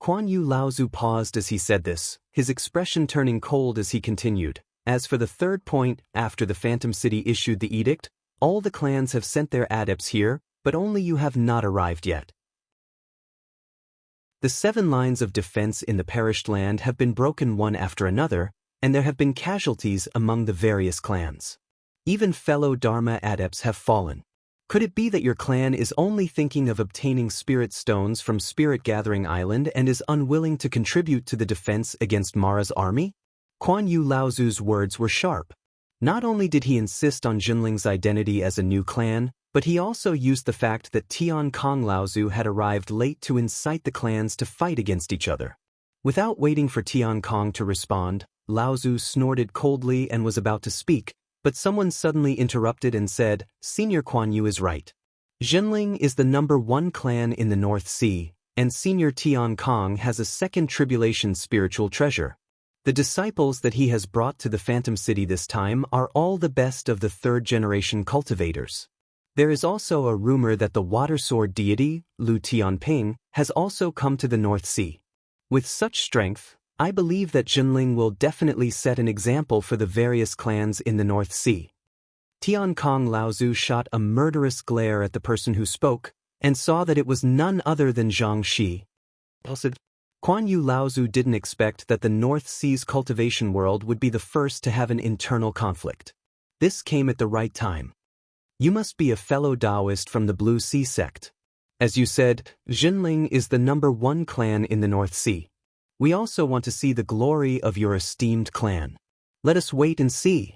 Kuan Yu Laozu paused as he said this, his expression turning cold as he continued. "As for the 3rd point, after the Phantom City issued the edict, all the clans have sent their adepts here, but only you have not arrived yet. The 7 lines of defense in the perished land have been broken one after another, and there have been casualties among the various clans. Even fellow Dharma adepts have fallen. Could it be that your clan is only thinking of obtaining spirit stones from Spirit Gathering Island and is unwilling to contribute to the defense against Mara's army?" Kuan Yu Laozu's words were sharp. Not only did he insist on Jinling's identity as a new clan, but he also used the fact that Tian Kong Laozu had arrived late to incite the clans to fight against each other. Without waiting for Tian Kong to respond, Laozu snorted coldly and was about to speak, but someone suddenly interrupted and said, "Senior Kuan Yu is right. Jinling is the number 1 clan in the North Sea, and Senior Tian Kong has a second tribulation spiritual treasure. The disciples that he has brought to the Phantom City this time are all the best of the 3rd generation cultivators. There is also a rumor that the water sword deity, Lu Tianping, has also come to the North Sea. With such strength, I believe that Jinling will definitely set an example for the various clans in the North Sea." Tian Kong Laozu shot a murderous glare at the person who spoke, and saw that it was none other than Zhang Shi. Kuan Yu Laozu didn't expect that the North Sea's cultivation world would be the first to have an internal conflict. This came at the right time. "You must be a fellow Taoist from the Blue Sea sect. As you said, Jinling is the number 1 clan in the North Sea. We also want to see the glory of your esteemed clan. Let us wait and see."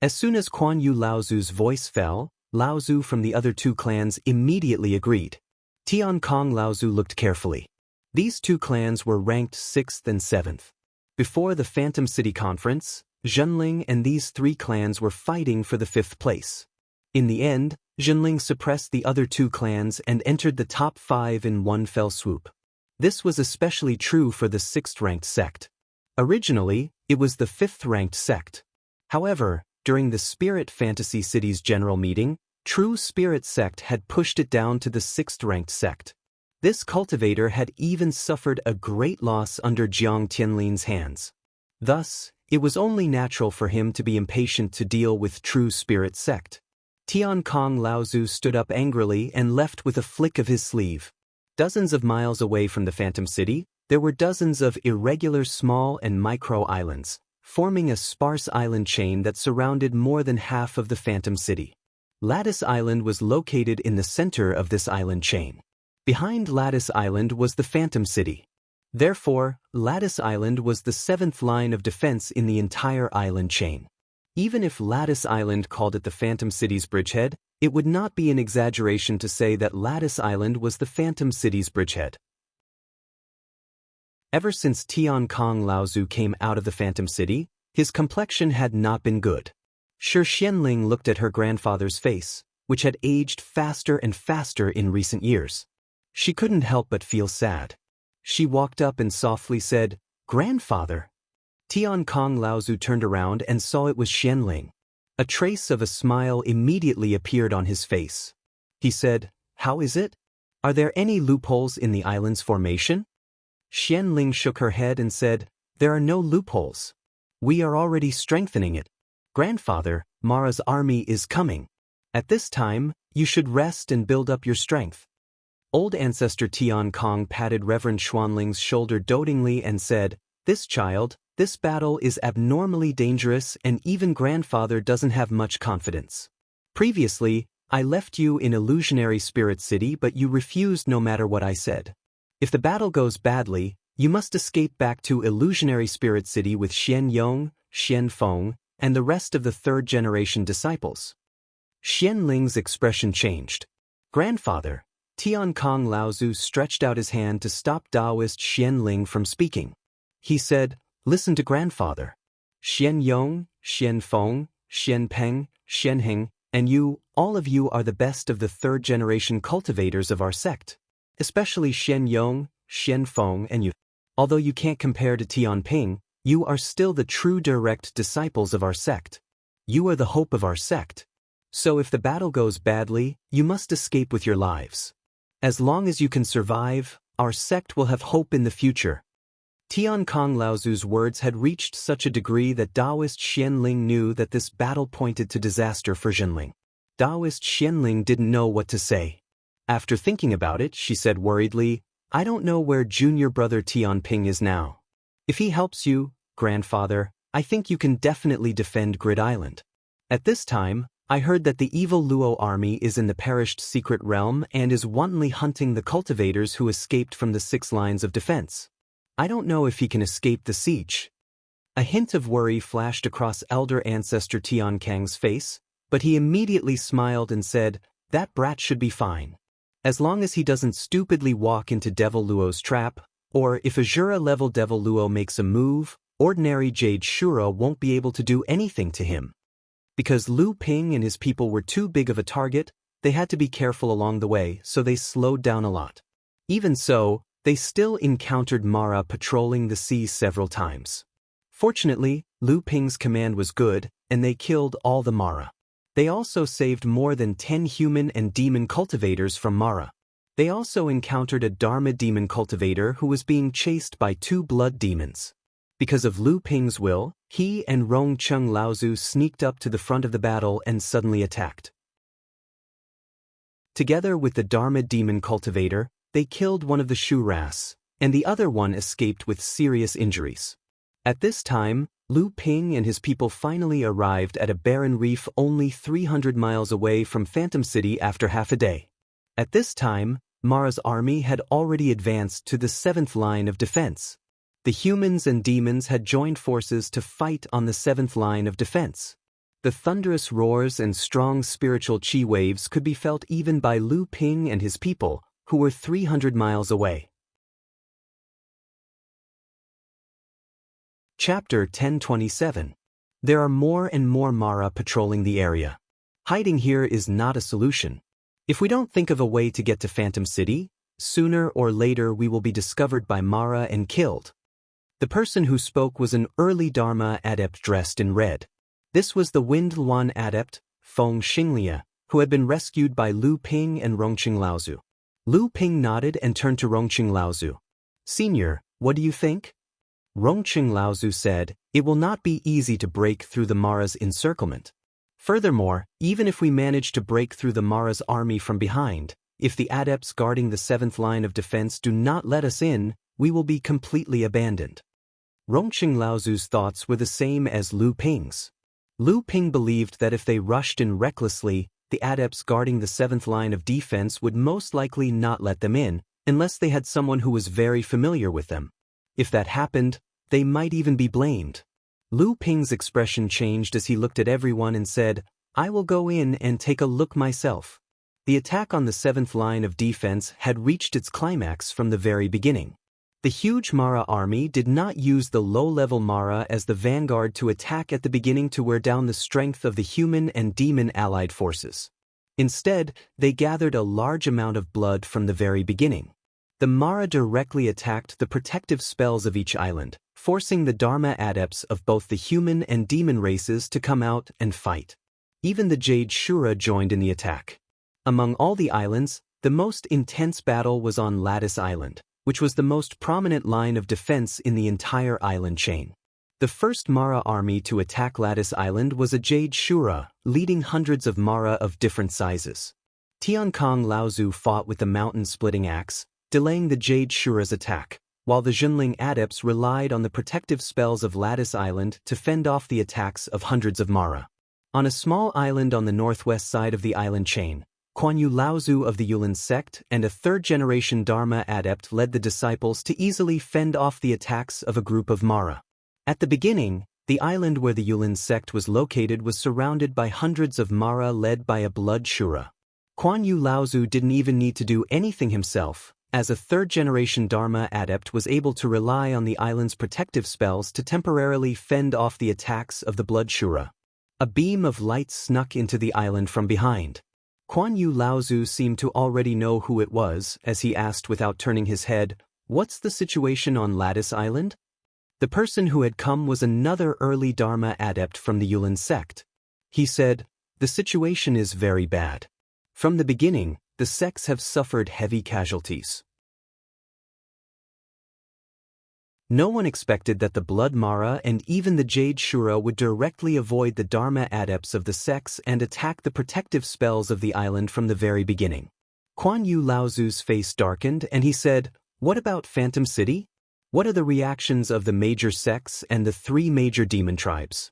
As soon as Kuan Yu Laozu's voice fell, Laozu from the other 2 clans immediately agreed. Tian Kong Laozu looked carefully. These 2 clans were ranked 6th and 7th. Before the Phantom City Conference, Jinling and these 3 clans were fighting for the 5th place. In the end, Jinling suppressed the other 2 clans and entered the top 5 in one fell swoop. This was especially true for the 6th-ranked sect. Originally, it was the 5th-ranked sect. However, during the Spirit Fantasy City's general meeting, True Spirit sect had pushed it down to the 6th-ranked sect. This cultivator had even suffered a great loss under Jiang Tianlin's hands. Thus, it was only natural for him to be impatient to deal with True Spirit sect. Tian Kong Laozu stood up angrily and left with a flick of his sleeve. Dozens of miles away from the Phantom City, there were dozens of irregular small and micro islands, forming a sparse island chain that surrounded more than half of the Phantom City. Lattice Island was located in the center of this island chain. Behind Lattice Island was the Phantom City. Therefore, Lattice Island was the 7th line of defense in the entire island chain. Even if Lattice Island called it the Phantom City's bridgehead, it would not be an exaggeration to say that Lattice Island was the Phantom City's bridgehead. Ever since Tian Kong Laozu came out of the Phantom City, his complexion had not been good. Shi Xianling looked at her grandfather's face, which had aged faster and faster in recent years. She couldn't help but feel sad. She walked up and softly said, "Grandfather." Tian Kong Laozu turned around and saw it was Xianling. A trace of a smile immediately appeared on his face. He said, "How is it? Are there any loopholes in the island's formation?" Xianling shook her head and said, "There are no loopholes. We are already strengthening it. Grandfather, Mara's army is coming. At this time, you should rest and build up your strength." Old ancestor Tian Kong patted Reverend Xuanling's shoulder dotingly and said, "This child, this battle is abnormally dangerous and even grandfather doesn't have much confidence. Previously, I left you in Illusionary Spirit City but you refused no matter what I said. If the battle goes badly, you must escape back to Illusionary Spirit City with Xian Yong, Xian Feng, and the rest of the third-generation disciples." Xianling's expression changed. "Grandfather." Tian Kong Laozu stretched out his hand to stop Taoist Xianling from speaking. He said, "Listen to grandfather. Xian Yong, Xian Feng, Xian Peng, Xian Heng, and you, all of you are the best of the third-generation cultivators of our sect. Especially Xian Yong, Xian Feng, and you. Although you can't compare to Tian Ping, you are still the true direct disciples of our sect. You are the hope of our sect. So if the battle goes badly, you must escape with your lives. As long as you can survive, our sect will have hope in the future." Tian Kong Laozu's words had reached such a degree that Taoist Xianling knew that this battle pointed to disaster for Jinling. Taoist Xianling didn't know what to say. After thinking about it, she said worriedly, "I don't know where junior brother Tian Ping is now. If he helps you, grandfather, I think you can definitely defend Grid Island. At this time, I heard that the evil Luo army is in the perished secret realm and is wantonly hunting the cultivators who escaped from the 6 lines of defense. I don't know if he can escape the siege." A hint of worry flashed across elder ancestor Tian Kang's face, but he immediately smiled and said, "That brat should be fine. As long as he doesn't stupidly walk into Devil Luo's trap, or if a Jura-level Devil Luo makes a move, ordinary Jade Shura won't be able to do anything to him." Because Lu Ping and his people were too big of a target, they had to be careful along the way, so they slowed down a lot. Even so, they still encountered Mara patrolling the sea several times. Fortunately, Lu Ping's command was good, and they killed all the Mara. They also saved more than 10 human and demon cultivators from Mara. They also encountered a Dharma demon cultivator who was being chased by 2 blood demons. Because of Lu Ping's will, he and Rongcheng Laozu sneaked up to the front of the battle and suddenly attacked. Together with the Dharma demon cultivator, they killed one of the Shu Ras, and the other one escaped with serious injuries. At this time, Lu Ping and his people finally arrived at a barren reef only 300 miles away from Phantom City after half a day. At this time, Mara's army had already advanced to the 7th line of defense. The humans and demons had joined forces to fight on the 7th line of defense. The thunderous roars and strong spiritual chi waves could be felt even by Lu Ping and his people, who were 300 miles away. Chapter 1027. There are more and more Mara patrolling the area. Hiding here is not a solution. If we don't think of a way to get to Phantom City, sooner or later we will be discovered by Mara and killed. The person who spoke was an early Dharma adept dressed in red. This was the Wind Luan adept, Feng Xinglia, who had been rescued by Lu Ping and Rongqing Laozu. Lu Ping nodded and turned to Rongqing Laozu. "Senior, what do you think?" Rongqing Laozu said, "It will not be easy to break through the Mara's encirclement. Furthermore, even if we manage to break through the Mara's army from behind, if the adepts guarding the 7th line of defense do not let us in, we will be completely abandoned." Rongqing Laozu's thoughts were the same as Lu Ping's. Lu Ping believed that if they rushed in recklessly, the adepts guarding the 7th line of defense would most likely not let them in, unless they had someone who was very familiar with them. If that happened, they might even be blamed. Lu Ping's expression changed as he looked at everyone and said, "I will go in and take a look myself." The attack on the 7th line of defense had reached its climax from the very beginning. The huge Mara army did not use the low-level Mara as the vanguard to attack at the beginning to wear down the strength of the human and demon allied forces. Instead, they gathered a large amount of blood from the very beginning. The Mara directly attacked the protective spells of each island, forcing the Dharma adepts of both the human and demon races to come out and fight. Even the Jade Shura joined in the attack. Among all the islands, the most intense battle was on Lattice Island, which was the most prominent line of defense in the entire island chain. The first Mara army to attack Lattice Island was a Jade Shura, leading hundreds of Mara of different sizes. Tiankong Laozu fought with the mountain-splitting axe, delaying the Jade Shura's attack, while the Junling adepts relied on the protective spells of Lattice Island to fend off the attacks of hundreds of Mara. On a small island on the northwest side of the island chain, Kuan Yu Laozu of the Yulin sect and a third-generation Dharma adept led the disciples to easily fend off the attacks of a group of Mara. At the beginning, the island where the Yulin sect was located was surrounded by hundreds of Mara led by a blood Shura. Kuan Yu Laozu didn't even need to do anything himself, as a third-generation Dharma adept was able to rely on the island's protective spells to temporarily fend off the attacks of the blood Shura. A beam of light snuck into the island from behind. Kuan Yu Laozu seemed to already know who it was, as he asked without turning his head, "What's the situation on Lattice Island?" The person who had come was another early Dharma adept from the Yulin sect. He said, "The situation is very bad. From the beginning, the sects have suffered heavy casualties." No one expected that the Blood Mara and even the Jade Shura would directly avoid the Dharma adepts of the sects and attack the protective spells of the island from the very beginning. Kuan Yu Laozu's face darkened and he said, "What about Phantom City? What are the reactions of the major sects and the 3 major demon tribes?"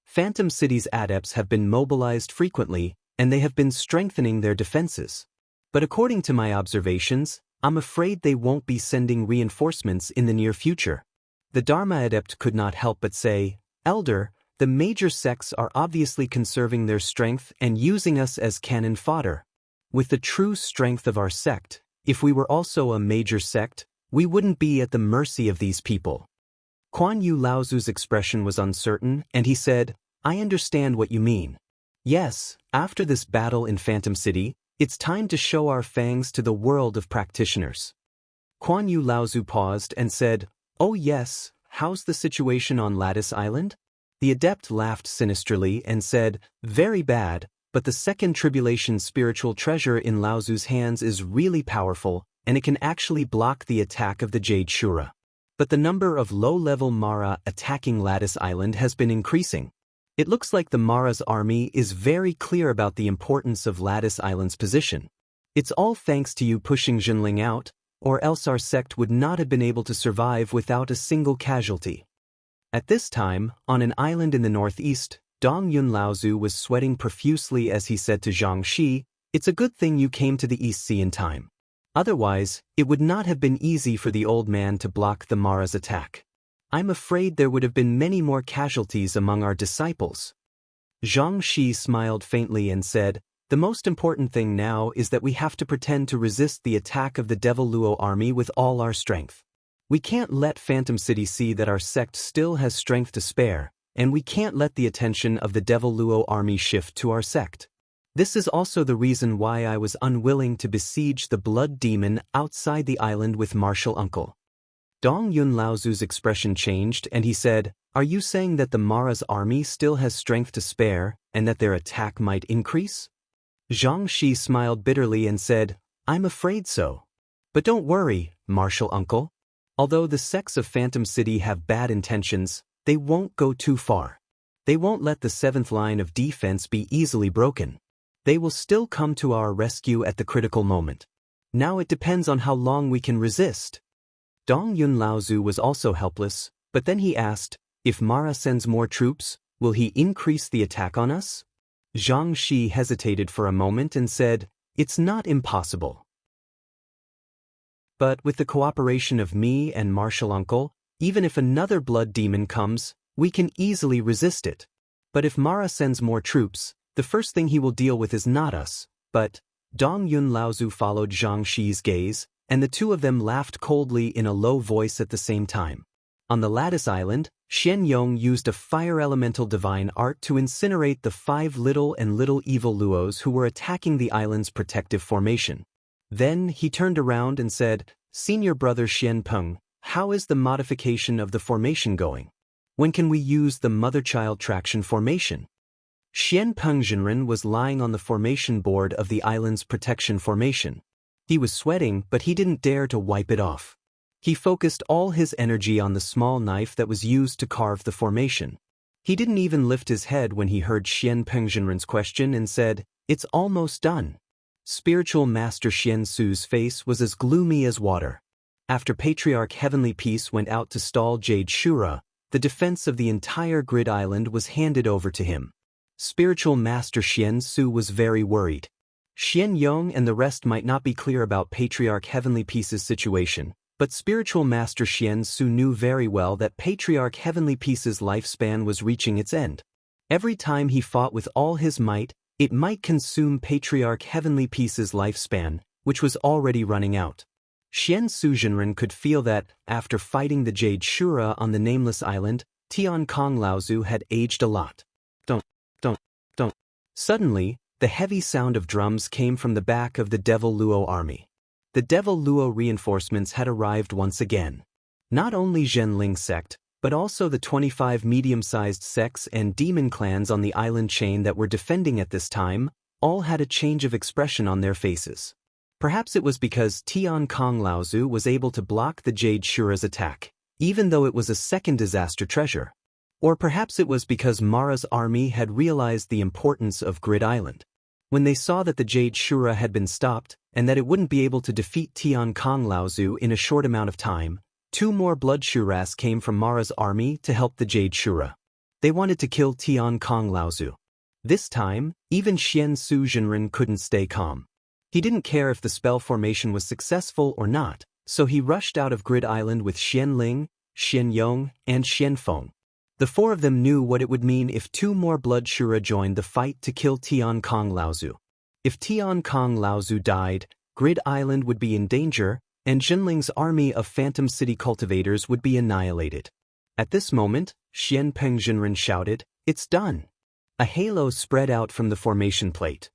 Phantom City's adepts have been mobilized frequently, and they have been strengthening their defenses. But according to my observations, I'm afraid they won't be sending reinforcements in the near future. The Dharma adept could not help but say, "Elder, the major sects are obviously conserving their strength and using us as cannon fodder. With the true strength of our sect, if we were also a major sect, we wouldn't be at the mercy of these people." Kuan Yu Laozu's expression was uncertain, and he said, "I understand what you mean. Yes, after this battle in Phantom City, it's time to show our fangs to the world of practitioners." Kuan Yu Laozu paused and said, "Oh yes, how's the situation on Lattice Island?" The adept laughed sinisterly and said, "Very bad, but the second tribulation spiritual treasure in Laozu's hands is really powerful, and it can actually block the attack of the Jade Shura. But the number of low-level Mara attacking Lattice Island has been increasing. It looks like the Mara's army is very clear about the importance of Lattice Island's position. It's all thanks to you pushing Jinling out, or else our sect would not have been able to survive without a single casualty." At this time, on an island in the northeast, Dong Yun Laozu was sweating profusely as he said to Zhang Shi, "It's a good thing you came to the East Sea in time. Otherwise, it would not have been easy for the old man to block the Mara's attack. I'm afraid there would have been many more casualties among our disciples." Zhang Shi smiled faintly and said, "The most important thing now is that we have to pretend to resist the attack of the Devil Luo army with all our strength. We can't let Phantom City see that our sect still has strength to spare, and we can't let the attention of the Devil Luo army shift to our sect. This is also the reason why I was unwilling to besiege the blood demon outside the island with Martial Uncle." Dong Yun Laozu's expression changed and he said, "Are you saying that the Mara's army still has strength to spare and that their attack might increase?" Zhang Shi smiled bitterly and said, "I'm afraid so. But don't worry, Martial Uncle. Although the sects of Phantom City have bad intentions, they won't go too far. They won't let the 7th line of defense be easily broken. They will still come to our rescue at the critical moment. Now it depends on how long we can resist." Dong Yun Laozu was also helpless, but then he asked, "If Mara sends more troops, will he increase the attack on us?" Zhang Shi hesitated for a moment and said, "It's not impossible. But with the cooperation of me and Martial Uncle, even if another blood demon comes, we can easily resist it. But if Mara sends more troops, the first thing he will deal with is not us, but Dong Yun Laozu followed Zhang Xi's gaze, and the two of them laughed coldly in a low voice at the same time. On the Lattice Island, Xian Yong used a fire elemental divine art to incinerate the 5 little and little evil Luos who were attacking the island's protective formation. Then he turned around and said, "Senior brother Xian Peng, how is the modification of the formation going? When can we use the mother-child traction formation?" Xian Peng Jinren was lying on the formation board of the island's protection formation. He was sweating, but he didn't dare to wipe it off. He focused all his energy on the small knife that was used to carve the formation. He didn't even lift his head when he heard Xian Peng Jinren's question and said, "It's almost done." Spiritual Master Xian Su's face was as gloomy as water. After Patriarch Heavenly Peace went out to stall Jade Shura, the defense of the entire Grid Island was handed over to him. Spiritual Master Xian Su was very worried. Xian Yong and the rest might not be clear about Patriarch Heavenly Peace's situation, but Spiritual Master Xian Su knew very well that Patriarch Heavenly Peace's lifespan was reaching its end. Every time he fought with all his might, it might consume Patriarch Heavenly Peace's lifespan, which was already running out. Xian Su Jinren could feel that, after fighting the Jade Shura on the Nameless Island, Tian Kong Laozu had aged a lot. Don't. Suddenly, the heavy sound of drums came from the back of the Devil Luo army. The Devil Luo reinforcements had arrived once again. Not only Zhenling sect, but also the 25 medium-sized sects and demon clans on the island chain that were defending at this time, all had a change of expression on their faces. Perhaps it was because Tian Kong Laozu was able to block the Jade Shura's attack, even though it was a second disaster treasure. Or perhaps it was because Mara's army had realized the importance of Grid Island. When they saw that the Jade Shura had been stopped, and that it wouldn't be able to defeat Tian Kong Laozu in a short amount of time, 2 more Blood Shuras came from Mara's army to help the Jade Shura. They wanted to kill Tian Kong Laozu. This time, even Xian Su Jinren couldn't stay calm. He didn't care if the spell formation was successful or not, so he rushed out of Grid Island with Xian Ling, Xian Yong, and Xian Feng. The 4 of them knew what it would mean if 2 more Blood Shura joined the fight to kill Tian Kong Laozu. If Tian Kong Laozu died, Grid Island would be in danger, and Jinling's army of Phantom City cultivators would be annihilated. At this moment, Xian Peng Jinren shouted, "It's done!" A halo spread out from the formation plate.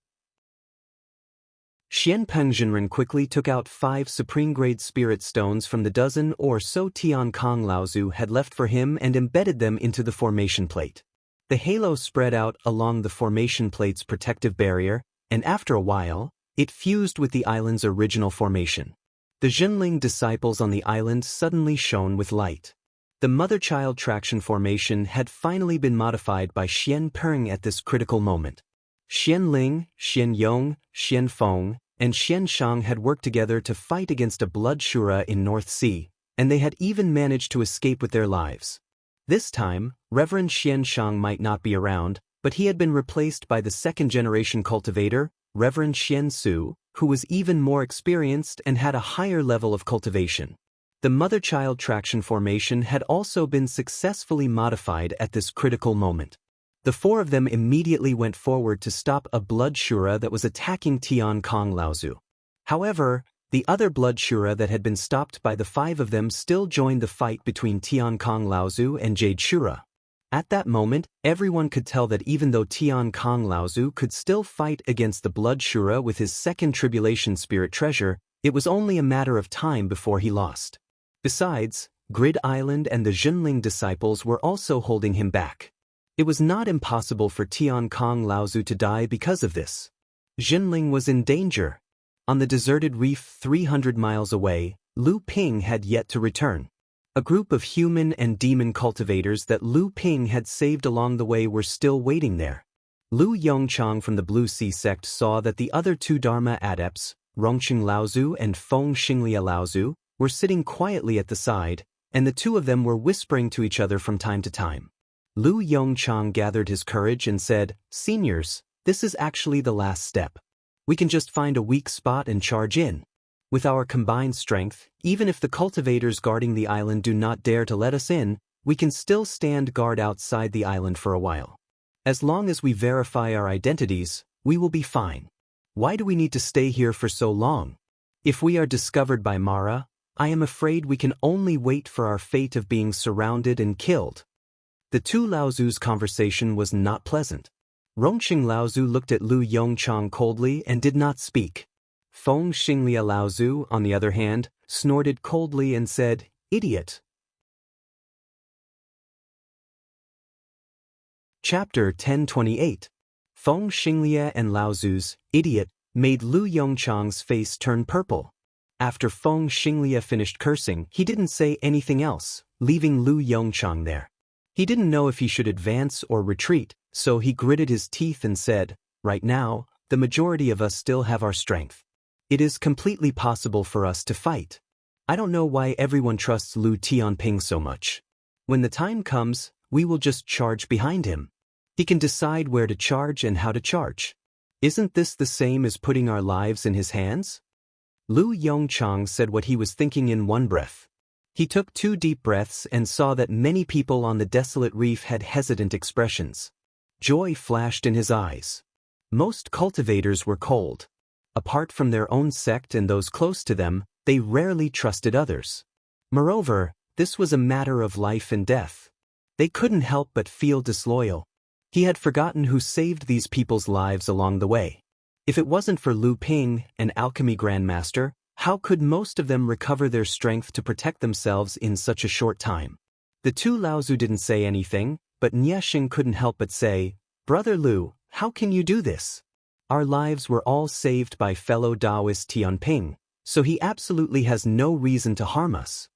Xian Peng Jinren quickly took out 5 supreme-grade spirit stones from the dozen or so Tian Kong Laozu had left for him and embedded them into the formation plate. The halo spread out along the formation plate's protective barrier, and after a while, it fused with the island's original formation. The Jinling disciples on the island suddenly shone with light. The mother-child traction formation had finally been modified by Xian Peng at this critical moment. Xian Ling, Xian Yong, Xian Feng, and Xian Shang had worked together to fight against a Blood Shura in North Sea, and they had even managed to escape with their lives. This time, Reverend Xian Shang might not be around, but he had been replaced by the second-generation cultivator, Reverend Xian Su, who was even more experienced and had a higher level of cultivation. The mother-child traction formation had also been successfully modified at this critical moment. The 4 of them immediately went forward to stop a Blood Shura that was attacking Tian Kong Laozu. However, the other Blood Shura that had been stopped by the 5 of them still joined the fight between Tian Kong Laozu and Jade Shura. At that moment, everyone could tell that even though Tian Kong Laozu could still fight against the Blood Shura with his second Tribulation Spirit treasure, it was only a matter of time before he lost. Besides, Grid Island and the Jinling disciples were also holding him back. It was not impossible for Tian Kong Laozu to die because of this. Jinling was in danger. On the deserted reef 300 miles away, Lu Ping had yet to return. A group of human and demon cultivators that Lu Ping had saved along the way were still waiting there. Lu Yongchang from the Blue Sea sect saw that the other 2 Dharma adepts, Rongqing Laozu and Feng Xinglia Laozu, were sitting quietly at the side, and the 2 of them were whispering to each other from time to time. Lu Yongchang gathered his courage and said, "Seniors, this is actually the last step. We can just find a weak spot and charge in. With our combined strength, even if the cultivators guarding the island do not dare to let us in, we can still stand guard outside the island for a while. As long as we verify our identities, we will be fine. Why do we need to stay here for so long? If we are discovered by Mara, I am afraid we can only wait for our fate of being surrounded and killed. The two Laozu's conversation was not pleasant. Rongqing Laozu looked at Lu Yongchang coldly and did not speak. Feng Xinglia Laozu, on the other hand, snorted coldly and said, "Idiot." Chapter 1028. Feng Xinglia and Laozu's "idiot" made Lu Yongchang's face turn purple. After Feng Xinglia finished cursing, he didn't say anything else, leaving Lu Yongchang there. He didn't know if he should advance or retreat, so he gritted his teeth and said, "Right now, the majority of us still have our strength. It is completely possible for us to fight. I don't know why everyone trusts Lu Tianping so much. When the time comes, we will just charge behind him. He can decide where to charge and how to charge. Isn't this the same as putting our lives in his hands?" Lu Yongchang said what he was thinking in one breath. He took 2 deep breaths and saw that many people on the desolate reef had hesitant expressions. Joy flashed in his eyes. Most cultivators were cold. Apart from their own sect and those close to them, they rarely trusted others. Moreover, this was a matter of life and death. They couldn't help but feel disloyal. He had forgotten who saved these people's lives along the way. If it wasn't for Lu Ping, an alchemy grandmaster, how could most of them recover their strength to protect themselves in such a short time? The two Laozu didn't say anything, but Niexing couldn't help but say, "Brother Lu, how can you do this? Our lives were all saved by fellow Taoist Tianping, so he absolutely has no reason to harm us."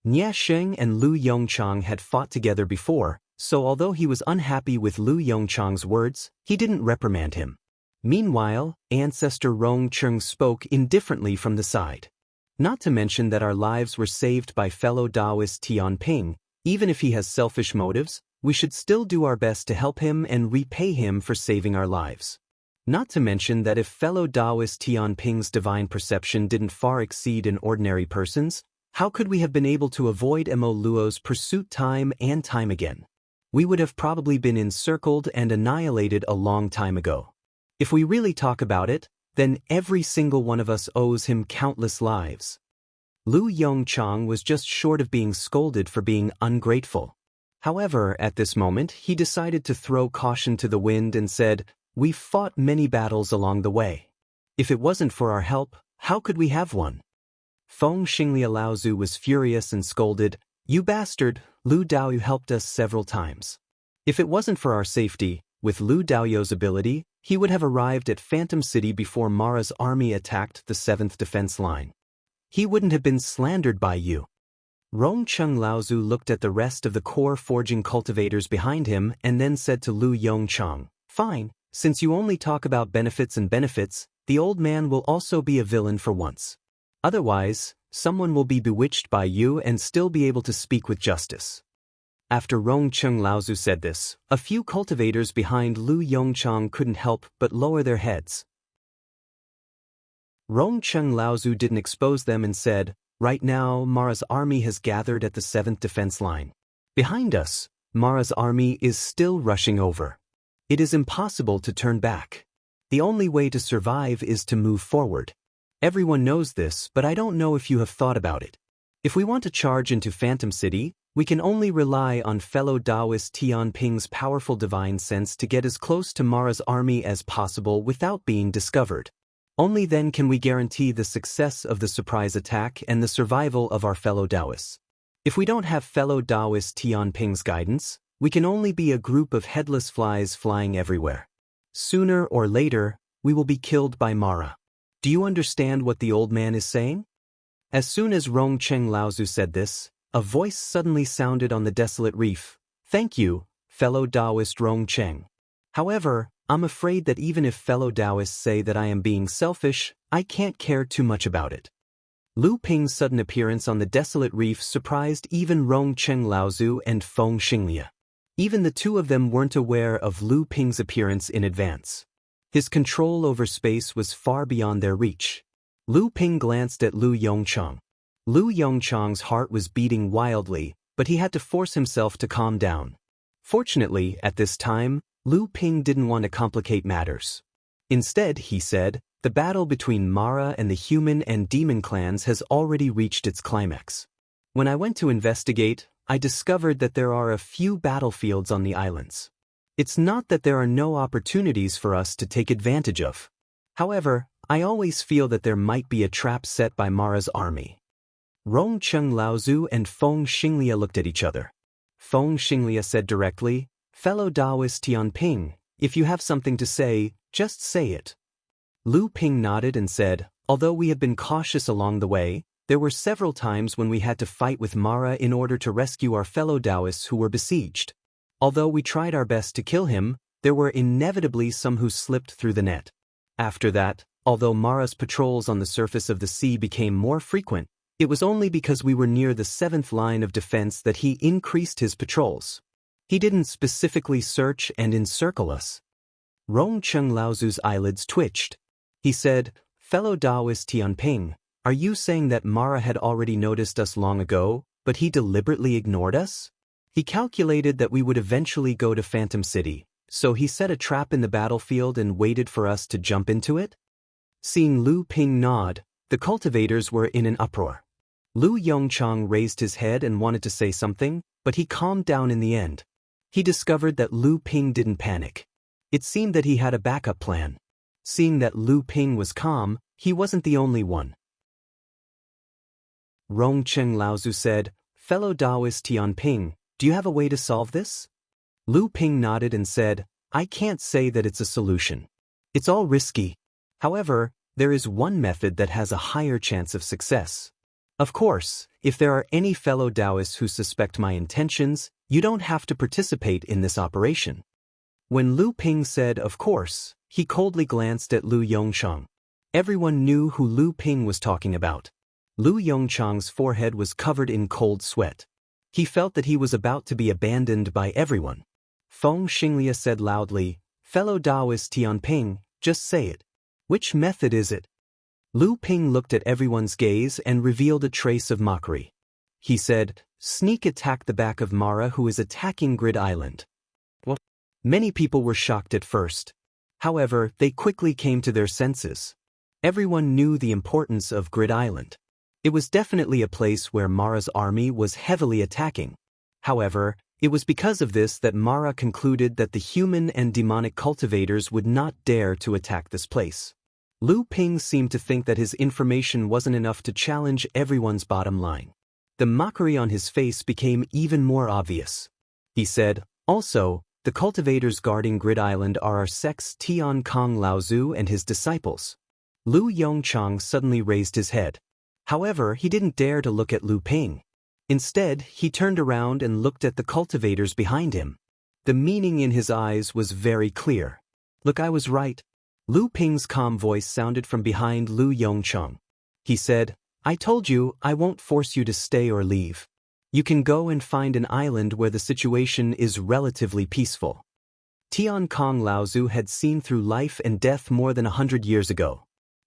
Niexing and Lu Yongchang had fought together before, so although he was unhappy with Lu Yongchang's words, he didn't reprimand him. Meanwhile, Ancestor Rongqing spoke indifferently from the side. "Not to mention that our lives were saved by fellow Taoist Tianping, even if he has selfish motives, we should still do our best to help him and repay him for saving our lives. Not to mention that if fellow Taoist Tianping's divine perception didn't far exceed an ordinary person's, how could we have been able to avoid Mo Luo's pursuit time and time again? We would have probably been encircled and annihilated a long time ago. If we really talk about it, then every single one of us owes him countless lives." Lu Yongchang was just short of being scolded for being ungrateful. However, at this moment, he decided to throw caution to the wind and said, "We've fought many battles along the way. If it wasn't for our help, how could we have won?" Feng Xinglia Laozu was furious and scolded, "You bastard, Lu Daoyu helped us several times. If it wasn't for our safety, with Lu Daoyu's ability, he would have arrived at Phantom City before Mara's army attacked the 7th defense line. He wouldn't have been slandered by you." Rongqing Laozu looked at the rest of the core forging cultivators behind him and then said to Lu Yongchang, "Fine, since you only talk about benefits and benefits, the old man will also be a villain for once. Otherwise, someone will be bewitched by you and still be able to speak with justice." After Rongqing Laozu said this, a few cultivators behind Lu Yongchang couldn't help but lower their heads. Rongqing Laozu didn't expose them and said, "Right now, Mara's army has gathered at the 7th defense line. Behind us, Mara's army is still rushing over. It is impossible to turn back. The only way to survive is to move forward. Everyone knows this, but I don't know if you have thought about it. If we want to charge into Phantom City, we can only rely on fellow Taoist Tianping's powerful divine sense to get as close to Mara's army as possible without being discovered. Only then can we guarantee the success of the surprise attack and the survival of our fellow Taoists. If we don't have fellow Taoist Tianping's guidance, we can only be a group of headless flies flying everywhere. Sooner or later, we will be killed by Mara. Do you understand what the old man is saying?" As soon as Rongqing Laozu said this, a voice suddenly sounded on the desolate reef. "Thank you, fellow Taoist Rongqing. However, I'm afraid that even if fellow Taoists say that I am being selfish, I can't care too much about it." Lu Ping's sudden appearance on the desolate reef surprised even Rongqing Laozu and Feng Xinglia. Even the two of them weren't aware of Lu Ping's appearance in advance. His control over space was far beyond their reach. Lu Ping glanced at Lu Yongchang. Lu Yongchang's heart was beating wildly, but he had to force himself to calm down. Fortunately, at this time, Lu Ping didn't want to complicate matters. Instead, he said, the battle between Mara and the human and demon clans has already reached its climax. When I went to investigate, I discovered that there are a few battlefields on the islands. It's not that there are no opportunities for us to take advantage of. However, I always feel that there might be a trap set by Mara's army. Rong Cheng Laozu and Feng Xinglia looked at each other. Feng Xinglia said directly, "Fellow Taoist Tianping, if you have something to say, just say it." Lu Ping nodded and said, "Although we have been cautious along the way, there were several times when we had to fight with Mara in order to rescue our fellow Taoists who were besieged. Although we tried our best to kill him, there were inevitably some who slipped through the net. After that, although Mara's patrols on the surface of the sea became more frequent, it was only because we were near the 7th line of defense that he increased his patrols. He didn't specifically search and encircle us." Rong Cheng Laozu's eyelids twitched. He said, "Fellow Taoist Tianping, are you saying that Mara had already noticed us long ago, but he deliberately ignored us? He calculated that we would eventually go to Phantom City, so he set a trap in the battlefield and waited for us to jump into it?" Seeing Lu Ping nod, the cultivators were in an uproar. Lu Yongchang raised his head and wanted to say something, but he calmed down in the end. He discovered that Lu Ping didn't panic. It seemed that he had a backup plan. Seeing that Lu Ping was calm, he wasn't the only one. Rong Cheng Laozu said, "Fellow Taoist Tianping, do you have a way to solve this?" Lu Ping nodded and said, "I can't say that it's a solution. It's all risky. However, there is one method that has a higher chance of success. Of course, if there are any fellow Taoists who suspect my intentions, you don't have to participate in this operation." When Lu Ping said, "of course," he coldly glanced at Lu Yongchang. Everyone knew who Lu Ping was talking about. Lu Yongchang's forehead was covered in cold sweat. He felt that he was about to be abandoned by everyone. Feng Xinglia said loudly, "Fellow Taoist Tianping, just say it. Which method is it?" Lu Ping looked at everyone's gaze and revealed a trace of mockery. He said, "Sneak attack the back of Mara who is attacking Grid Island." What? Many people were shocked at first. However, they quickly came to their senses. Everyone knew the importance of Grid Island. It was definitely a place where Mara's army was heavily attacking. However, it was because of this that Mara concluded that the human and demonic cultivators would not dare to attack this place. Lu Ping seemed to think that his information wasn't enough to challenge everyone's bottom line. The mockery on his face became even more obvious. He said, "Also, the cultivators guarding Grid Island are our sect's Tian Kong Laozu and his disciples." Lu Yongchang suddenly raised his head. However, he didn't dare to look at Lu Ping. Instead, he turned around and looked at the cultivators behind him. The meaning in his eyes was very clear. "Look, I was right." Lu Ping's calm voice sounded from behind Lu Yongchang. He said, "I told you I won't force you to stay or leave. You can go and find an island where the situation is relatively peaceful." Tian Kong Laozu had seen through life and death more than 100 years ago.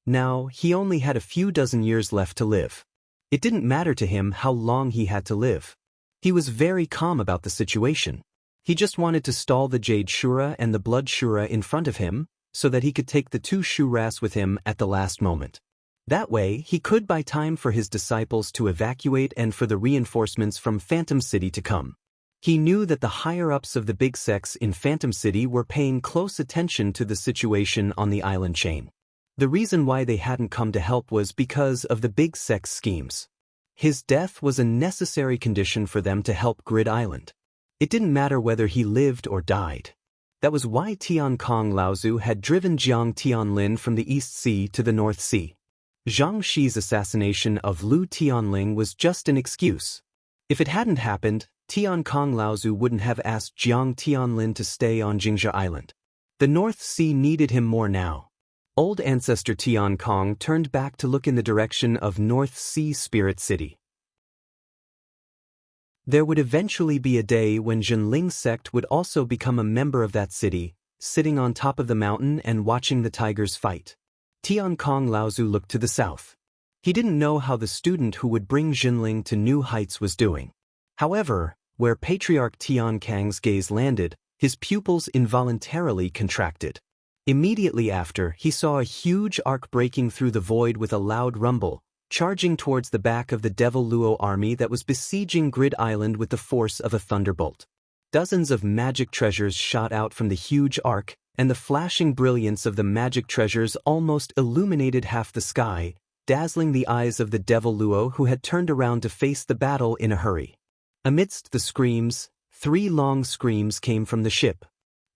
Now, he only had a few dozen years left to live. It didn't matter to him how long he had to live. He was very calm about the situation. He just wanted to stall the Jade Shura and the Blood Shura in front of him, so that he could take the 2 Shuras with him at the last moment. That way, he could buy time for his disciples to evacuate and for the reinforcements from Phantom City to come. He knew that the higher-ups of the big sects in Phantom City were paying close attention to the situation on the island chain. The reason why they hadn't come to help was because of the big sect's schemes. His death was a necessary condition for them to help Grid Island. It didn't matter whether he lived or died. That was why Tian Kong Laozu had driven Jiang Tianlin from the East Sea to the North Sea. Zhang Shi's assassination of Lu Tianling was just an excuse. If it hadn't happened, Tian Kong Laozu wouldn't have asked Jiang Tianlin to stay on Jingzha Island. The North Sea needed him more now. Old ancestor Tian Kong turned back to look in the direction of North Sea Spirit City. There would eventually be a day when Zhenling's sect would also become a member of that city, sitting on top of the mountain and watching the tigers fight. Tian Kong Laozu looked to the south. He didn't know how the student who would bring Zhenling to new heights was doing. However, where Patriarch Tian Kang's gaze landed, his pupils involuntarily contracted. Immediately after, he saw a huge arc breaking through the void with a loud rumble, charging towards the back of the Devil Luo army that was besieging Grid Island with the force of a thunderbolt. Dozens of magic treasures shot out from the huge arc, and the flashing brilliance of the magic treasures almost illuminated half the sky, dazzling the eyes of the Devil Luo, who had turned around to face the battle in a hurry. Amidst the screams, 3 long screams came from the ship.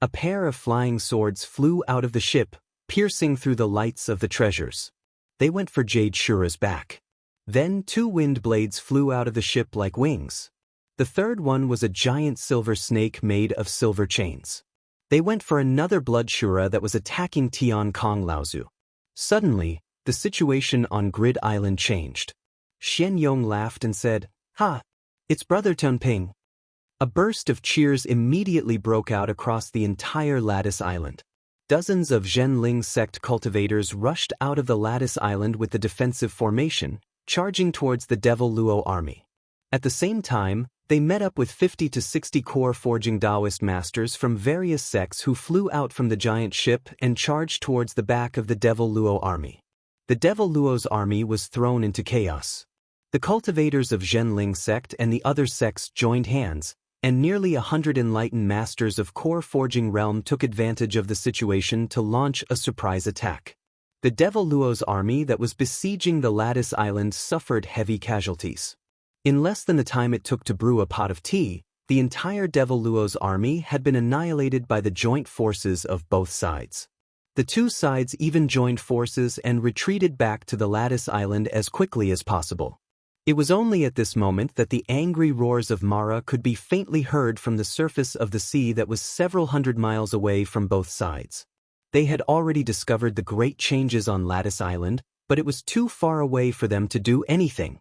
A pair of flying swords flew out of the ship, piercing through the lights of the treasures. They went for Jade Shura's back. Then 2 wind blades flew out of the ship like wings. The third one was a giant silver snake made of silver chains. They went for another blood Shura that was attacking Tian Kong Laozu. Suddenly, the situation on Grid Island changed. Xian Yong laughed and said, "Ha! It's Brother Tunping." A burst of cheers immediately broke out across the entire Lattice Island. Dozens of Zhenling sect cultivators rushed out of the Lattice Island with the defensive formation, charging towards the Devil Luo army. At the same time, they met up with 50 to 60 core forging Taoist masters from various sects who flew out from the giant ship and charged towards the back of the Devil Luo army. The Devil Luo's army was thrown into chaos. The cultivators of Zhenling sect and the other sects joined hands, and nearly 100 enlightened masters of core forging realm took advantage of the situation to launch a surprise attack. The Devil Luo's army that was besieging the Lattice Island suffered heavy casualties. In less than the time it took to brew a pot of tea, the entire Devil Luo's army had been annihilated by the joint forces of both sides. The 2 sides even joined forces and retreated back to the Lattice Island as quickly as possible. It was only at this moment that the angry roars of Mara could be faintly heard from the surface of the sea that was several hundred miles away from both sides. They had already discovered the great changes on Lattice Island, but it was too far away for them to do anything.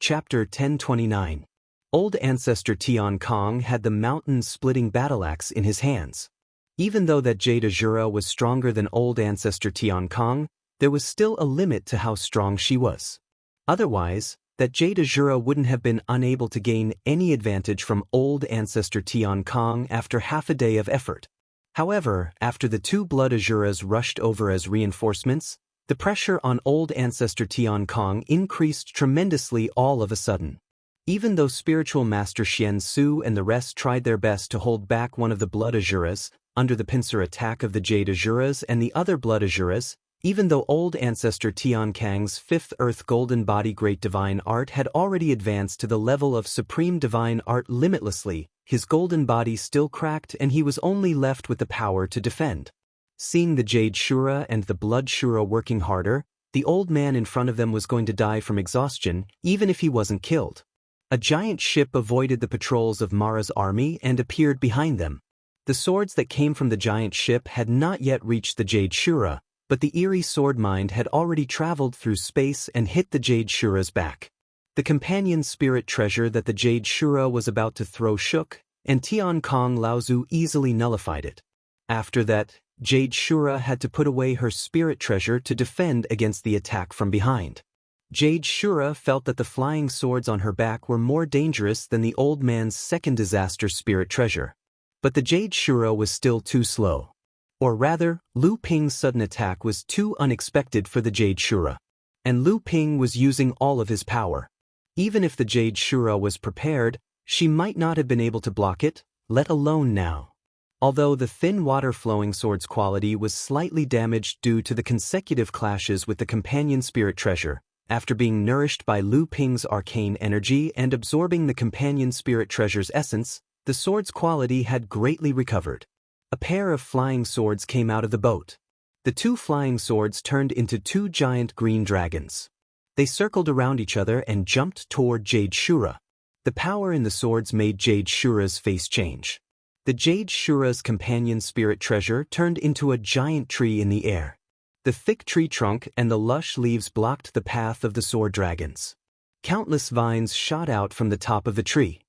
Chapter 1029. Old Ancestor Tian Kong had the mountain-splitting battle-axe in his hands. Even though that Jade Azura was stronger than Old Ancestor Tian Kong, there was still a limit to how strong she was. Otherwise, that Jade Azura wouldn't have been unable to gain any advantage from Old Ancestor Tian Kong after half a day of effort. However, after the 2 Blood Azuras rushed over as reinforcements, the pressure on Old Ancestor Tian Kong increased tremendously all of a sudden. Even though Spiritual Master Xian Su and the rest tried their best to hold back one of the Blood Azuras, under the pincer attack of the Jade Azuras and the other Blood Azuras, even though Old Ancestor Tian Kang's 5th Earth Golden Body Great Divine Art had already advanced to the level of Supreme Divine Art limitlessly, his golden body still cracked and he was only left with the power to defend. Seeing the Jade Shura and the Blood Shura working harder, the old man in front of them was going to die from exhaustion, even if he wasn't killed. A giant ship avoided the patrols of Mara's army and appeared behind them. The swords that came from the giant ship had not yet reached the Jade Shura, but the eerie sword mind had already traveled through space and hit the Jade Shura's back. The companion spirit treasure that the Jade Shura was about to throw shook, and Tian Kong Laozu easily nullified it. After that, Jade Shura had to put away her spirit treasure to defend against the attack from behind. Jade Shura felt that the flying swords on her back were more dangerous than the old man's second disaster spirit treasure. But the Jade Shura was still too slow. Or rather, Lu Ping's sudden attack was too unexpected for the Jade Shura. And Lu Ping was using all of his power. Even if the Jade Shura was prepared, she might not have been able to block it, let alone now. Although the thin water-flowing sword's quality was slightly damaged due to the consecutive clashes with the companion spirit treasure, after being nourished by Lu Ping's arcane energy and absorbing the companion spirit treasure's essence, the sword's quality had greatly recovered. A pair of flying swords came out of the boat. The 2 flying swords turned into 2 giant green dragons. They circled around each other and jumped toward Jade Shura. The power in the swords made Jade Shura's face change. The Jade Shura's companion spirit treasure turned into a giant tree in the air. The thick tree trunk and the lush leaves blocked the path of the sword dragons. Countless vines shot out from the top of the tree.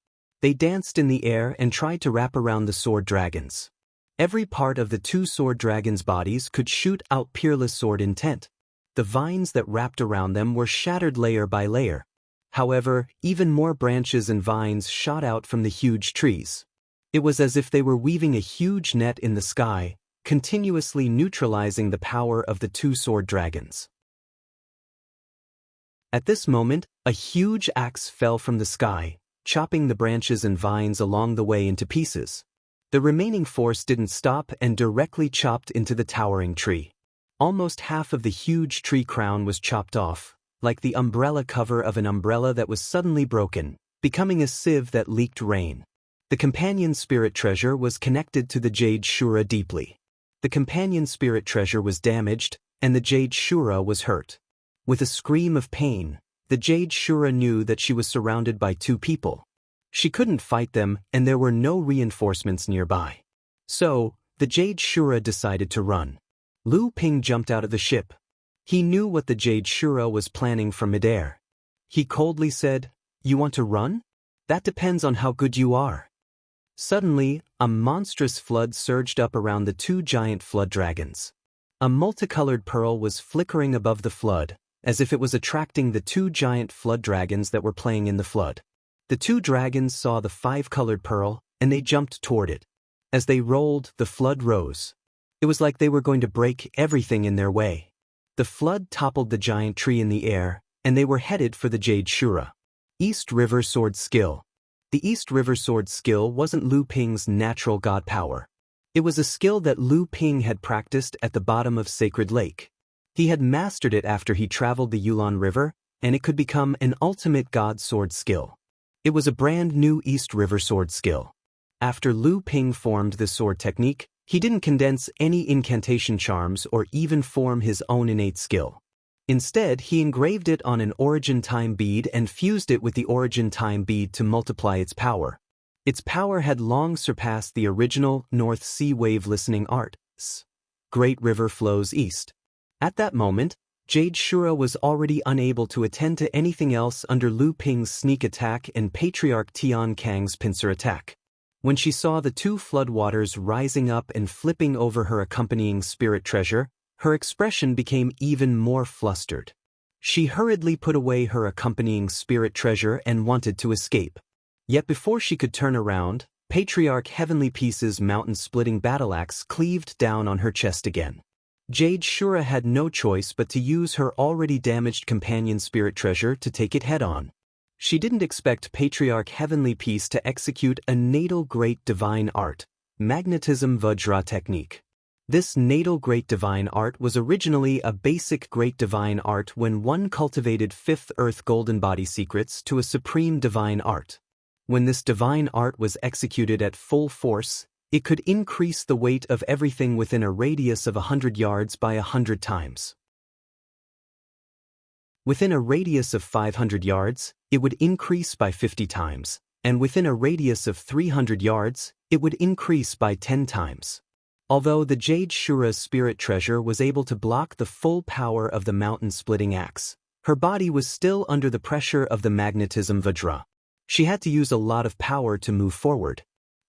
They danced in the air and tried to wrap around the sword dragons. Every part of the 2 sword dragons' bodies could shoot out peerless sword intent. The vines that wrapped around them were shattered layer by layer. However, even more branches and vines shot out from the huge trees. It was as if they were weaving a huge net in the sky, continuously neutralizing the power of the two sword dragons. At this moment, a huge axe fell from the sky, chopping the branches and vines along the way into pieces. The remaining force didn't stop and directly chopped into the towering tree. Almost half of the huge tree crown was chopped off, like the umbrella cover of an umbrella that was suddenly broken, becoming a sieve that leaked rain. The companion spirit treasure was connected to the Jade Shura deeply. The companion spirit treasure was damaged, and the Jade Shura was hurt. With a scream of pain, the Jade Shura knew that she was surrounded by two people. She couldn't fight them, and there were no reinforcements nearby. So, the Jade Shura decided to run. Lu Ping jumped out of the ship. He knew what the Jade Shura was planning from midair. He coldly said, "You want to run? That depends on how good you are." Suddenly, a monstrous flood surged up around the two giant flood dragons. A multicolored pearl was flickering above the flood, as if it was attracting the two giant flood dragons that were playing in the flood. The two dragons saw the five-colored pearl, and they jumped toward it. As they rolled, the flood rose. It was like they were going to break everything in their way. The flood toppled the giant tree in the air, and they were headed for the Jade Shura. East River Sword Skill. The East River Sword Skill wasn't Lu Ping's natural god power. It was a skill that Lu Ping had practiced at the bottom of Sacred Lake. He had mastered it after he traveled the Yulon River, and it could become an ultimate god sword skill. It was a brand new East River Sword Skill. After Lu Ping formed this sword technique, he didn't condense any incantation charms or even form his own innate skill. Instead, he engraved it on an origin time bead and fused it with the origin time bead to multiply its power. Its power had long surpassed the original North Sea wave listening art. Great River flows east. At that moment, Jade Shura was already unable to attend to anything else under Lu Ping's sneak attack and Patriarch Tian Kang's pincer attack. When she saw the two floodwaters rising up and flipping over her accompanying spirit treasure, her expression became even more flustered. She hurriedly put away her accompanying spirit treasure and wanted to escape. Yet before she could turn around, Patriarch Heavenly Peace's mountain-splitting battle axe cleaved down on her chest again. Jade Shura had no choice but to use her already damaged companion spirit treasure to take it head-on. She didn't expect Patriarch Heavenly Peace to execute a natal great divine art, magnetism Vajra technique. This natal great divine art was originally a basic great divine art when one cultivated Fifth Earth Golden Body secrets to a supreme divine art. When this divine art was executed at full force, it could increase the weight of everything within a radius of 100 yards by 100 times. Within a radius of 500 yards, it would increase by 50 times, and within a radius of 300 yards, it would increase by 10 times. Although the Jade Shura's spirit treasure was able to block the full power of the mountain-splitting axe, her body was still under the pressure of the magnetism Vajra. She had to use a lot of power to move forward.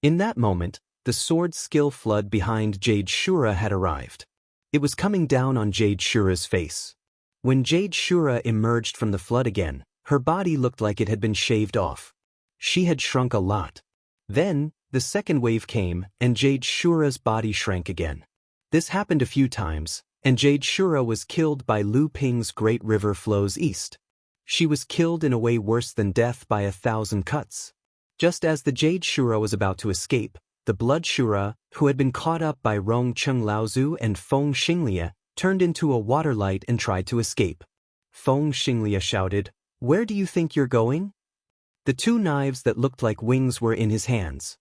In that moment, the sword skill flood behind Jade Shura had arrived. It was coming down on Jade Shura's face. When Jade Shura emerged from the flood again, her body looked like it had been shaved off. She had shrunk a lot. Then, the second wave came, and Jade Shura's body shrank again. This happened a few times, and Jade Shura was killed by Lu Ping's Great River flows east. She was killed in a way worse than death by 1,000 cuts. Just as the Jade Shura was about to escape, the Blood Shura, who had been caught up by Rong Cheng Laozu and Feng Xinglia, turned into a water light and tried to escape. Feng Xinglia shouted, "Where do you think you're going?" The two knives that looked like wings were in his hands.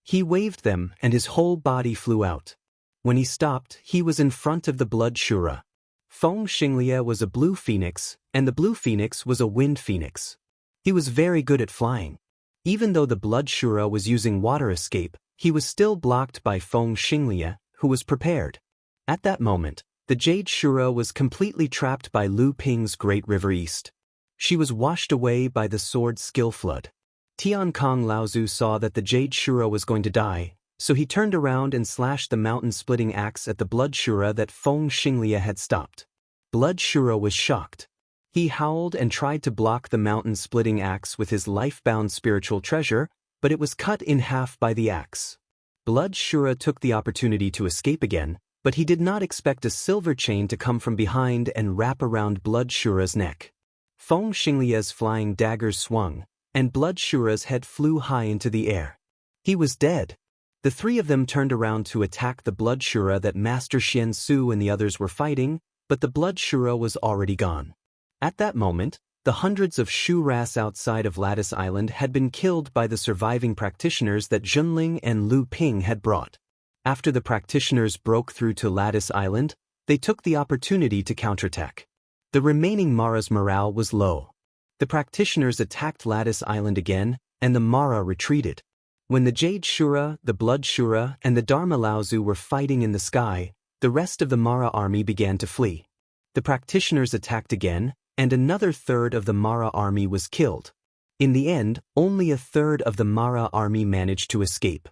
He waved them, and his whole body flew out. When he stopped, he was in front of the Blood Shura. Feng Xinglia was a blue phoenix, and the blue phoenix was a wind phoenix. He was very good at flying. Even though the Blood Shura was using water escape, he was still blocked by Feng Xinglia, who was prepared. At that moment, the Jade Shura was completely trapped by Lu Ping's Great River East. She was washed away by the sword skill flood. Tian Kong Laozu saw that the Jade Shura was going to die, so he turned around and slashed the mountain-splitting axe at the Blood Shura that Feng Xinglia had stopped. Blood Shura was shocked. He howled and tried to block the mountain-splitting axe with his life-bound spiritual treasure, but it was cut in half by the axe. Blood Shura took the opportunity to escape again, but he did not expect a silver chain to come from behind and wrap around Blood Shura's neck. Feng Xinglia's flying daggers swung, and Blood Shura's head flew high into the air. He was dead. The three of them turned around to attack the Blood Shura that Master Xian Su and the others were fighting, but the Blood Shura was already gone. At that moment, the hundreds of Shu Ras outside of Lattice Island had been killed by the surviving practitioners that Junling and Lu Ping had brought. After the practitioners broke through to Lattice Island, they took the opportunity to counterattack. The remaining Mara's morale was low. The practitioners attacked Lattice Island again, and the Mara retreated. When the Jade Shura, the Blood Shura, and the Dharma Laozu were fighting in the sky, the rest of the Mara army began to flee. The practitioners attacked again, and another third of the Mara army was killed. In the end, only a third of the Mara army managed to escape.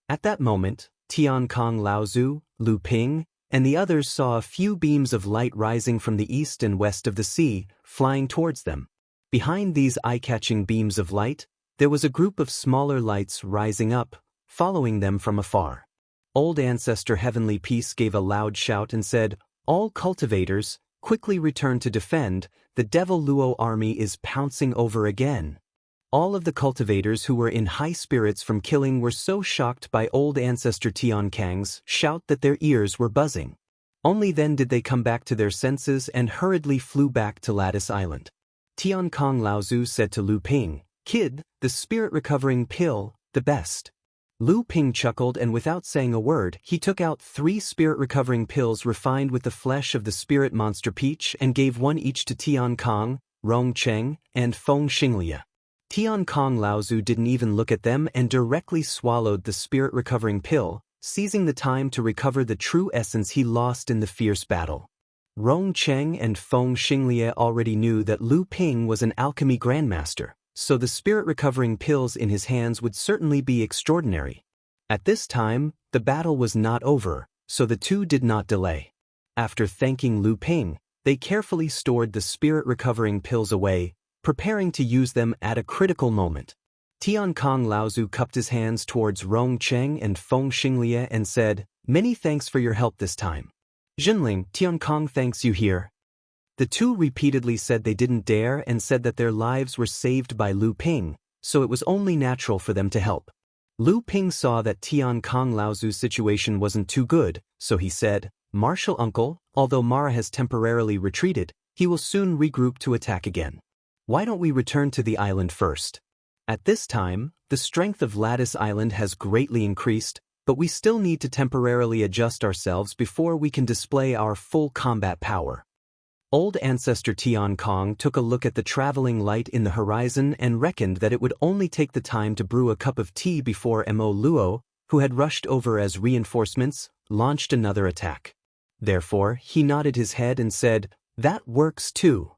At that moment, Tiankong Laozu, Lu Ping, and the others saw a few beams of light rising from the east and west of the sea, flying towards them. Behind these eye-catching beams of light, there was a group of smaller lights rising up, following them from afar. Old Ancestor Heavenly Peace gave a loud shout and said, "All cultivators, quickly return to defend, the Devil Luo army is pouncing over again." All of the cultivators who were in high spirits from killing were so shocked by Old Ancestor Tiankang's shout that their ears were buzzing. Only then did they come back to their senses and hurriedly flew back to Lattice Island. Tiankong Laozu said to Lu Ping, "Kid, the spirit-recovering pill, the best." Lu Ping chuckled and without saying a word, he took out 3 spirit-recovering pills refined with the flesh of the spirit monster Peach and gave one each to Tiankong, Rong Cheng, and Feng Xinglia. Tiankong Laozu didn't even look at them and directly swallowed the spirit-recovering pill, seizing the time to recover the true essence he lost in the fierce battle. Rong Cheng and Feng Xinglia already knew that Lu Ping was an alchemy grandmaster, so the spirit-recovering pills in his hands would certainly be extraordinary. At this time, the battle was not over, so the two did not delay. After thanking Lu Ping, they carefully stored the spirit-recovering pills away, preparing to use them at a critical moment. Tiankong Laozu cupped his hands towards Rong Cheng and Feng Xinglia and said, "Many thanks for your help this time." "Junling, Tiankong thanks you here." The two repeatedly said they didn't dare and said that their lives were saved by Lu Ping, so it was only natural for them to help. Lu Ping saw that Tiankong Laozu's situation wasn't too good, so he said, "Martial uncle, although Mara has temporarily retreated, he will soon regroup to attack again. Why don't we return to the island first? At this time, the strength of Lattice Island has greatly increased, but we still need to temporarily adjust ourselves before we can display our full combat power." Old Ancestor Tiankong took a look at the traveling light in the horizon and reckoned that it would only take the time to brew a cup of tea before Mo Luo, who had rushed over as reinforcements, launched another attack. Therefore, he nodded his head and said, "That works too."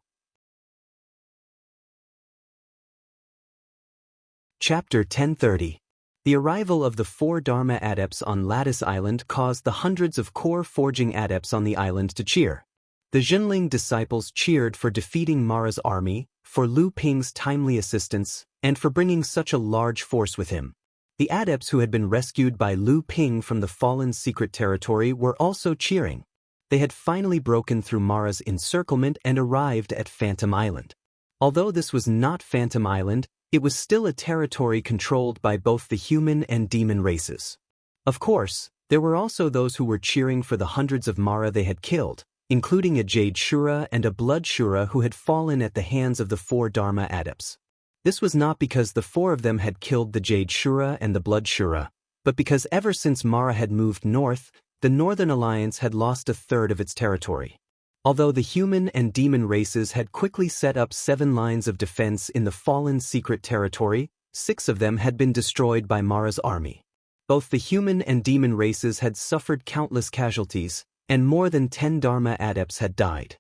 Chapter 1030. The arrival of the 4 Dharma adepts on Lattice Island caused the hundreds of core forging adepts on the island to cheer. The Junling disciples cheered for defeating Mara's army, for Lu Ping's timely assistance, and for bringing such a large force with him. The adepts who had been rescued by Lu Ping from the fallen secret territory were also cheering. They had finally broken through Mara's encirclement and arrived at Phantom Island. Although this was not Phantom Island, it was still a territory controlled by both the human and demon races. Of course, there were also those who were cheering for the hundreds of Mara they had killed, including a Jade Shura and a Blood Shura who had fallen at the hands of the 4 Dharma adepts. This was not because the 4 of them had killed the Jade Shura and the Blood Shura, but because ever since Mara had moved north, the Northern Alliance had lost a third of its territory. Although the human and demon races had quickly set up 7 lines of defense in the fallen secret territory, 6 of them had been destroyed by Mara's army. Both the human and demon races had suffered countless casualties, and more than 10 Dharma adepts had died.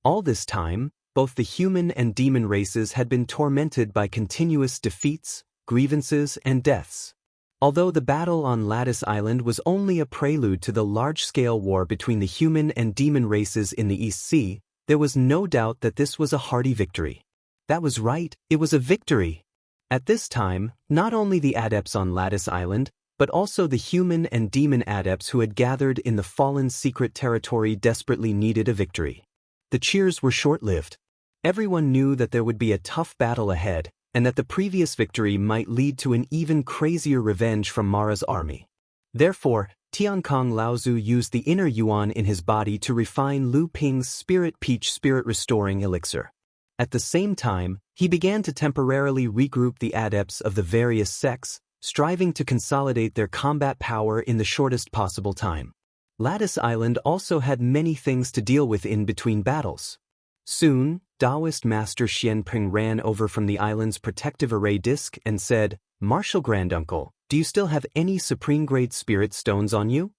All this time, both the human and demon races had been tormented by continuous defeats, grievances, and deaths. Although the battle on Lattice Island was only a prelude to the large-scale war between the human and demon races in the East Sea, there was no doubt that this was a hearty victory. That was right, it was a victory. At this time, not only the adepts on Lattice Island, but also the human and demon adepts who had gathered in the fallen secret territory desperately needed a victory. The cheers were short-lived. Everyone knew that there would be a tough battle ahead, and that the previous victory might lead to an even crazier revenge from Mara's army. Therefore, Tiankong Laozu used the inner yuan in his body to refine Lu Ping's Spirit Peach spirit-restoring elixir. At the same time, he began to temporarily regroup the adepts of the various sects, striving to consolidate their combat power in the shortest possible time. Lattice Island also had many things to deal with in between battles. Soon, Taoist Master Xianping ran over from the island's protective array disk and said, "Martial Granduncle, do you still have any supreme-grade spirit stones on you?"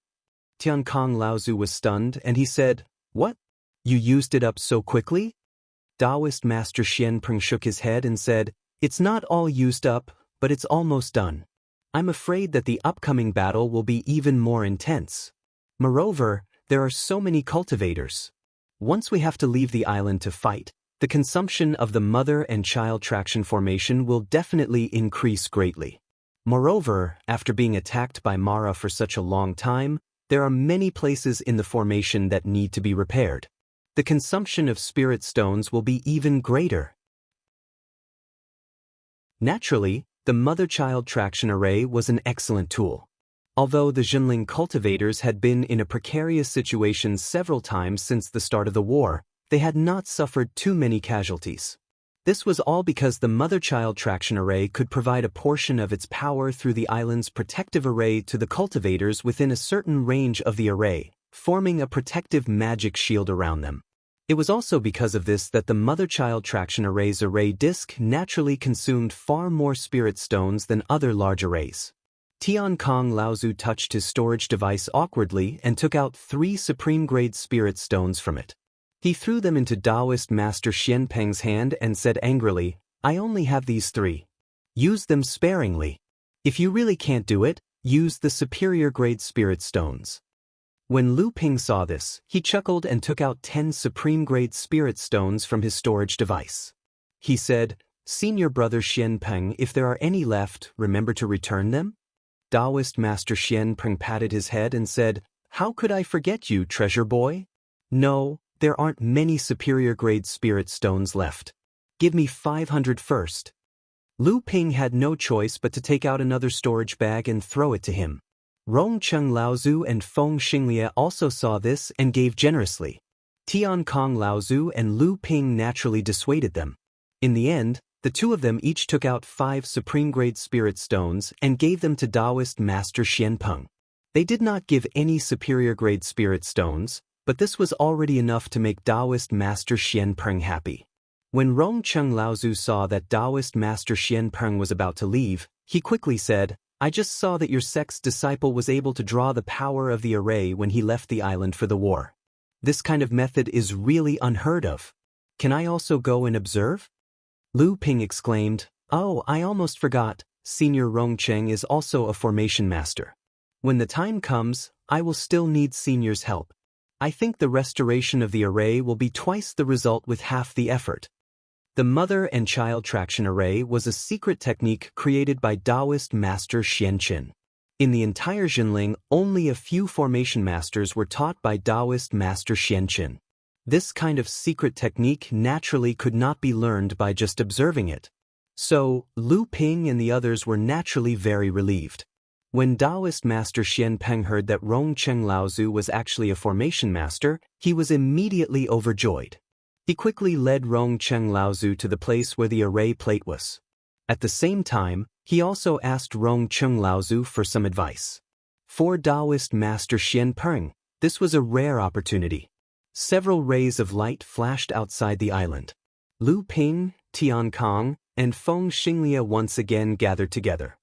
Tiankong Laozu was stunned and he said, "What? You used it up so quickly?" Taoist Master Xianping shook his head and said, "It's not all used up, but it's almost done. I'm afraid that the upcoming battle will be even more intense. Moreover, there are so many cultivators. Once we have to leave the island to fight, the consumption of the mother and child traction formation will definitely increase greatly. Moreover, after being attacked by Mara for such a long time, there are many places in the formation that need to be repaired. The consumption of spirit stones will be even greater." Naturally, the mother-child traction array was an excellent tool. Although the Jinling cultivators had been in a precarious situation several times since the start of the war, they had not suffered too many casualties. This was all because the mother-child traction array could provide a portion of its power through the island's protective array to the cultivators within a certain range of the array, forming a protective magic shield around them. It was also because of this that the mother-child traction array's array disk naturally consumed far more spirit stones than other large arrays. Tiankong Laozu touched his storage device awkwardly and took out 3 supreme-grade spirit stones from it. He threw them into Taoist Master Xianpeng's hand and said angrily, "I only have these 3. Use them sparingly. If you really can't do it, use the superior-grade spirit stones." When Lu Ping saw this, he chuckled and took out 10 supreme-grade spirit stones from his storage device. He said, "Senior brother Xianpeng, if there are any left, remember to return them?" Taoist Master Xianpeng patted his head and said, "How could I forget you, treasure boy? No, there aren't many superior-grade spirit stones left. Give me 500 first." Lu Ping had no choice but to take out another storage bag and throw it to him. Rongcheng Laozu and Feng Xinglia also saw this and gave generously. Tiankong Laozu and Lu Ping naturally dissuaded them. In the end, the two of them each took out 5 supreme-grade spirit stones and gave them to Taoist Master Xianpeng. They did not give any superior-grade spirit stones, but this was already enough to make Taoist Master Xianpeng happy. When Rongcheng Laozu saw that Taoist Master Xianpeng was about to leave, he quickly said, "I just saw that your sect's disciple was able to draw the power of the array when he left the island for the war. This kind of method is really unheard of. Can I also go and observe?" Lu Ping exclaimed, "Oh, I almost forgot, Senior Rongcheng is also a formation master. When the time comes, I will still need Senior's help. I think the restoration of the array will be twice the result with half the effort." The mother and child traction array was a secret technique created by Taoist Master Xianqin. In the entire Jinling, only a few formation masters were taught by Taoist Master Xianqin. This kind of secret technique naturally could not be learned by just observing it. So, Lu Ping and the others were naturally very relieved. When Taoist Master Xianpeng heard that Rongcheng Laozu was actually a formation master, he was immediately overjoyed. He quickly led Rongcheng Laozu to the place where the array plate was. At the same time, he also asked Rongcheng Laozu for some advice. For Taoist Master Xianpeng, this was a rare opportunity. Several rays of light flashed outside the island. Lu Ping, Tiankong, and Feng Xinglia once again gathered together.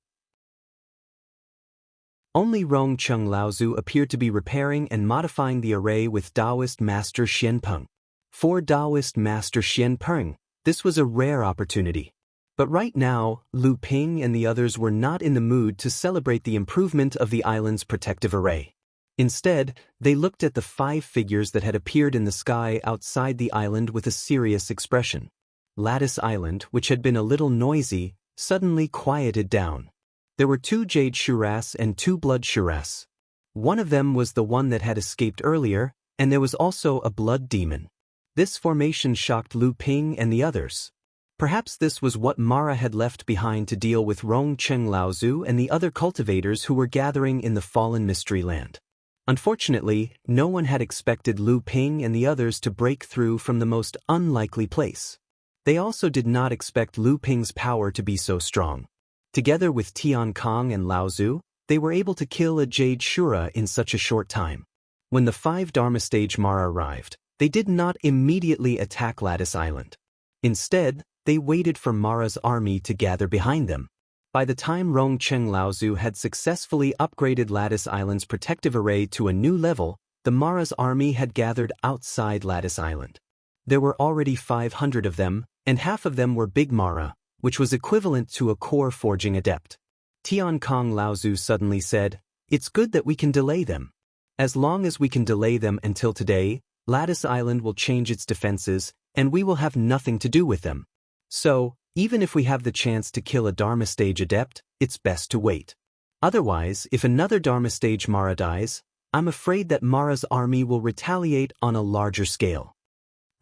Only Rongcheng Laozu appeared to be repairing and modifying the array with Taoist Master Xianpeng. For Taoist Master Xianpeng, this was a rare opportunity. But right now, Lu Ping and the others were not in the mood to celebrate the improvement of the island's protective array. Instead, they looked at the 5 figures that had appeared in the sky outside the island with a serious expression. Lattice Island, which had been a little noisy, suddenly quieted down. There were 2 Jade Shuras and 2 Blood Shuras. One of them was the one that had escaped earlier, and there was also a blood demon. This formation shocked Lu Ping and the others. Perhaps this was what Mara had left behind to deal with Rong Cheng Laozu and the other cultivators who were gathering in the fallen mystery land. Unfortunately, no one had expected Lu Ping and the others to break through from the most unlikely place. They also did not expect Lu Ping's power to be so strong. Together with Tian Kong and Laozu, they were able to kill a Jade Shura in such a short time. When the 5 Dharma stage Mara arrived, they did not immediately attack Lattice Island. Instead, they waited for Mara's army to gather behind them. By the time Rong Cheng Laozu had successfully upgraded Lattice Island's protective array to a new level, the Mara's army had gathered outside Lattice Island. There were already 500 of them, and half of them were Big Mara, which was equivalent to a core forging adept. Tian Kong Laozu suddenly said, "It's good that we can delay them. As long as we can delay them until today, Lattice Island will change its defenses, and we will have nothing to do with them. So, even if we have the chance to kill a Dharma stage adept, it's best to wait. Otherwise, if another Dharma stage Mara dies, I'm afraid that Mara's army will retaliate on a larger scale."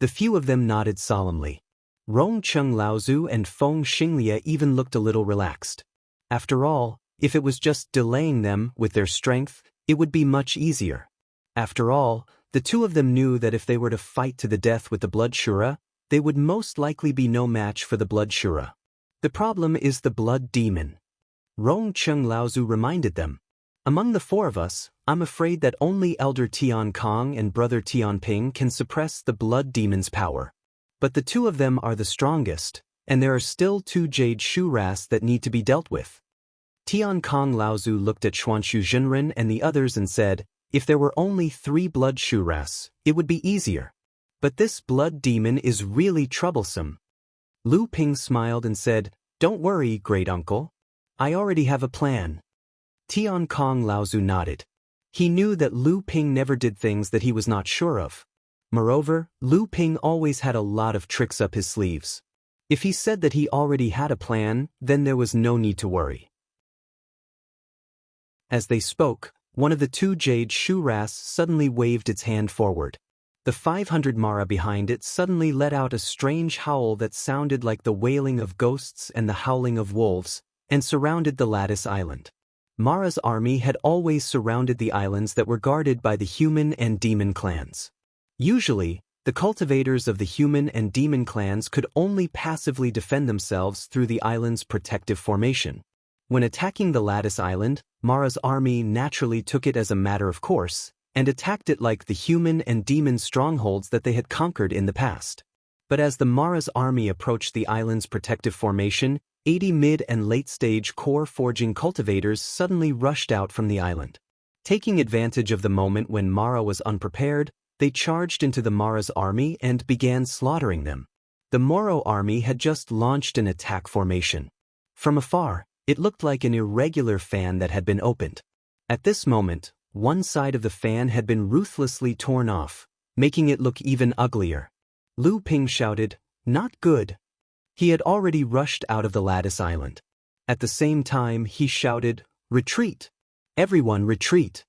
The few of them nodded solemnly. Rong Cheng Laozu and Feng Xinglia even looked a little relaxed. After all, if it was just delaying them with their strength, it would be much easier. After all, the 2 of them knew that if they were to fight to the death with the Blood Shura, they would most likely be no match for the Blood Shura. The problem is the Blood Demon. Rong Cheng Laozu reminded them. Among the 4 of us, I'm afraid that only Elder Tian Kong and Brother Tian Ping can suppress the Blood Demon's power. But the 2 of them are the strongest, and there are still 2 Jade Shuras that need to be dealt with. Tian Kong Laozu looked at Xuanshu Zhenren and the others and said, "If there were only 3 Blood Shuras, it would be easier. But this blood demon is really troublesome." Lu Ping smiled and said, "Don't worry, great uncle. I already have a plan." Tian Kong Laozu nodded. He knew that Lu Ping never did things that he was not sure of. Moreover, Lu Ping always had a lot of tricks up his sleeves. If he said that he already had a plan, then there was no need to worry. As they spoke, one of the 2 Jade Shuras suddenly waved its hand forward. The 500 Mara behind it suddenly let out a strange howl that sounded like the wailing of ghosts and the howling of wolves, and surrounded the Lattice Island. Mara's army had always surrounded the islands that were guarded by the human and demon clans. Usually, the cultivators of the human and demon clans could only passively defend themselves through the island's protective formation. When attacking the Lattice Island, Mara's army naturally took it as a matter of course, and attacked it like the human and demon strongholds that they had conquered in the past. But as the Mara's army approached the island's protective formation, 80 mid- and late-stage core forging cultivators suddenly rushed out from the island. Taking advantage of the moment when Mara was unprepared, they charged into the Mara's army and began slaughtering them. The Moro army had just launched an attack formation. From afar, it looked like an irregular fan that had been opened. At this moment, one side of the fan had been ruthlessly torn off, making it look even uglier. Lu Ping shouted, "Not good." He had already rushed out of the Lattice Island. At the same time, he shouted, "Retreat! Everyone retreat!"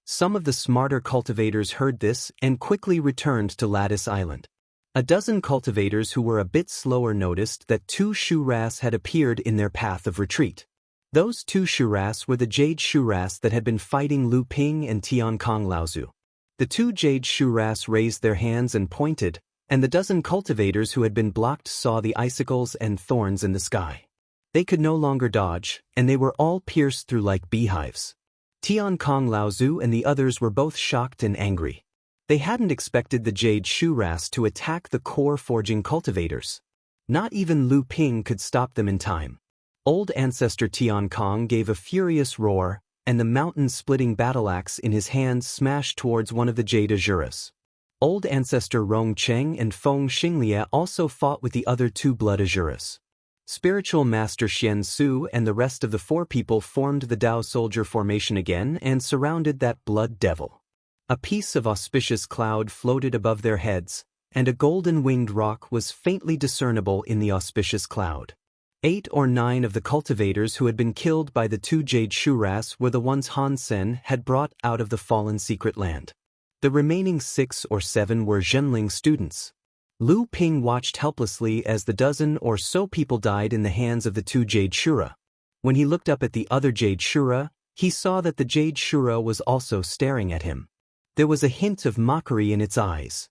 Some of the smarter cultivators heard this and quickly returned to Lattice Island. A dozen cultivators who were a bit slower noticed that 2 Shuras had appeared in their path of retreat. Those 2 Shuras were the Jade Shuras that had been fighting Lu Ping and Tian Kong Laozu. The 2 Jade Shuras raised their hands and pointed, and the dozen cultivators who had been blocked saw the icicles and thorns in the sky. They could no longer dodge, and they were all pierced through like beehives. Tian Kong Laozu and the others were both shocked and angry. They hadn't expected the Jade Shuras to attack the core forging cultivators. Not even Lu Ping could stop them in time. Old Ancestor Tian Kong gave a furious roar, and the mountain-splitting battle-axe in his hand smashed towards one of the Jade Azuras. Old Ancestor Rong Cheng and Feng Xinglia also fought with the other 2 Blood Azuras. Spiritual Master Xian Su and the rest of the 4 people formed the Dao soldier formation again and surrounded that blood devil. A piece of auspicious cloud floated above their heads, and a golden-winged rock was faintly discernible in the auspicious cloud. 8 or 9 of the cultivators who had been killed by the 2 jade shuras were the ones Han Sen had brought out of the fallen secret land. The remaining 6 or 7 were Zhenling students. Lu Ping watched helplessly as the dozen or so people died in the hands of the 2 jade shura. When he looked up at the other jade shura, he saw that the jade shura was also staring at him. There was a hint of mockery in its eyes.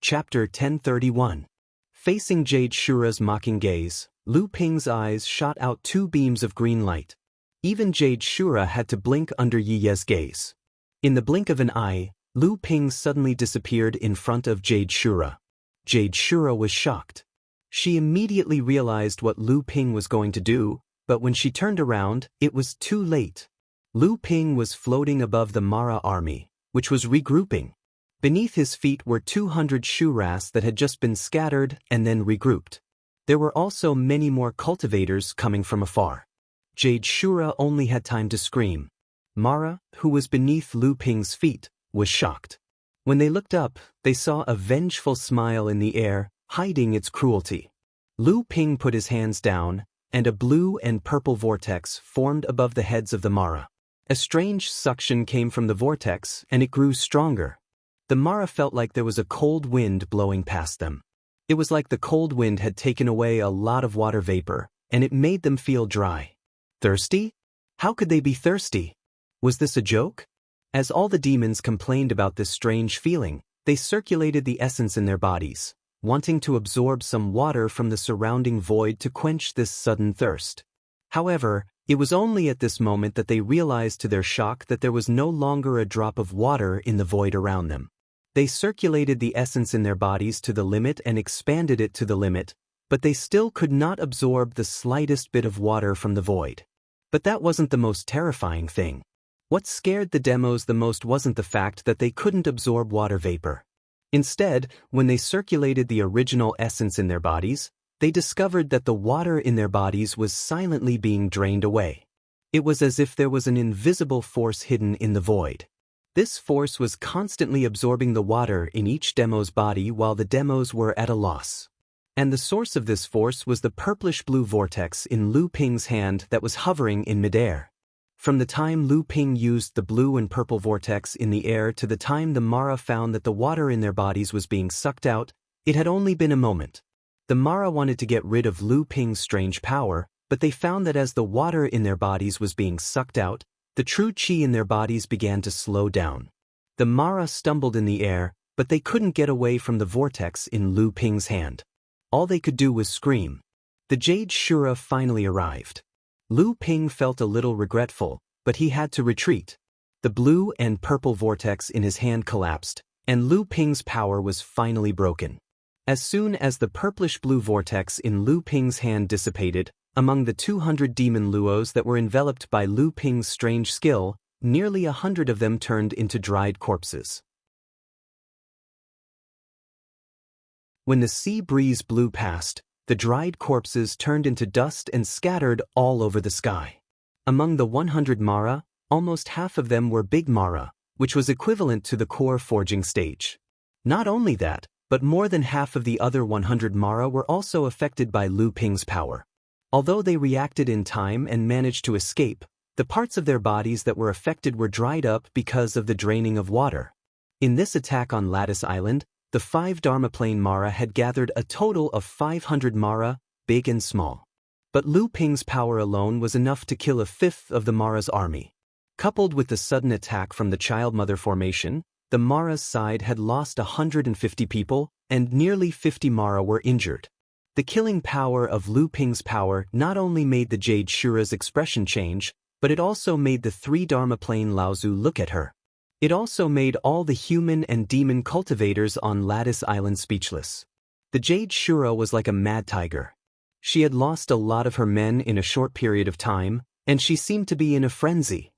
Chapter 1031. Facing Jade Shura's mocking gaze, Lu Ping's eyes shot out 2 beams of green light. Even Jade Shura had to blink under Yi Ye's gaze. In the blink of an eye, Lu Ping suddenly disappeared in front of Jade Shura. Jade Shura was shocked. She immediately realized what Lu Ping was going to do, but when she turned around, it was too late. Lu Ping was floating above the Mara army, which was regrouping. Beneath his feet were 200 shuras that had just been scattered and then regrouped. There were also many more cultivators coming from afar. Jade Shura only had time to scream. Mara, who was beneath Lu Ping's feet, was shocked. When they looked up, they saw a vengeful smile in the air, hiding its cruelty. Lu Ping put his hands down, and a blue and purple vortex formed above the heads of the Mara. A strange suction came from the vortex, and it grew stronger. The Mara felt like there was a cold wind blowing past them. It was like the cold wind had taken away a lot of water vapor, and it made them feel dry. Thirsty? How could they be thirsty? Was this a joke? As all the demons complained about this strange feeling, they circulated the essence in their bodies, wanting to absorb some water from the surrounding void to quench this sudden thirst. However, it was only at this moment that they realized to their shock that there was no longer a drop of water in the void around them. They circulated the essence in their bodies to the limit and expanded it to the limit, but they still could not absorb the slightest bit of water from the void. But that wasn't the most terrifying thing. What scared the demos the most wasn't the fact that they couldn't absorb water vapor. Instead, when they circulated the original essence in their bodies, they discovered that the water in their bodies was silently being drained away. It was as if there was an invisible force hidden in the void. This force was constantly absorbing the water in each demo's body while the demos were at a loss. And the source of this force was the purplish-blue vortex in Lu Ping's hand that was hovering in midair. From the time Lu Ping used the blue and purple vortex in the air to the time the Mara found that the water in their bodies was being sucked out, it had only been a moment. The Mara wanted to get rid of Lu Ping's strange power, but they found that as the water in their bodies was being sucked out, the true qi in their bodies began to slow down. The Mara stumbled in the air, but they couldn't get away from the vortex in Lu Ping's hand. All they could do was scream. The Jade Shura finally arrived. Lu Ping felt a little regretful, but he had to retreat. The blue and purple vortex in his hand collapsed, and Lu Ping's power was finally broken. As soon as the purplish-blue vortex in Lu Ping's hand dissipated, among the 200 demon luos that were enveloped by Lu Ping's strange skill, nearly 100 of them turned into dried corpses. When the sea breeze blew past, the dried corpses turned into dust and scattered all over the sky. Among the 100 Mara, almost half of them were big Mara, which was equivalent to the core forging stage. Not only that, but more than half of the other 100 Mara were also affected by Lu Ping's power. Although they reacted in time and managed to escape, the parts of their bodies that were affected were dried up because of the draining of water. In this attack on Lattice Island, the 5 Dharma Plane Mara had gathered a total of 500 Mara, big and small. But Lu Ping's power alone was enough to kill a fifth of the Mara's army. Coupled with the sudden attack from the Child Mother formation, the Mara's side had lost 150 people, and nearly 50 Mara were injured. The killing power of Lu Ping's power not only made the Jade Shura's expression change, but it also made the 3 Dharma Plane Laozu look at her. It also made all the human and demon cultivators on Lattice Island speechless. The Jade Shura was like a mad tiger. She had lost a lot of her men in a short period of time, and she seemed to be in a frenzy.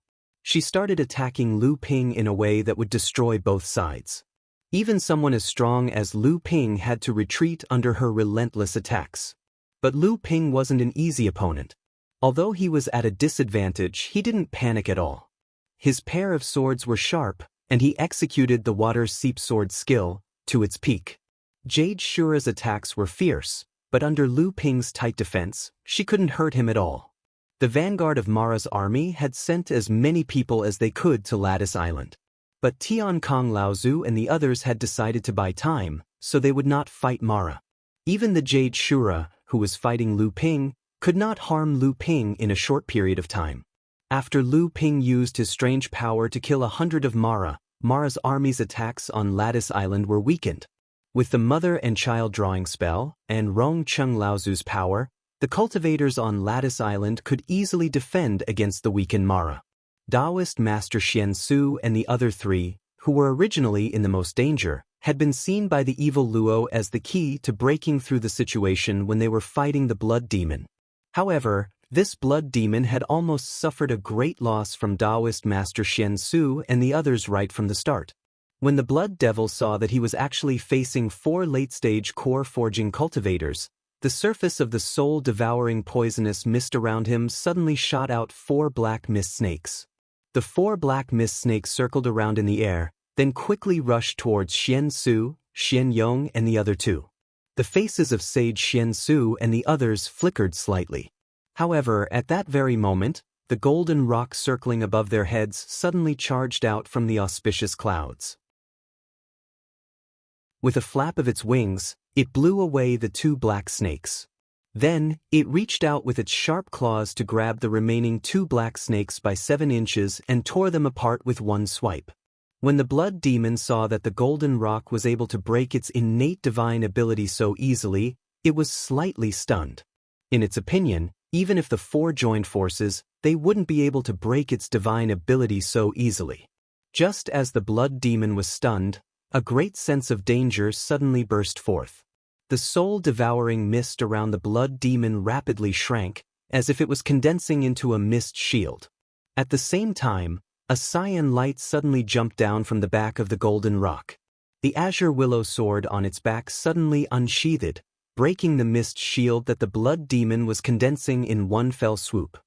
She started attacking Lu Ping in a way that would destroy both sides. Even someone as strong as Lu Ping had to retreat under her relentless attacks. But Lu Ping wasn't an easy opponent. Although he was at a disadvantage, he didn't panic at all. His pair of swords were sharp, and he executed the water seep sword skill to its peak. Jade Shura's attacks were fierce, but under Lu Ping's tight defense, she couldn't hurt him at all. The vanguard of Mara's army had sent as many people as they could to Lattice Island. But Tian Kong Laozu and the others had decided to buy time, so they would not fight Mara. Even the Jade Shura, who was fighting Lu Ping, could not harm Lu Ping in a short period of time. After Lu Ping used his strange power to kill 100 of Mara's army's attacks on Lattice Island were weakened. With the mother and child drawing spell, and Rong Chung Laozu's power, the cultivators on Lattice Island could easily defend against the weakened Mara. Taoist Master Xian Su and the other three, who were originally in the most danger, had been seen by the evil Luo as the key to breaking through the situation when they were fighting the blood demon. However, this blood demon had almost suffered a great loss from Taoist Master Xian Su and the others right from the start. When the blood devil saw that he was actually facing 4 late-stage core forging cultivators, the surface of the soul-devouring poisonous mist around him suddenly shot out 4 black mist snakes. The 4 black mist snakes circled around in the air, then quickly rushed towards Xian Su, Xian Yong and the other 2. The faces of Sage Xian Su and the others flickered slightly. However, at that very moment, the golden rock circling above their heads suddenly charged out from the auspicious clouds. With a flap of its wings, it blew away the 2 black snakes. Then, it reached out with its sharp claws to grab the remaining 2 black snakes by 7 inches and tore them apart with one swipe. When the blood demon saw that the golden rock was able to break its innate divine ability so easily, it was slightly stunned. In its opinion, even if the 4 joined forces, they wouldn't be able to break its divine ability so easily. Just as the blood demon was stunned, a great sense of danger suddenly burst forth. The soul-devouring mist around the blood demon rapidly shrank, as if it was condensing into a mist shield. At the same time, a cyan light suddenly jumped down from the back of the golden rock. The azure willow sword on its back suddenly unsheathed, breaking the mist shield that the blood demon was condensing in one fell swoop.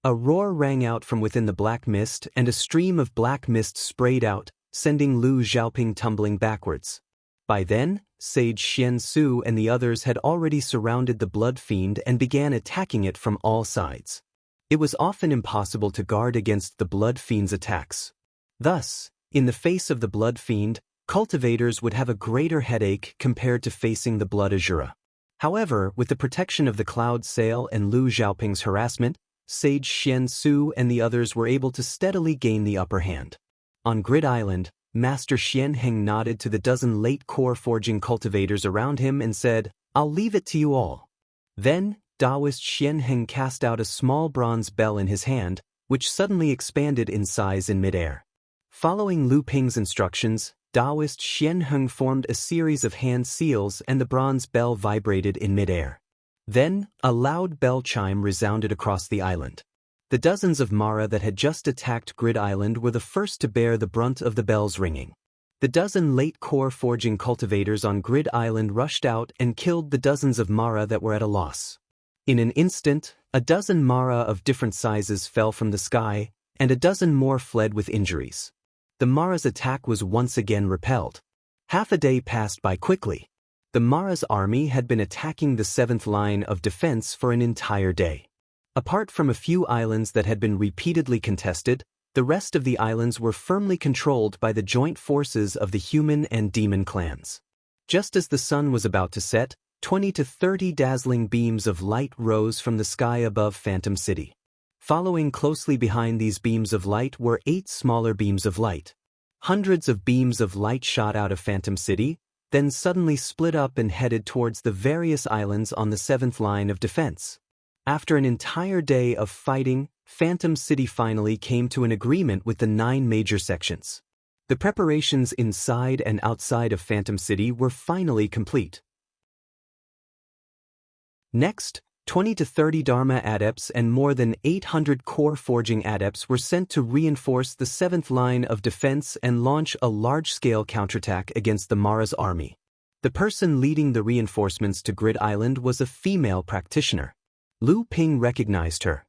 A roar rang out from within the black mist and a stream of black mist sprayed out, sending Lu Xiaoping tumbling backwards. By then, Sage Xian Su and the others had already surrounded the blood fiend and began attacking it from all sides. It was often impossible to guard against the blood fiend's attacks. Thus, in the face of the blood fiend, cultivators would have a greater headache compared to facing the blood Azura. However, with the protection of the cloud sail and Lu Xiaoping's harassment, Sage Xian Su and the others were able to steadily gain the upper hand. On Grid Island, Master Xian Heng nodded to the dozen late core forging cultivators around him and said, "I'll leave it to you all." Then, Taoist Xian Heng cast out a small bronze bell in his hand, which suddenly expanded in size in midair. Following Lu Ping's instructions, Taoist Xian Heng formed a series of hand seals and the bronze bell vibrated in midair. Then, a loud bell chime resounded across the island. The dozens of Mara that had just attacked Grid Island were the first to bear the brunt of the bells ringing. The dozen late core forging cultivators on Grid Island rushed out and killed the dozens of Mara that were at a loss. In an instant, a dozen Mara of different sizes fell from the sky, and a dozen more fled with injuries. The Mara's attack was once again repelled. Half a day passed by quickly. The Mara's army had been attacking the 7th line of defense for an entire day. Apart from a few islands that had been repeatedly contested, the rest of the islands were firmly controlled by the joint forces of the human and demon clans. Just as the sun was about to set, 20 to 30 dazzling beams of light rose from the sky above Phantom City. Following closely behind these beams of light were 8 smaller beams of light. Hundreds of beams of light shot out of Phantom City, then suddenly split up and headed towards the various islands on the 7th line of defense. After an entire day of fighting, Phantom City finally came to an agreement with the 9 major sections. The preparations inside and outside of Phantom City were finally complete. Next, 20 to 30 Dharma adepts and more than 800 core forging adepts were sent to reinforce the 7th line of defense and launch a large-scale counterattack against the Mara's army. The person leading the reinforcements to Grid Island was a female practitioner. Lu Ping recognized her.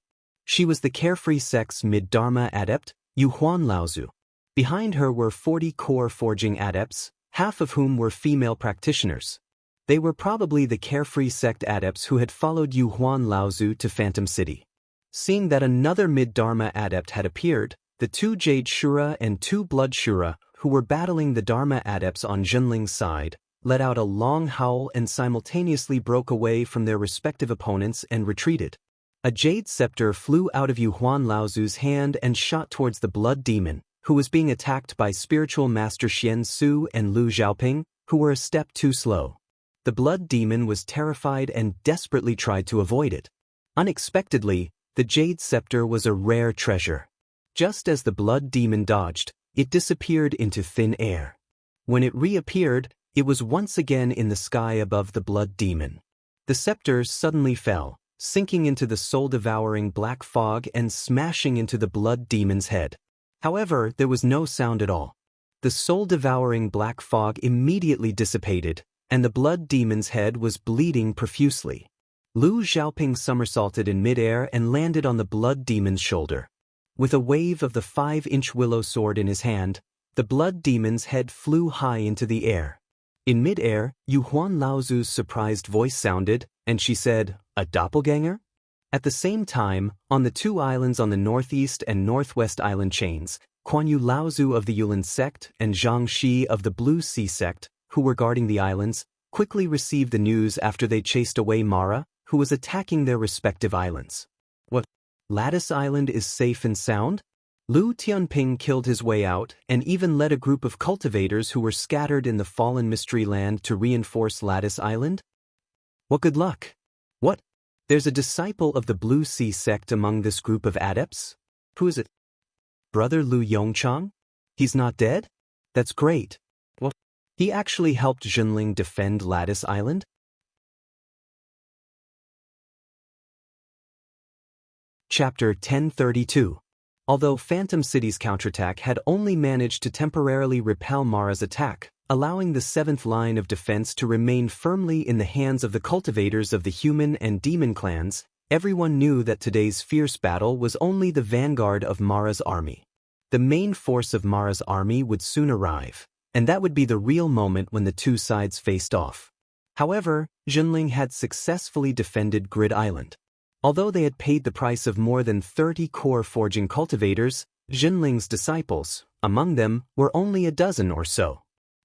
She was the carefree sex mid-Dharma adept, Yuhuan Laozu. Behind her were 40 core forging adepts, half of whom were female practitioners. They were probably the carefree sect adepts who had followed Yuhuan Laozu to Phantom City. Seeing that another mid-Dharma adept had appeared, the 2 Jade Shura and 2 Blood Shura, who were battling the Dharma adepts on Junling's side, let out a long howl and simultaneously broke away from their respective opponents and retreated. A jade scepter flew out of Yuhuan Laozu's hand and shot towards the blood demon, who was being attacked by spiritual master Xian Su and Lu Xiaoping, who were a step too slow. The blood demon was terrified and desperately tried to avoid it. Unexpectedly, the jade scepter was a rare treasure. Just as the blood demon dodged, it disappeared into thin air. When it reappeared, it was once again in the sky above the blood demon. The scepter suddenly fell, sinking into the soul-devouring black fog and smashing into the blood demon's head. However, there was no sound at all. The soul-devouring black fog immediately dissipated, and the blood demon's head was bleeding profusely. Lu Xiaoping somersaulted in midair and landed on the blood demon's shoulder. With a wave of the 5-inch willow sword in his hand, the blood demon's head flew high into the air. In midair, Yuhuan Laozu's surprised voice sounded, and she said, "A doppelganger?" At the same time, on the 2 islands on the northeast and northwest island chains, Kuan-Yu Laozu of the Yulin sect and Zhang Shi of the Blue Sea sect, who were guarding the islands, quickly received the news after they chased away Mara, who was attacking their respective islands. What? Lattice Island is safe and sound? Lu Tianping killed his way out and even led a group of cultivators who were scattered in the fallen mystery land to reinforce Lattice Island? What good luck! What? There's a disciple of the Blue Sea sect among this group of adepts? Who is it? Brother Lu Yongchang? He's not dead? That's great. What? He actually helped Junling defend Lattice Island? Chapter 1032. Although Phantom City's counterattack had only managed to temporarily repel Mara's attack, allowing the 7th line of defense to remain firmly in the hands of the cultivators of the human and demon clans, everyone knew that today's fierce battle was only the vanguard of Mara's army. The main force of Mara's army would soon arrive, and that would be the real moment when the 2 sides faced off. However, Junling had successfully defended Grid Island. Although they had paid the price of more than 30 core forging cultivators, Junling's disciples, among them, were only a dozen or so.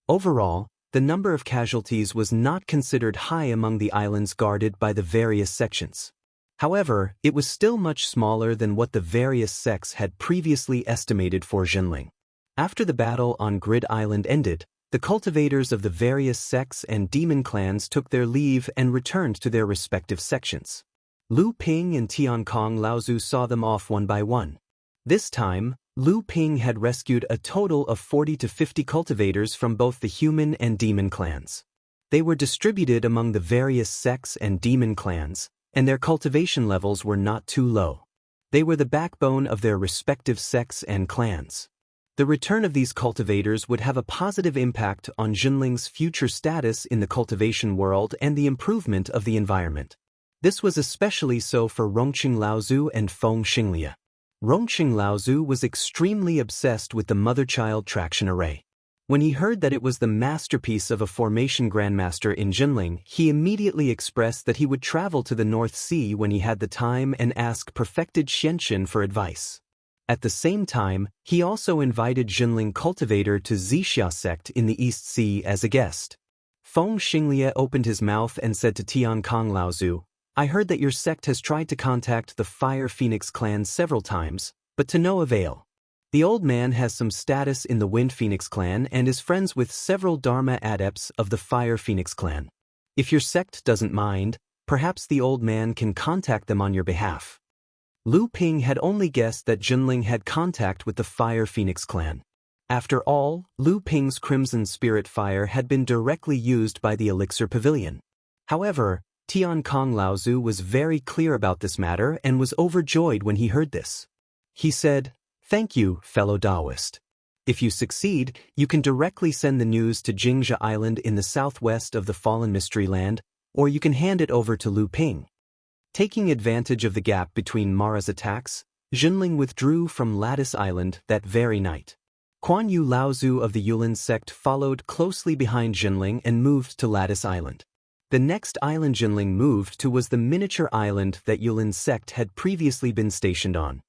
Overall, the number of casualties was not considered high among the islands guarded by the various sections. However, it was still much smaller than what the various sects had previously estimated for Junling. After the battle on Grid Island ended, the cultivators of the various sects and demon clans took their leave and returned to their respective sections. Lu Ping and Tiankong Laozu saw them off one by one. This time, Lu Ping had rescued a total of 40 to 50 cultivators from both the human and demon clans. They were distributed among the various sects and demon clans, and their cultivation levels were not too low. They were the backbone of their respective sects and clans. The return of these cultivators would have a positive impact on Junling's future status in the cultivation world and the improvement of the environment. This was especially so for Rongqing Laozu and Feng Xinglia. Rongqing Laozu was extremely obsessed with the mother-child traction array. When he heard that it was the masterpiece of a formation grandmaster in Junling, he immediately expressed that he would travel to the North Sea when he had the time and ask perfected Xianxin for advice. At the same time, he also invited Junling cultivator to Zixia sect in the East Sea as a guest. Feng Xinglia opened his mouth and said to Tiankong Laozu, "I heard that your sect has tried to contact the Fire Phoenix clan several times, but to no avail. The old man has some status in the Wind Phoenix clan and is friends with several Dharma adepts of the Fire Phoenix clan. If your sect doesn't mind, perhaps the old man can contact them on your behalf." Lu Ping had only guessed that Junling had contact with the Fire Phoenix clan. After all, Lu Ping's Crimson Spirit Fire had been directly used by the Elixir Pavilion. However, Tian Kong Laozu was very clear about this matter and was overjoyed when he heard this. He said, "Thank you, fellow Taoist. If you succeed, you can directly send the news to Jingzha Island in the southwest of the Fallen Mystery Land, or you can hand it over to Lu Ping." Taking advantage of the gap between Mara's attacks, Junling withdrew from Lattice Island that very night. Kuan Yu Laozu of the Yulin sect followed closely behind Junling and moved to Lattice Island. The next island Junling moved to was the miniature island that Yulin sect had previously been stationed on.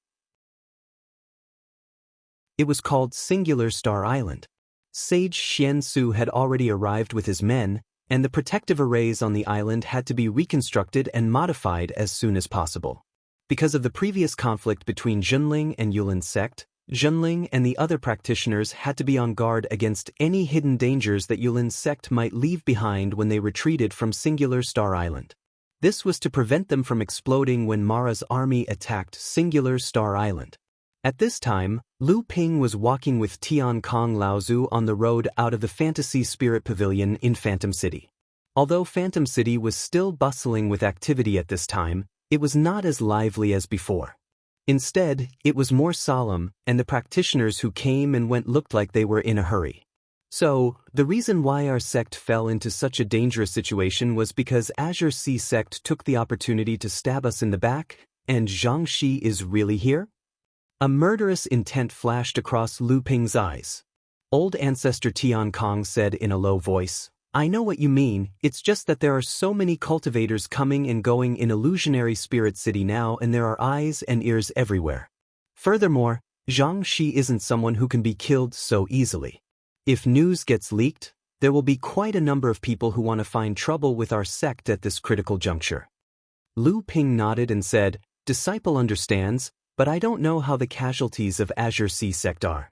It was called Singular Star Island. Sage Xian Su had already arrived with his men, and the protective arrays on the island had to be reconstructed and modified as soon as possible. Because of the previous conflict between Junling and Yulin sect, Junling and the other practitioners had to be on guard against any hidden dangers that Yulin sect might leave behind when they retreated from Singular Star Island. This was to prevent them from exploding when Mara's army attacked Singular Star Island. At this time, Lu Ping was walking with Tian Kong Laozu on the road out of the Fantasy Spirit Pavilion in Phantom City. Although Phantom City was still bustling with activity at this time, it was not as lively as before. Instead, it was more solemn, and the practitioners who came and went looked like they were in a hurry. So, the reason why our sect fell into such a dangerous situation was because Azure Sea sect took the opportunity to stab us in the back, and Zhang Shi is really here? A murderous intent flashed across Lu Ping's eyes. Old Ancestor Tian Kong said in a low voice, "I know what you mean, it's just that there are so many cultivators coming and going in Illusionary Spirit City now and there are eyes and ears everywhere. Furthermore, Zhang Shi isn't someone who can be killed so easily. If news gets leaked, there will be quite a number of people who want to find trouble with our sect at this critical juncture." Lu Ping nodded and said, "Disciple understands, but I don't know how the casualties of Azure Sea sect are."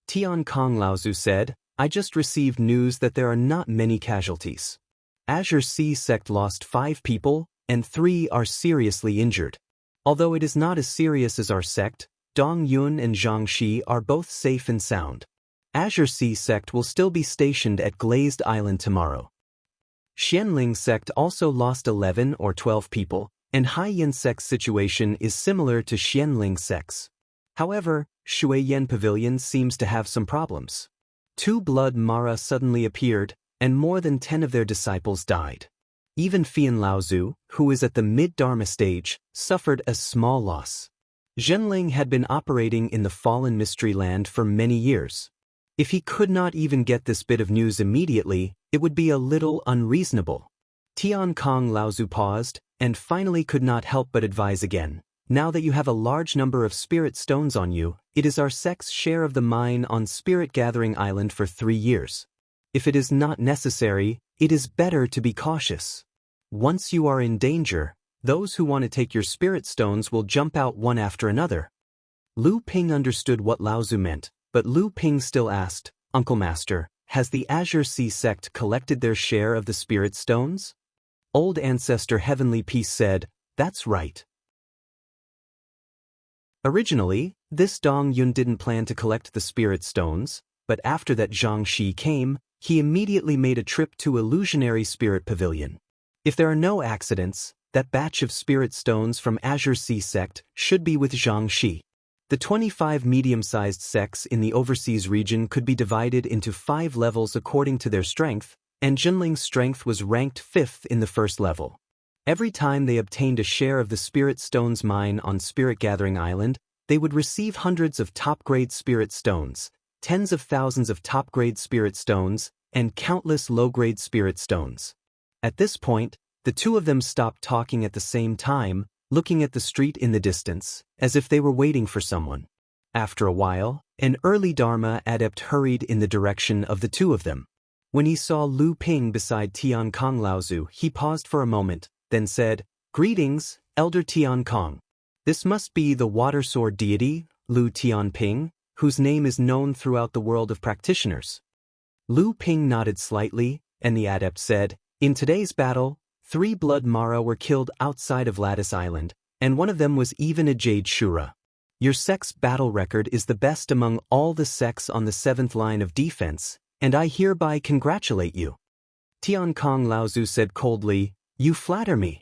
Tian Kong Laozu said, "I just received news that there are not many casualties. Azure Sea sect lost 5 people, and 3 are seriously injured. Although it is not as serious as our sect, Dong Yun and Zhang Shi are both safe and sound. Azure Sea sect will still be stationed at Glazed Island tomorrow. Xianling sect also lost 11 or 12 people, and Haiyan sect's situation is similar to Xianling sect's. However, Shuiyan Pavilion seems to have some problems. 2 blood Mara suddenly appeared, and more than 10 of their disciples died. Even Fian Laozu, who is at the mid-Dharma stage, suffered a small loss. Zhenling had been operating in the Fallen Mystery Land for many years. If he could not even get this bit of news immediately, it would be a little unreasonable. Tian Kong Laozu paused, and finally could not help but advise again. "Now that you have a large number of spirit stones on you, it is our sect's share of the mine on Spirit Gathering Island for 3 years. If it is not necessary, it is better to be cautious. Once you are in danger, those who want to take your spirit stones will jump out one after another." Lu Ping understood what Laozu meant, but Lu Ping still asked, "Uncle Master, has the Azure Sea sect collected their share of the spirit stones?" Old Ancestor Heavenly Peace said, "That's right." Originally, this Dong Yun didn't plan to collect the spirit stones, but after that Zhang Shi came, he immediately made a trip to Illusionary Spirit Pavilion. If there are no accidents, that batch of spirit stones from Azure Sea sect should be with Zhang Shi. The 25 medium-sized sects in the overseas region could be divided into 5 levels according to their strength, and Junling's strength was ranked 5th in the first level. Every time they obtained a share of the Spirit Stones mine on Spirit Gathering Island, they would receive hundreds of top-grade Spirit Stones, tens of thousands of top-grade Spirit Stones, and countless low-grade Spirit Stones. At this point, the 2 of them stopped talking at the same time, looking at the street in the distance, as if they were waiting for someone. After a while, an early Dharma adept hurried in the direction of the 2 of them. When he saw Lu Ping beside Tian Kong Laozu, he paused for a moment, then said, "Greetings, Elder Tian Kong. This must be the water sword deity, Lu Tianping, whose name is known throughout the world of practitioners." Lu Ping nodded slightly, and the adept said, "In today's battle, 3 blood Mara were killed outside of Lattice Island, and one of them was even a Jade Shura. Your sect's battle record is the best among all the sects on the 7th line of defense, and I hereby congratulate you." Tian Kong Laozu said coldly, You flatter me.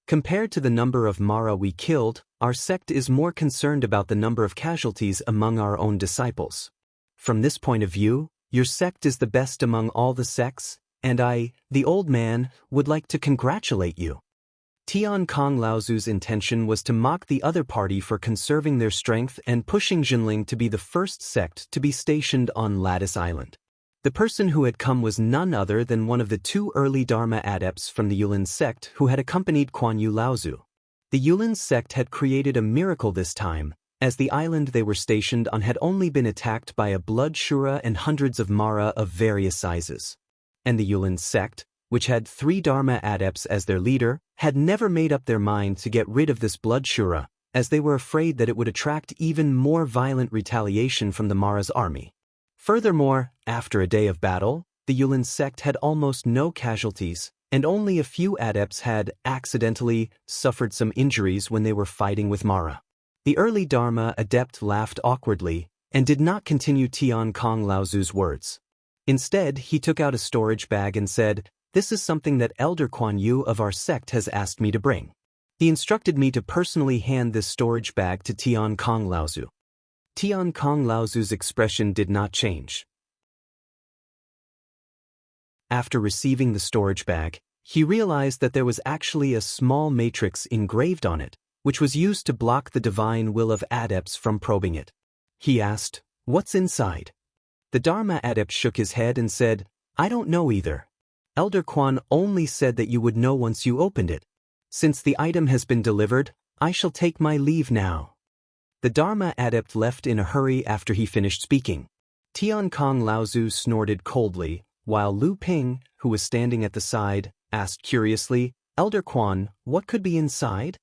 Compared to the number of Mara we killed, our sect is more concerned about the number of casualties among our own disciples. From this point of view, your sect is the best among all the sects, and I, the old man, would like to congratulate you. Tian Kong Laozu's intention was to mock the other party for conserving their strength and pushing Jinling to be the first sect to be stationed on Lattice Island. The person who had come was none other than one of the two early Dharma adepts from the Yulin sect who had accompanied Kuan Yu Laozu. The Yulin sect had created a miracle this time, as the island they were stationed on had only been attacked by a blood Shura and hundreds of Mara of various sizes. And the Yulin sect, which had 3 Dharma adepts as their leader, had never made up their mind to get rid of this blood Shura, as they were afraid that it would attract even more violent retaliation from the Mara's army. Furthermore, after a day of battle, the Yulin sect had almost no casualties, and only a few adepts had, accidentally, suffered some injuries when they were fighting with Mara. The early Dharma adept laughed awkwardly, and did not continue Tian Kong Laozu's words. Instead, he took out a storage bag and said, "This is something that Elder Kuan Yu of our sect has asked me to bring." He instructed me to personally hand this storage bag to Tian Kong Laozu. Tian Kong Laozu's expression did not change. After receiving the storage bag, he realized that there was actually a small matrix engraved on it, which was used to block the divine will of adepts from probing it. He asked, "What's inside?" The Dharma adept shook his head and said, "I don't know either. Elder Quan only said that you would know once you opened it. Since the item has been delivered, I shall take my leave now." The Dharma adept left in a hurry after he finished speaking. Tian Kong Laozu snorted coldly, while Lu Ping, who was standing at the side, asked curiously, "Elder Quan, what could be inside?"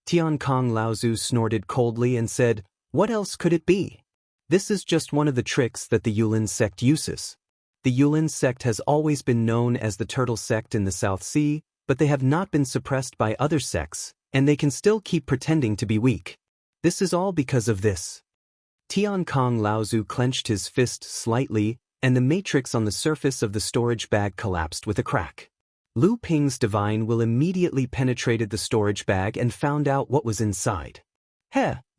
Tian Kong Laozu snorted coldly and said, "What else could it be? This is just one of the tricks that the Yulin sect uses. The Yulin sect has always been known as the Turtle sect in the South Sea, but they have not been suppressed by other sects, and they can still keep pretending to be weak. This is all because of this." Tian Kong Laozu clenched his fist slightly, and the matrix on the surface of the storage bag collapsed with a crack. Lu Ping's divine will immediately penetrated the storage bag and found out what was inside.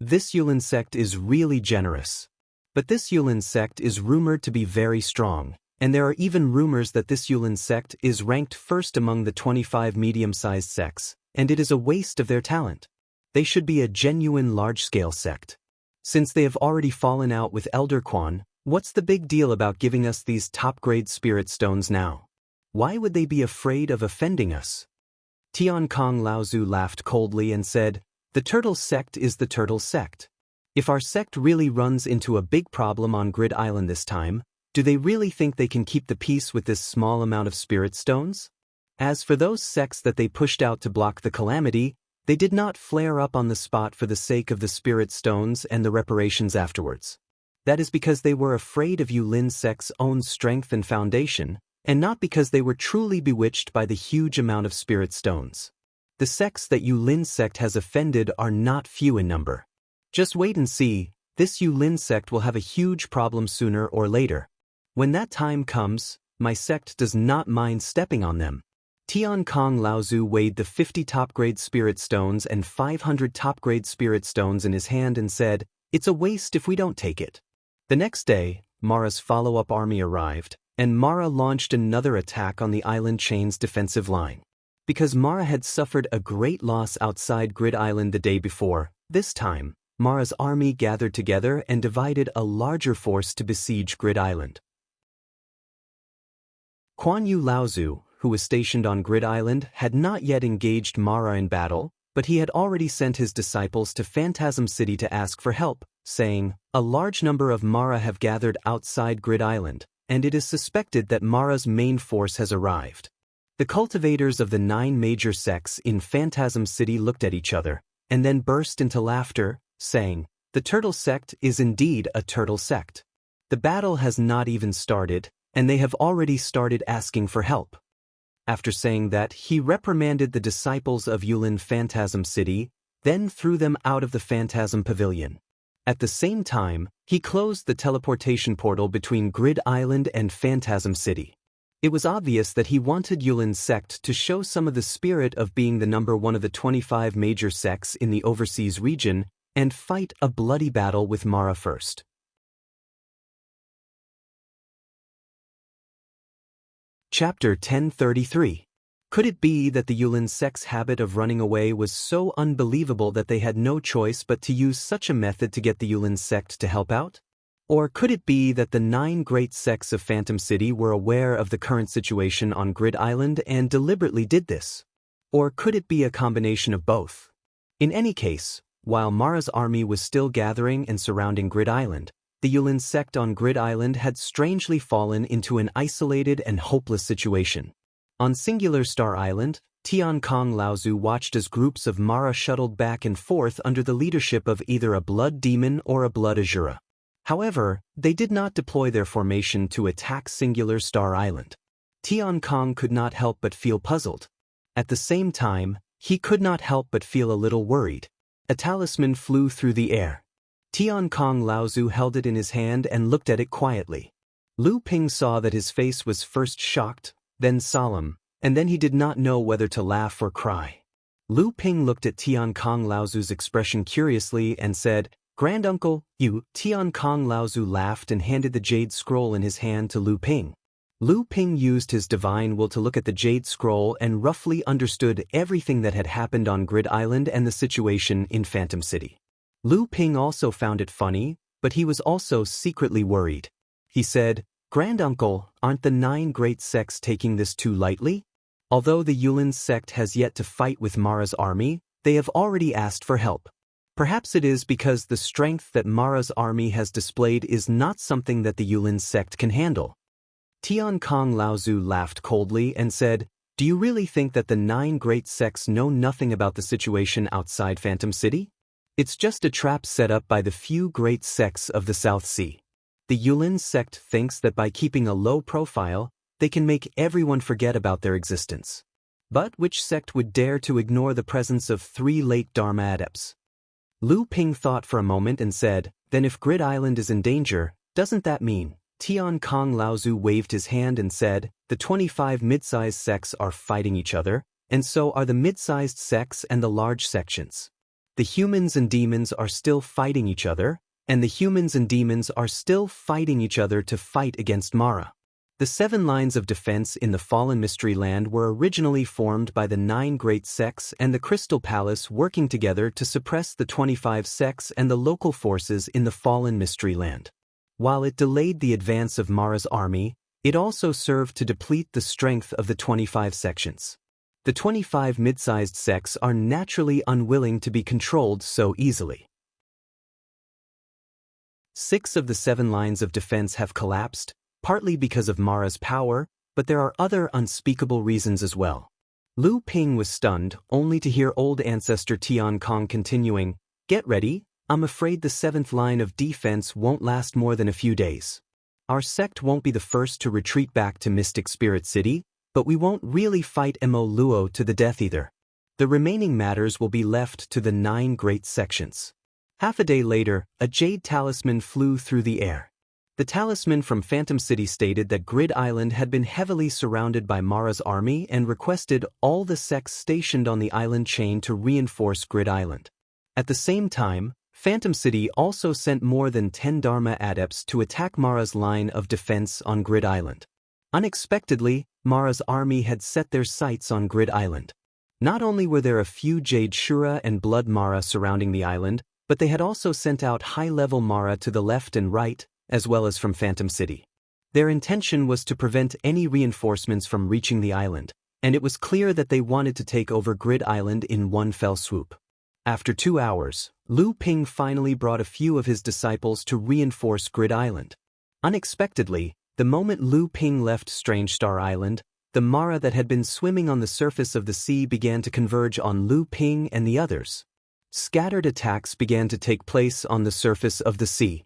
This Yulin sect is really generous. But this Yulin sect is rumored to be very strong, and there are even rumors that this Yulin sect is ranked first among the 25 medium-sized sects, and it is a waste of their talent. They should be a genuine large-scale sect. Since they have already fallen out with Elder Quan, what's the big deal about giving us these top-grade spirit stones now? Why would they be afraid of offending us? Tian Kong Laozu laughed coldly and said, "The Turtle sect is the Turtle sect. If our sect really runs into a big problem on Grid Island this time, do they really think they can keep the peace with this small amount of spirit stones? As for those sects that they pushed out to block the calamity, they did not flare up on the spot for the sake of the spirit stones and the reparations afterwards. That is because they were afraid of Yulin sect's own strength and foundation, and not because they were truly bewitched by the huge amount of spirit stones. The sects that Yulin sect has offended are not few in number. Just wait and see, this Yulin sect will have a huge problem sooner or later. When that time comes, my sect does not mind stepping on them." Tian Kong Laozu weighed the 50 top-grade spirit stones and 500 top-grade spirit stones in his hand and said, "It's a waste if we don't take it." The next day, Mara's follow-up army arrived, and Mara launched another attack on the island chain's defensive line. Because Mara had suffered a great loss outside Grid Island the day before, this time, Mara's army gathered together and divided a larger force to besiege Grid Island. Kuan Yu Laozu, who was stationed on Grid Island, had not yet engaged Mara in battle, but he had already sent his disciples to Phantasm City to ask for help, saying, "A large number of Mara have gathered outside Grid Island, and it is suspected that Mara's main force has arrived." The cultivators of the 9 major sects in Phantasm City looked at each other, and then burst into laughter, saying, "The Turtle sect is indeed a Turtle sect. The battle has not even started, and they have already started asking for help." After saying that, he reprimanded the disciples of Yulin Phantasm City, then threw them out of the Phantasm Pavilion. At the same time, he closed the teleportation portal between Grid Island and Phantasm City. It was obvious that he wanted Yulin's sect to show some of the spirit of being the number one of the 25 major sects in the overseas region and fight a bloody battle with Mara first. Chapter 1033. Could it be that the Yulin sect's habit of running away was so unbelievable that they had no choice but to use such a method to get the Yulin sect to help out? Or could it be that the 9 great sects of Phantom City were aware of the current situation on Grid Island and deliberately did this? Or could it be a combination of both? In any case, while Mara's army was still gathering and surrounding Grid Island, the Yulin sect on Grid Island had strangely fallen into an isolated and hopeless situation. On Singular Star Island, Tian Kong Laozu watched as groups of Mara shuttled back and forth under the leadership of either a blood demon or a blood Azura. However, they did not deploy their formation to attack Singular Star Island. Tian Kong could not help but feel puzzled. At the same time, he could not help but feel a little worried. A talisman flew through the air. Tian Kong Laozu held it in his hand and looked at it quietly. Lu Ping saw that his face was first shocked, then solemn, and then he did not know whether to laugh or cry. Lu Ping looked at Tian Kong Laozu's expression curiously and said, "Granduncle, you." Tian Kong Laozu laughed and handed the jade scroll in his hand to Lu Ping. Lu Ping used his divine will to look at the jade scroll and roughly understood everything that had happened on Grid Island and the situation in Phantom City. Lu Ping also found it funny, but he was also secretly worried. He said, "Granduncle, aren't the 9 great sects taking this too lightly? Although the Yulin sect has yet to fight with Mara's army, they have already asked for help. Perhaps it is because the strength that Mara's army has displayed is not something that the Yulin sect can handle." Tian Kong Laozu laughed coldly and said, "Do you really think that the 9 great sects know nothing about the situation outside Phantom City? It's just a trap set up by the few great sects of the South Sea. The Yulin sect thinks that by keeping a low profile, they can make everyone forget about their existence. But which sect would dare to ignore the presence of 3 late Dharma adepts?" Lu Ping thought for a moment and said, "Then if Grid Island is in danger, doesn't that mean?" Tian Kong Laozu waved his hand and said, "The 25 mid-sized sects are fighting each other, and so are the mid-sized sects and the large sections. The humans and demons are still fighting each other, and the humans and demons are still fighting each other to fight against Mara. The 7 lines of defense in the Fallen Mystery Land were originally formed by the 9 great sects and the Crystal Palace working together to suppress the 25 sects and the local forces in the Fallen Mystery Land. While it delayed the advance of Mara's army, it also served to deplete the strength of the 25 sections. The 25 mid-sized sects are naturally unwilling to be controlled so easily. 6 of the 7 lines of defense have collapsed, partly because of Mara's power, but there are other unspeakable reasons as well." Lu Ping was stunned, only to hear old ancestor Tian Kong continuing, "Get ready, I'm afraid the 7th line of defense won't last more than a few days. Our sect won't be the first to retreat back to Mystic Spirit City, but we won't really fight Mo Luo to the death either. The remaining matters will be left to the 9 great sections." Half a day later, a jade talisman flew through the air. The talisman from Phantom City stated that Grid Island had been heavily surrounded by Mara's army and requested all the sects stationed on the island chain to reinforce Grid Island. At the same time, Phantom City also sent more than 10 Dharma adepts to attack Mara's line of defense on Grid Island. Unexpectedly, Mara's army had set their sights on Grid Island. Not only were there a few Jade Shura and Blood Mara surrounding the island, but they had also sent out high-level Mara to the left and right, as well as from Phantom City. Their intention was to prevent any reinforcements from reaching the island, and it was clear that they wanted to take over Grid Island in one fell swoop. After 2 hours, Lu Ping finally brought a few of his disciples to reinforce Grid Island. Unexpectedly, the moment Lu Ping left Strange Star Island, the Mara that had been swimming on the surface of the sea began to converge on Lu Ping and the others. Scattered attacks began to take place on the surface of the sea.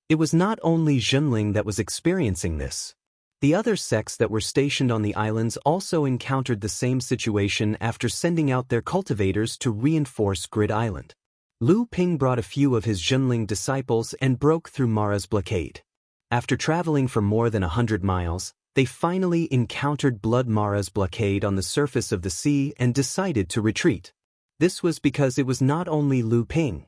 It was not only Zhenling that was experiencing this. The other sects that were stationed on the islands also encountered the same situation after sending out their cultivators to reinforce Grid Island. Lu Ping brought a few of his Zhenling disciples and broke through Mara's blockade. After traveling for more than 100 miles, they finally encountered Blood Mara's blockade on the surface of the sea and decided to retreat. This was because it was not only Lu Ping.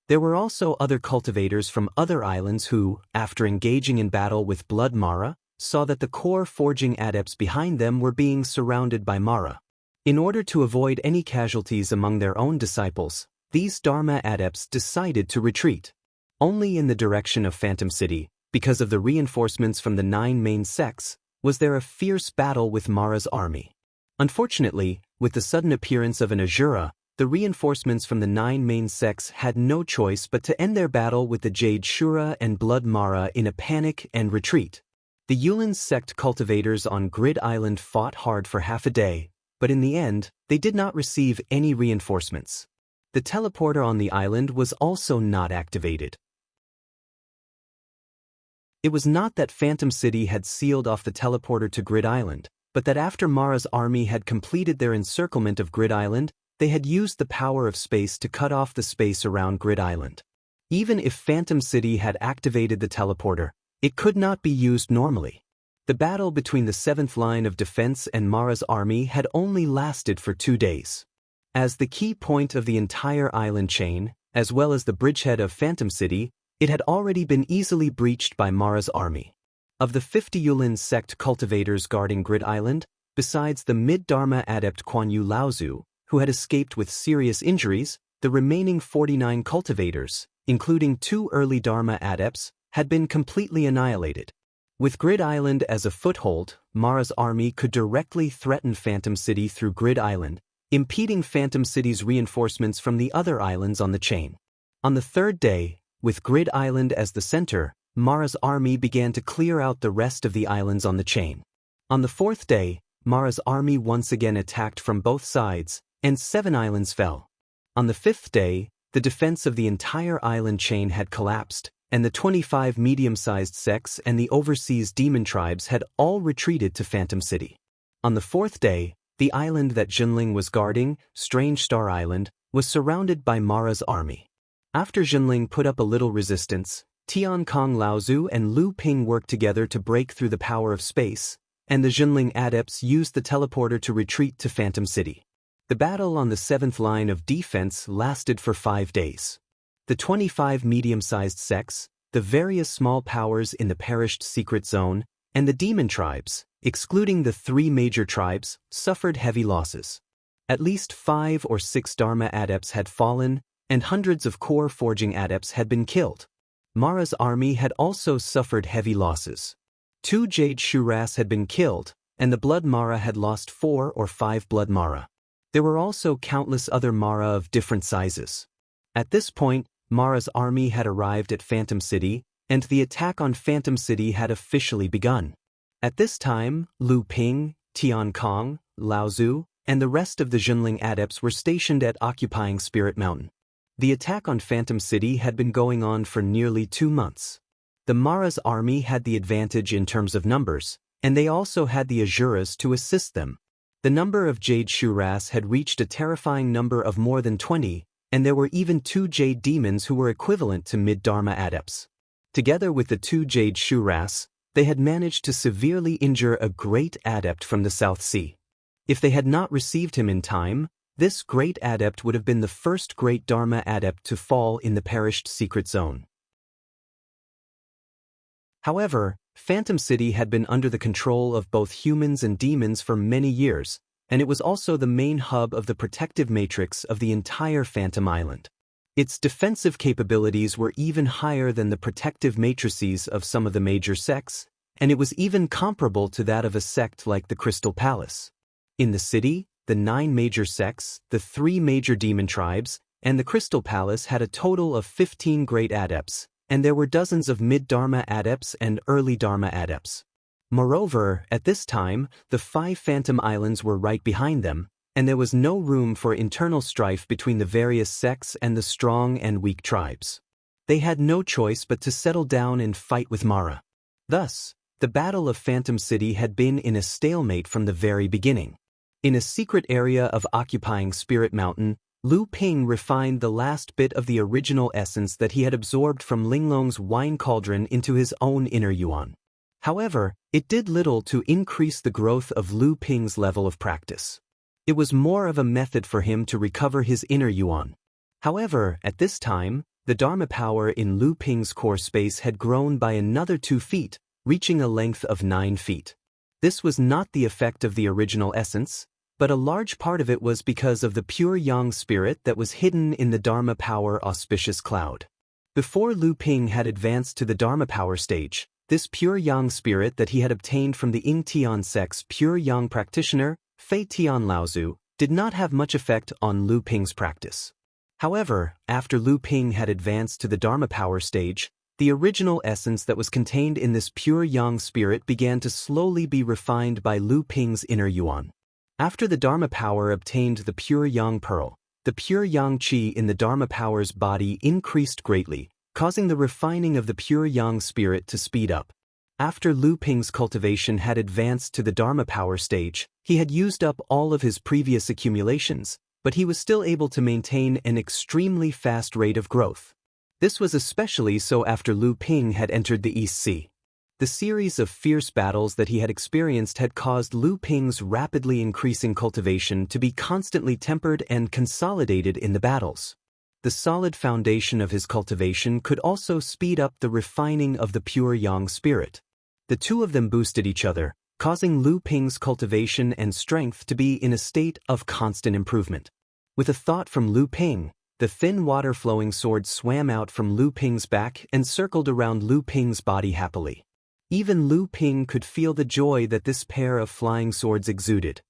There were also other cultivators from other islands who, after engaging in battle with Blood Mara, saw that the core forging adepts behind them were being surrounded by Mara. In order to avoid any casualties among their own disciples, these Dharma adepts decided to retreat. Only in the direction of Phantom City, because of the reinforcements from the 9 main sects, was there a fierce battle with Mara's army. Unfortunately, with the sudden appearance of an Azura, the reinforcements from the 9 main sects had no choice but to end their battle with the Jade Shura and Blood Mara in a panic and retreat. The Yulin sect cultivators on Grid Island fought hard for half a day, but in the end, they did not receive any reinforcements. The teleporter on the island was also not activated. It was not that Phantom City had sealed off the teleporter to Grid Island, but that after Mara's army had completed their encirclement of Grid Island, they had used the power of space to cut off the space around Grid Island. Even if Phantom City had activated the teleporter, it could not be used normally. The battle between the 7th line of defense and Mara's army had only lasted for 2 days. As the key point of the entire island chain, as well as the bridgehead of Phantom City, it had already been easily breached by Mara's army. Of the 50 Yulin sect cultivators guarding Grid Island, besides the mid-Dharma adept Kuan Yu Laozu, who had escaped with serious injuries, the remaining 49 cultivators, including 2 early Dharma adepts, had been completely annihilated. With Grid Island as a foothold, Mara's army could directly threaten Phantom City through Grid Island, impeding Phantom City's reinforcements from the other islands on the chain. On the 3rd day, with Grid Island as the center, Mara's army began to clear out the rest of the islands on the chain. On the 4th day, Mara's army once again attacked from both sides, and 7 islands fell. On the 5th day, the defense of the entire island chain had collapsed, and the 25 medium-sized sects and the overseas demon tribes had all retreated to Phantom City. On the 4th day, the island that Jinling was guarding, Strange Star Island, was surrounded by Mara's army. After Jinling put up a little resistance, Tiankong Laozu and Lu Ping worked together to break through the power of space, and the Jinling adepts used the teleporter to retreat to Phantom City. The battle on the 7th line of defense lasted for 5 days. The 25 medium-sized sects, the various small powers in the perished secret zone, and the demon tribes, excluding the 3 major tribes, suffered heavy losses. At least 5 or 6 Dharma adepts had fallen, and hundreds of core forging adepts had been killed. Mara's army had also suffered heavy losses. 2 Jade Shuras had been killed, and the Blood Mara had lost 4 or 5 Blood Mara. There were also countless other Mara of different sizes. At this point, Mara's army had arrived at Phantom City, and the attack on Phantom City had officially begun. At this time, Lu Ping, Tiankong, Laozu, and the rest of the Jinling adepts were stationed at occupying Spirit Mountain. The attack on Phantom City had been going on for nearly 2 months. The Mara's army had the advantage in terms of numbers, and they also had the Azuras to assist them. The number of Jade Shuras had reached a terrifying number of more than 20, and there were even 2 Jade Demons who were equivalent to mid-Dharma adepts. Together with the 2 Jade Shuras, they had managed to severely injure a great adept from the South Sea. If they had not received him in time, this great adept would have been the first great Dharma adept to fall in the perished secret zone. However, Phantom City had been under the control of both humans and demons for many years, and it was also the main hub of the protective matrix of the entire Phantom Island. Its defensive capabilities were even higher than the protective matrices of some of the major sects, and it was even comparable to that of a sect like the Crystal Palace. In the city, the 9 major sects, the 3 major demon tribes, and the Crystal Palace had a total of 15 great adepts, and there were dozens of mid-Dharma adepts and early Dharma adepts. Moreover, at this time, the 5 Phantom Islands were right behind them, and there was no room for internal strife between the various sects and the strong and weak tribes. They had no choice but to settle down and fight with Mara. Thus, the Battle of Phantom City had been in a stalemate from the very beginning. In a secret area of occupying Spirit Mountain, Lu Ping refined the last bit of the original essence that he had absorbed from Linglong's wine cauldron into his own inner yuan. However, it did little to increase the growth of Lu Ping's level of practice. It was more of a method for him to recover his inner yuan. However, at this time, the Dharma power in Lu Ping's core space had grown by another 2 feet, reaching a length of 9 feet. This was not the effect of the original essence, but a large part of it was because of the pure yang spirit that was hidden in the Dharma power auspicious cloud. Before Lu Ping had advanced to the Dharma power stage, this pure yang spirit that he had obtained from the Ying Tian sect's pure yang practitioner, Fei Tian Laozu, did not have much effect on Lu Ping's practice. However, after Lu Ping had advanced to the Dharma power stage, the original essence that was contained in this pure yang spirit began to slowly be refined by Lu Ping's inner yuan. After the Dharma power obtained the pure yang pearl, the pure yang qi in the Dharma power's body increased greatly, causing the refining of the pure yang spirit to speed up. After Lu Ping's cultivation had advanced to the Dharma power stage, he had used up all of his previous accumulations, but he was still able to maintain an extremely fast rate of growth. This was especially so after Lu Ping had entered the East Sea. The series of fierce battles that he had experienced had caused Lu Ping's rapidly increasing cultivation to be constantly tempered and consolidated in the battles. The solid foundation of his cultivation could also speed up the refining of the pure yang spirit. The two of them boosted each other, causing Lu Ping's cultivation and strength to be in a state of constant improvement. With a thought from Lu Ping, the thin water-flowing sword swam out from Lu Ping's back and circled around Lu Ping's body happily. Even Lu Ping could feel the joy that this pair of flying swords exuded.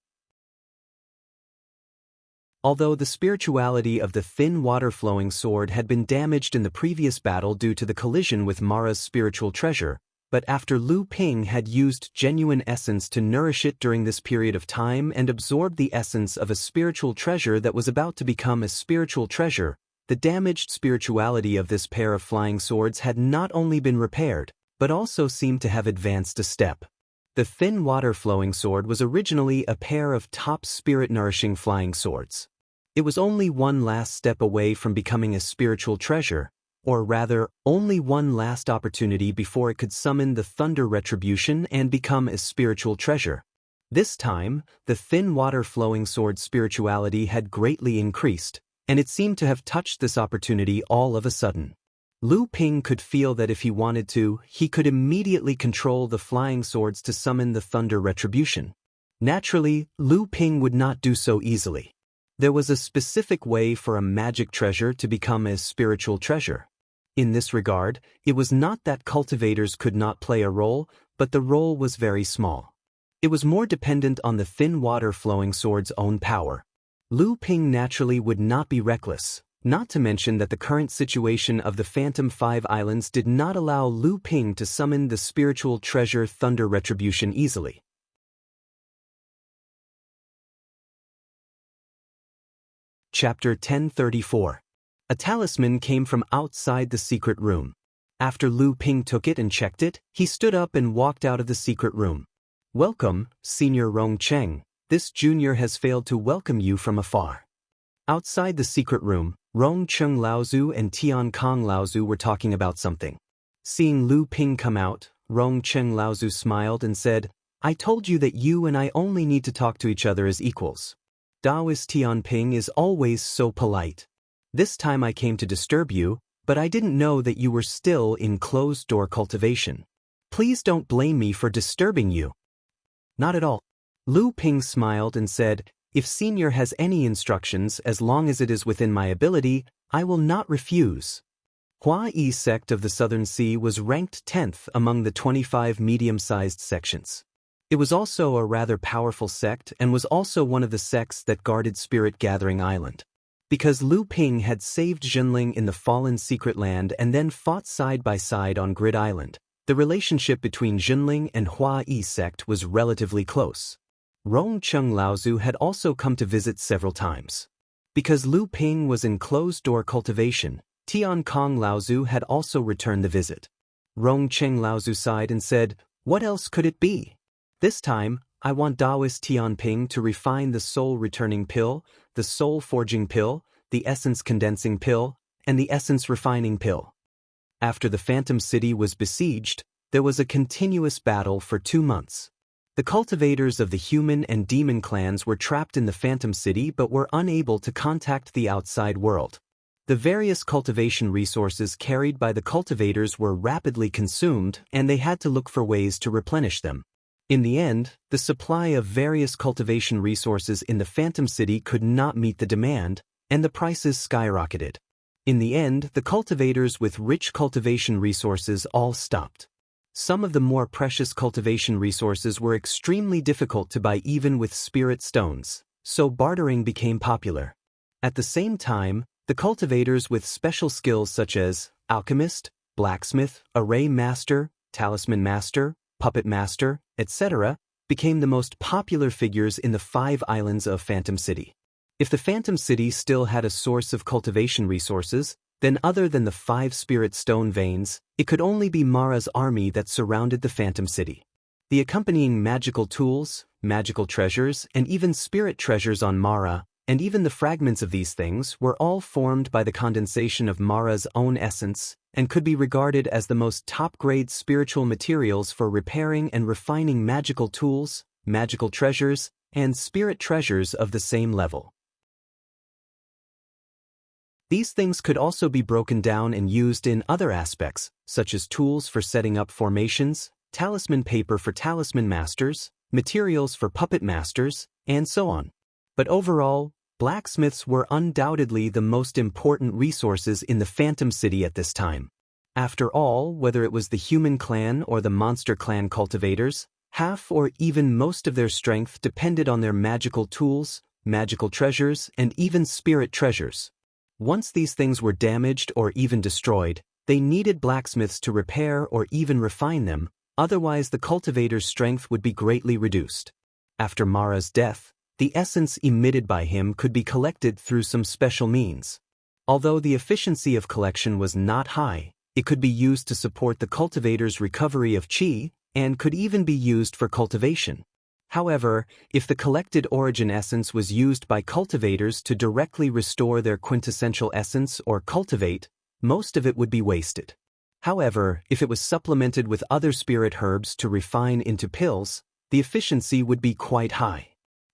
Although the spirituality of the thin water-flowing sword had been damaged in the previous battle due to the collision with Mara's spiritual treasure, but after Lu Ping had used genuine essence to nourish it during this period of time and absorbed the essence of a spiritual treasure that was about to become a spiritual treasure, the damaged spirituality of this pair of flying swords had not only been repaired, but also seemed to have advanced a step. The thin water-flowing sword was originally a pair of top spirit-nourishing flying swords. It was only one last step away from becoming a spiritual treasure, or rather, only one last opportunity before it could summon the thunder retribution and become a spiritual treasure. This time, the thin water-flowing sword's spirituality had greatly increased, and it seemed to have touched this opportunity all of a sudden. Lu Ping could feel that if he wanted to, he could immediately control the flying swords to summon the thunder retribution. Naturally, Lu Ping would not do so easily. There was a specific way for a magic treasure to become a spiritual treasure. In this regard, it was not that cultivators could not play a role, but the role was very small. It was more dependent on the thin water-flowing sword's own power. Lu Ping naturally would not be reckless, not to mention that the current situation of the Phantom 5 Islands did not allow Lu Ping to summon the spiritual treasure Thunder Retribution easily. Chapter 1034. A talisman came from outside the secret room. After Lu Ping took it and checked it, he stood up and walked out of the secret room. "Welcome, Senior Rong Cheng. This junior has failed to welcome you from afar." Outside the secret room, Rong Cheng Laozu and Tian Kong Laozu were talking about something. Seeing Lu Ping come out, Rong Cheng Laozu smiled and said, "I told you that you and I only need to talk to each other as equals. Taoist Tian Ping is always so polite. This time I came to disturb you, but I didn't know that you were still in closed-door cultivation. Please don't blame me for disturbing you." "Not at all." Lu Ping smiled and said, "If Senior has any instructions, as long as it is within my ability, I will not refuse." Hua Yi sect of the Southern Sea was ranked 10th among the 25 medium-sized sections. It was also a rather powerful sect and was also one of the sects that guarded Spirit Gathering Island. Because Lu Ping had saved Zhenling in the fallen secret land and then fought side by side on Grid Island, the relationship between Zhenling and Hua Yi sect was relatively close. Rong Cheng Laozu had also come to visit several times. Because Lu Ping was in closed-door cultivation, Tian Kong Laozu had also returned the visit. Rong Cheng Laozu sighed and said, "What else could it be? This time, I want Taoist Tian Ping to refine the soul-returning pill, the soul-forging pill, the essence-condensing pill, and the essence-refining pill." After the Phantom City was besieged, There was a continuous battle for 2 months. The cultivators of the human and demon clans were trapped in the Phantom City but were unable to contact the outside world. The various cultivation resources carried by the cultivators were rapidly consumed, and they had to look for ways to replenish them. In the end, the supply of various cultivation resources in the Phantom City could not meet the demand, and the prices skyrocketed. In the end, the cultivators with rich cultivation resources all stopped. Some of the more precious cultivation resources were extremely difficult to buy even with spirit stones, so bartering became popular. At the same time, the cultivators with special skills such as alchemist, blacksmith, array master, talisman master, puppet master, etc., became the most popular figures in the 5 islands of Phantom City. If the Phantom City still had a source of cultivation resources, then other than the 5 spirit stone veins, it could only be Mara's army that surrounded the Phantom City. The accompanying magical tools, magical treasures, and even spirit treasures on Mara, and even the fragments of these things, were all formed by the condensation of Mara's own essence, and could be regarded as the most top-grade spiritual materials for repairing and refining magical tools, magical treasures, and spirit treasures of the same level. These things could also be broken down and used in other aspects, such as tools for setting up formations, talisman paper for talisman masters, materials for puppet masters, and so on. But overall, blacksmiths were undoubtedly the most important resources in the Phantom City at this time. After all, whether it was the human clan or the monster clan cultivators, half or even most of their strength depended on their magical tools, magical treasures, and even spirit treasures. Once these things were damaged or even destroyed, they needed blacksmiths to repair or even refine them, otherwise the cultivator's strength would be greatly reduced. After Mara's death, the essence emitted by him could be collected through some special means. Although the efficiency of collection was not high, it could be used to support the cultivator's recovery of chi, and could even be used for cultivation. However, if the collected origin essence was used by cultivators to directly restore their quintessential essence or cultivate, most of it would be wasted. However, if it was supplemented with other spirit herbs to refine into pills, the efficiency would be quite high.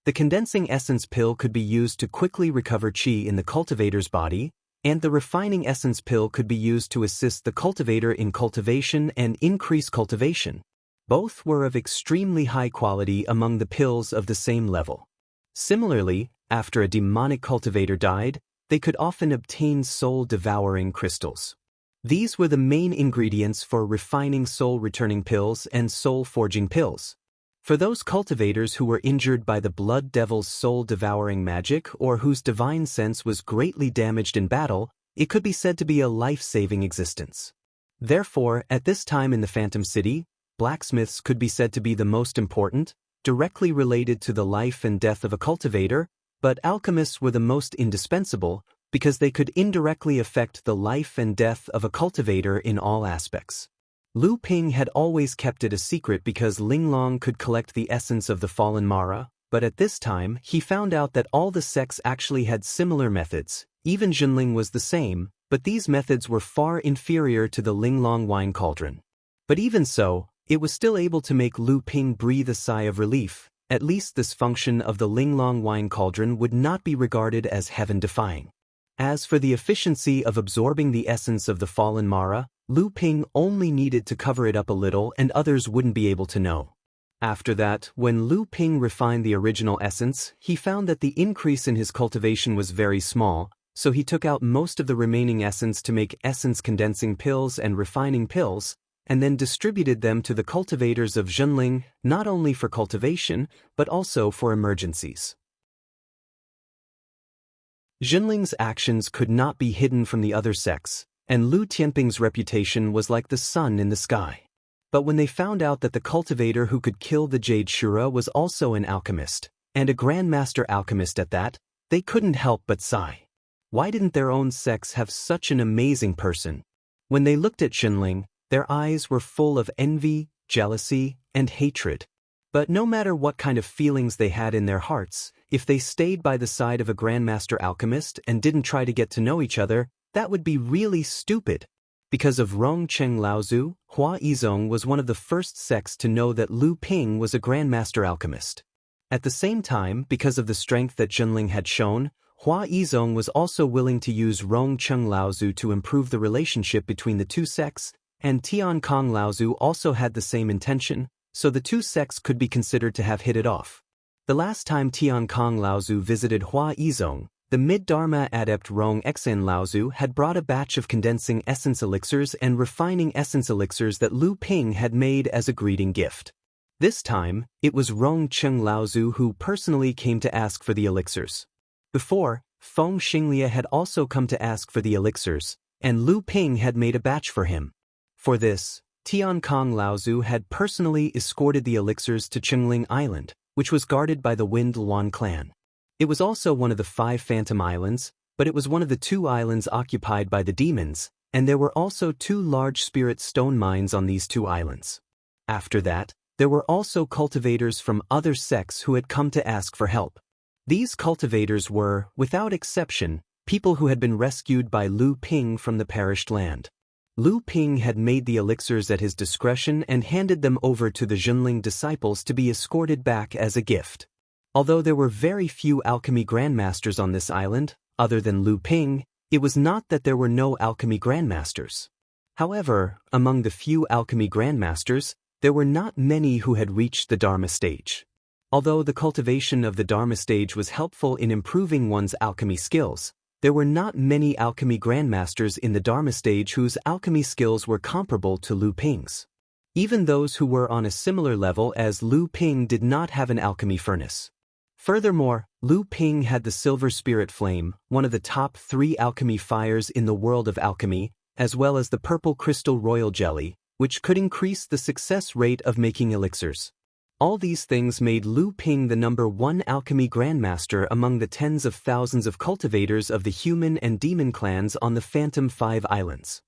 The condensing essence pill could be used to quickly recover chi in the cultivator's body, and the refining essence pill could be used to assist the cultivator in cultivation and increase cultivation. Both were of extremely high quality among the pills of the same level. Similarly, after a demonic cultivator died, they could often obtain soul-devouring crystals. These were the main ingredients for refining soul-returning pills and soul-forging pills. For those cultivators who were injured by the Blood Devil's soul-devouring magic or whose divine sense was greatly damaged in battle, it could be said to be a life-saving existence. Therefore, at this time in the Phantom City, blacksmiths could be said to be the most important, directly related to the life and death of a cultivator, but alchemists were the most indispensable because they could indirectly affect the life and death of a cultivator in all aspects. Lu Ping had always kept it a secret because Linglong could collect the essence of the fallen Mara, but at this time he found out that all the sects actually had similar methods. Even Junling was the same, but these methods were far inferior to the Linglong wine cauldron. But even so, it was still able to make Lu Ping breathe a sigh of relief. At least this function of the Linglong wine cauldron would not be regarded as heaven-defying. As for the efficiency of absorbing the essence of the fallen Mara, Lu Ping only needed to cover it up a little and others wouldn't be able to know. After that, when Lu Ping refined the original essence, he found that the increase in his cultivation was very small, so he took out most of the remaining essence to make essence-condensing pills and refining pills, and then distributed them to the cultivators of Junling, not only for cultivation, but also for emergencies. Junling's actions could not be hidden from the other sects, and Lu Tianping's reputation was like the sun in the sky. But when they found out that the cultivator who could kill the Jade Shura was also an alchemist, and a grandmaster alchemist at that, they couldn't help but sigh. Why didn't their own sects have such an amazing person? When they looked at Junling, their eyes were full of envy, jealousy, and hatred. But no matter what kind of feelings they had in their hearts, if they stayed by the side of a grandmaster alchemist and didn't try to get to know each other, that would be really stupid. Because of Rong Cheng Laozu, Hua Yizong was one of the first sects to know that Lu Ping was a grandmaster alchemist. At the same time, because of the strength that Junling had shown, Hua Yizong was also willing to use Rong Cheng Laozu to improve the relationship between the two sects, and Tian Kong Laozu also had the same intention, so the two sects could be considered to have hit it off. The last time Tian Kong Laozu visited Hua Yizong, the mid-Dharma adept Rong Xen Laozu had brought a batch of condensing essence elixirs and refining essence elixirs that Lu Ping had made as a greeting gift. This time, it was Rong Cheng Laozu who personally came to ask for the elixirs. Before, Feng Xinglia had also come to ask for the elixirs, and Lu Ping had made a batch for him. For this, Tian Kong Laozu had personally escorted the elixirs to Qingling Island, which was guarded by the Wind Luan clan. It was also one of the 5 Phantom Islands, but it was one of the 2 islands occupied by the demons, and there were also 2 large spirit stone mines on these 2 islands. After that, there were also cultivators from other sects who had come to ask for help. These cultivators were, without exception, people who had been rescued by Lu Ping from the perished land. Lu Ping had made the elixirs at his discretion and handed them over to the Junling disciples to be escorted back as a gift. Although there were very few alchemy grandmasters on this island, other than Lu Ping, it was not that there were no alchemy grandmasters. However, among the few alchemy grandmasters, there were not many who had reached the Dharma stage. Although the cultivation of the Dharma stage was helpful in improving one's alchemy skills, there were not many alchemy grandmasters in the Dharma stage whose alchemy skills were comparable to Lu Ping's. Even those who were on a similar level as Lu Ping did not have an alchemy furnace. Furthermore, Lu Ping had the Silver Spirit Flame, one of the top 3 alchemy fires in the world of alchemy, as well as the Purple Crystal Royal Jelly, which could increase the success rate of making elixirs. All these things made Lu Ping the #1 alchemy grandmaster among the tens of thousands of cultivators of the human and demon clans on the Phantom 5 Islands.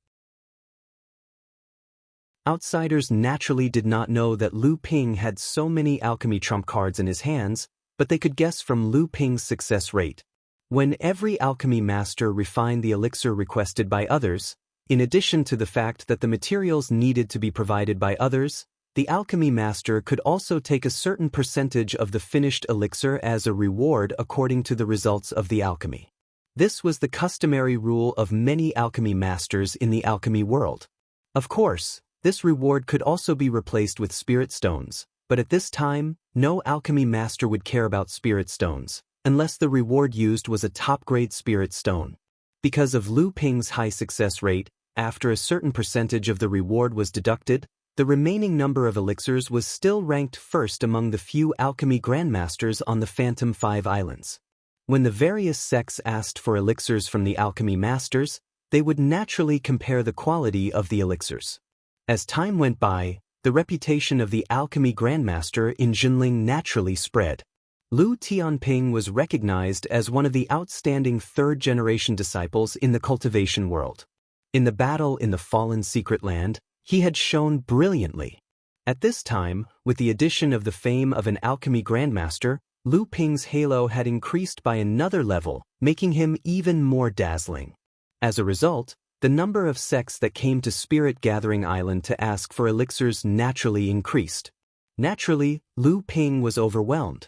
Outsiders naturally did not know that Lu Ping had so many alchemy trump cards in his hands, but they could guess from Lu Ping's success rate. When every alchemy master refined the elixir requested by others, in addition to the fact that the materials needed to be provided by others, the alchemy master could also take a certain percentage of the finished elixir as a reward according to the results of the alchemy. This was the customary rule of many alchemy masters in the alchemy world. Of course, this reward could also be replaced with spirit stones, but at this time, no alchemy master would care about spirit stones, unless the reward used was a top-grade spirit stone. Because of Lu Ping's high success rate, after a certain percentage of the reward was deducted, the remaining number of elixirs was still ranked first among the few alchemy grandmasters on the Phantom 5 Islands. When the various sects asked for elixirs from the alchemy masters, they would naturally compare the quality of the elixirs. As time went by, the reputation of the alchemy grandmaster in Jinling naturally spread. Lu Tianping was recognized as one of the outstanding third-generation disciples in the cultivation world. In the battle in the Fallen Secret Land, he had shone brilliantly. At this time, with the addition of the fame of an alchemy grandmaster, Lu Ping's halo had increased by another level, making him even more dazzling. As a result, the number of sects that came to Spirit Gathering Island to ask for elixirs naturally increased. Naturally, Lu Ping was overwhelmed.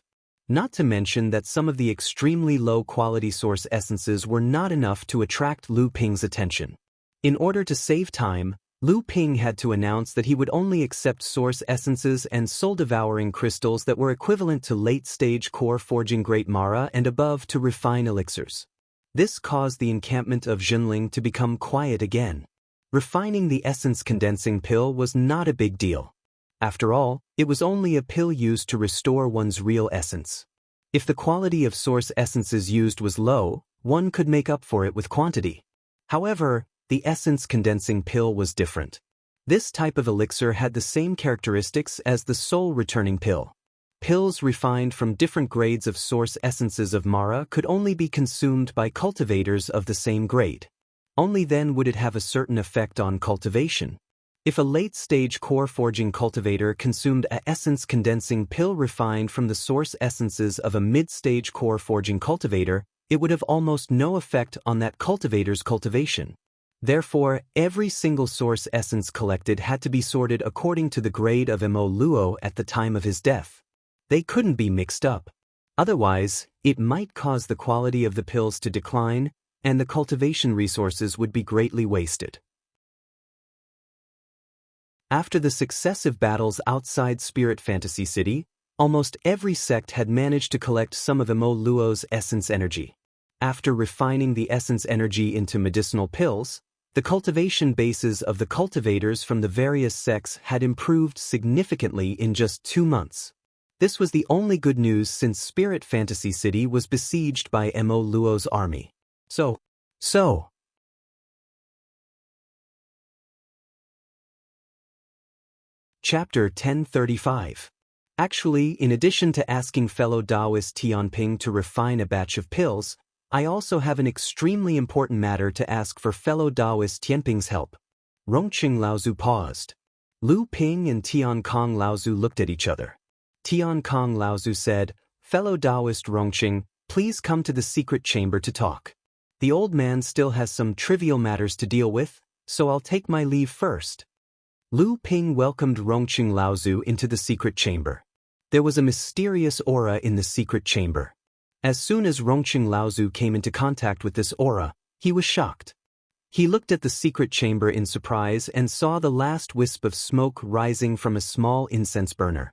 Not to mention that some of the extremely low-quality source essences were not enough to attract Lu Ping's attention. In order to save time, Lu Ping had to announce that he would only accept source essences and soul-devouring crystals that were equivalent to late-stage core forging Great Mara and above to refine elixirs. This caused the encampment of Jinling to become quiet again. Refining the essence condensing pill was not a big deal. After all, it was only a pill used to restore one's real essence. If the quality of source essences used was low, one could make up for it with quantity. However, the essence condensing pill was different. This type of elixir had the same characteristics as the soul returning pill. Pills refined from different grades of source essences of Mara could only be consumed by cultivators of the same grade. Only then would it have a certain effect on cultivation. If a late-stage core forging cultivator consumed a essence condensing pill refined from the source essences of a mid-stage core forging cultivator, it would have almost no effect on that cultivator's cultivation. Therefore, every single source essence collected had to be sorted according to the grade of Mo Luo at the time of his death. They couldn't be mixed up. Otherwise, it might cause the quality of the pills to decline, and the cultivation resources would be greatly wasted. After the successive battles outside Spirit Fantasy City, almost every sect had managed to collect some of Mo Luo's essence energy. After refining the essence energy into medicinal pills, the cultivation bases of the cultivators from the various sects had improved significantly in just 2 months. This was the only good news since Spirit Fantasy City was besieged by Mo Luo's army. So. Chapter 1035. Actually, in addition to asking fellow Taoist Tianping to refine a batch of pills, I also have an extremely important matter to ask for fellow Taoist Tianping's help. Rongqing Laozu paused. Lu Ping and Tian Kong Laozu looked at each other. Tian Kong Laozu said, "Fellow Taoist Rongqing, please come to the secret chamber to talk. The old man still has some trivial matters to deal with, so I'll take my leave first." Lu Ping welcomed Rongqing Laozu into the secret chamber. There was a mysterious aura in the secret chamber. As soon as Rongqing Laozu came into contact with this aura, he was shocked. He looked at the secret chamber in surprise and saw the last wisp of smoke rising from a small incense burner.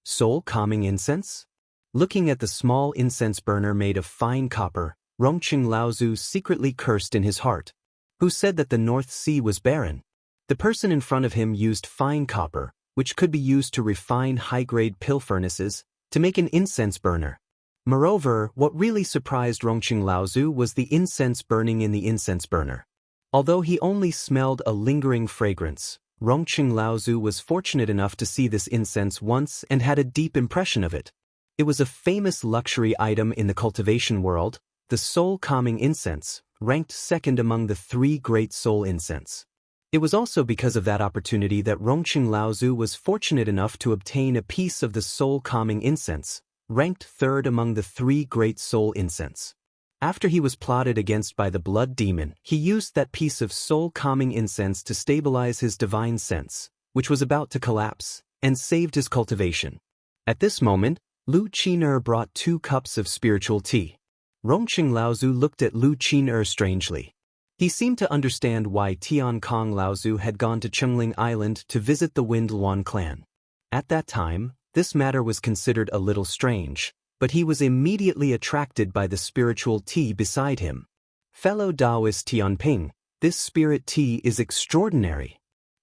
Soul-calming incense? Looking at the small incense burner made of fine copper, Rongqing Laozu secretly cursed in his heart. Who said that the North Sea was barren? The person in front of him used fine copper, which could be used to refine high-grade pill furnaces, to make an incense burner. Moreover, what really surprised Rongqing Laozu was the incense burning in the incense burner. Although he only smelled a lingering fragrance, Rongqing Laozu was fortunate enough to see this incense once and had a deep impression of it. It was a famous luxury item in the cultivation world, the soul-calming incense, ranked second among the 3 great soul incense. It was also because of that opportunity that Rongqing Laozu was fortunate enough to obtain a piece of the soul-calming incense, ranked third among the 3 great soul incense. After he was plotted against by the blood demon, he used that piece of soul-calming incense to stabilize his divine sense, which was about to collapse, and saved his cultivation. At this moment, Lu Qin'er brought 2 cups of spiritual tea. Rongqing Laozu looked at Lu Qin'er strangely. He seemed to understand why Tian Kong Laozu had gone to Chengling Island to visit the Wind Luan clan. At that time, this matter was considered a little strange, but he was immediately attracted by the spiritual tea beside him. Fellow Taoist Tianping, this spirit tea is extraordinary.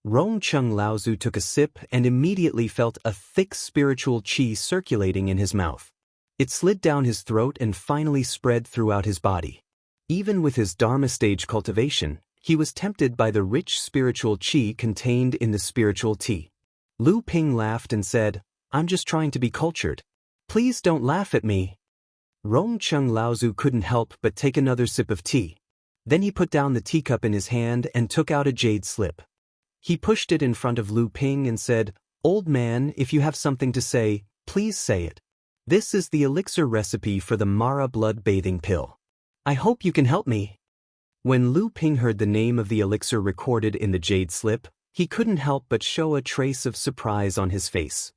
Rongqing Laozu took a sip and immediately felt a thick spiritual qi circulating in his mouth. It slid down his throat and finally spread throughout his body. Even with his Dharma stage cultivation, he was tempted by the rich spiritual qi contained in the spiritual tea. Lu Ping laughed and said, "I'm just trying to be cultured. Please don't laugh at me." Rongqing Laozu couldn't help but take another sip of tea. Then he put down the teacup in his hand and took out a jade slip. He pushed it in front of Lu Ping and said, "Old man, if you have something to say, please say it. This is the elixir recipe for the Mara blood bathing pill. I hope you can help me." When Lu Ping heard the name of the elixir recorded in the jade slip, he couldn't help but show a trace of surprise on his face.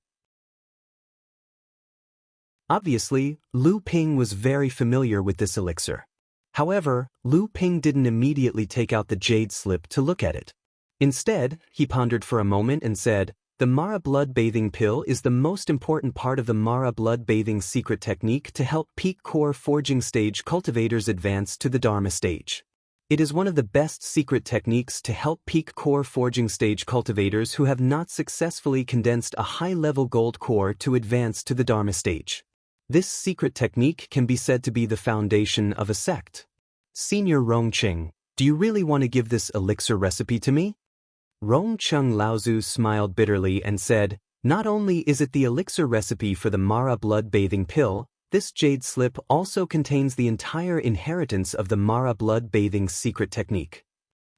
Obviously, Lu Ping was very familiar with this elixir. However, Lu Ping didn't immediately take out the jade slip to look at it. Instead, he pondered for a moment and said, "The Mara blood bathing pill is the most important part of the Mara blood bathing secret technique to help peak core forging stage cultivators advance to the Dharma stage. It is one of the best secret techniques to help peak core forging stage cultivators who have not successfully condensed a high-level gold core to advance to the Dharma stage. This secret technique can be said to be the foundation of a sect. Senior Rongqing, do you really want to give this elixir recipe to me?" Rongqing Laozu smiled bitterly and said, "Not only is it the elixir recipe for the Mara blood bathing pill, this jade slip also contains the entire inheritance of the Mara blood bathing secret technique."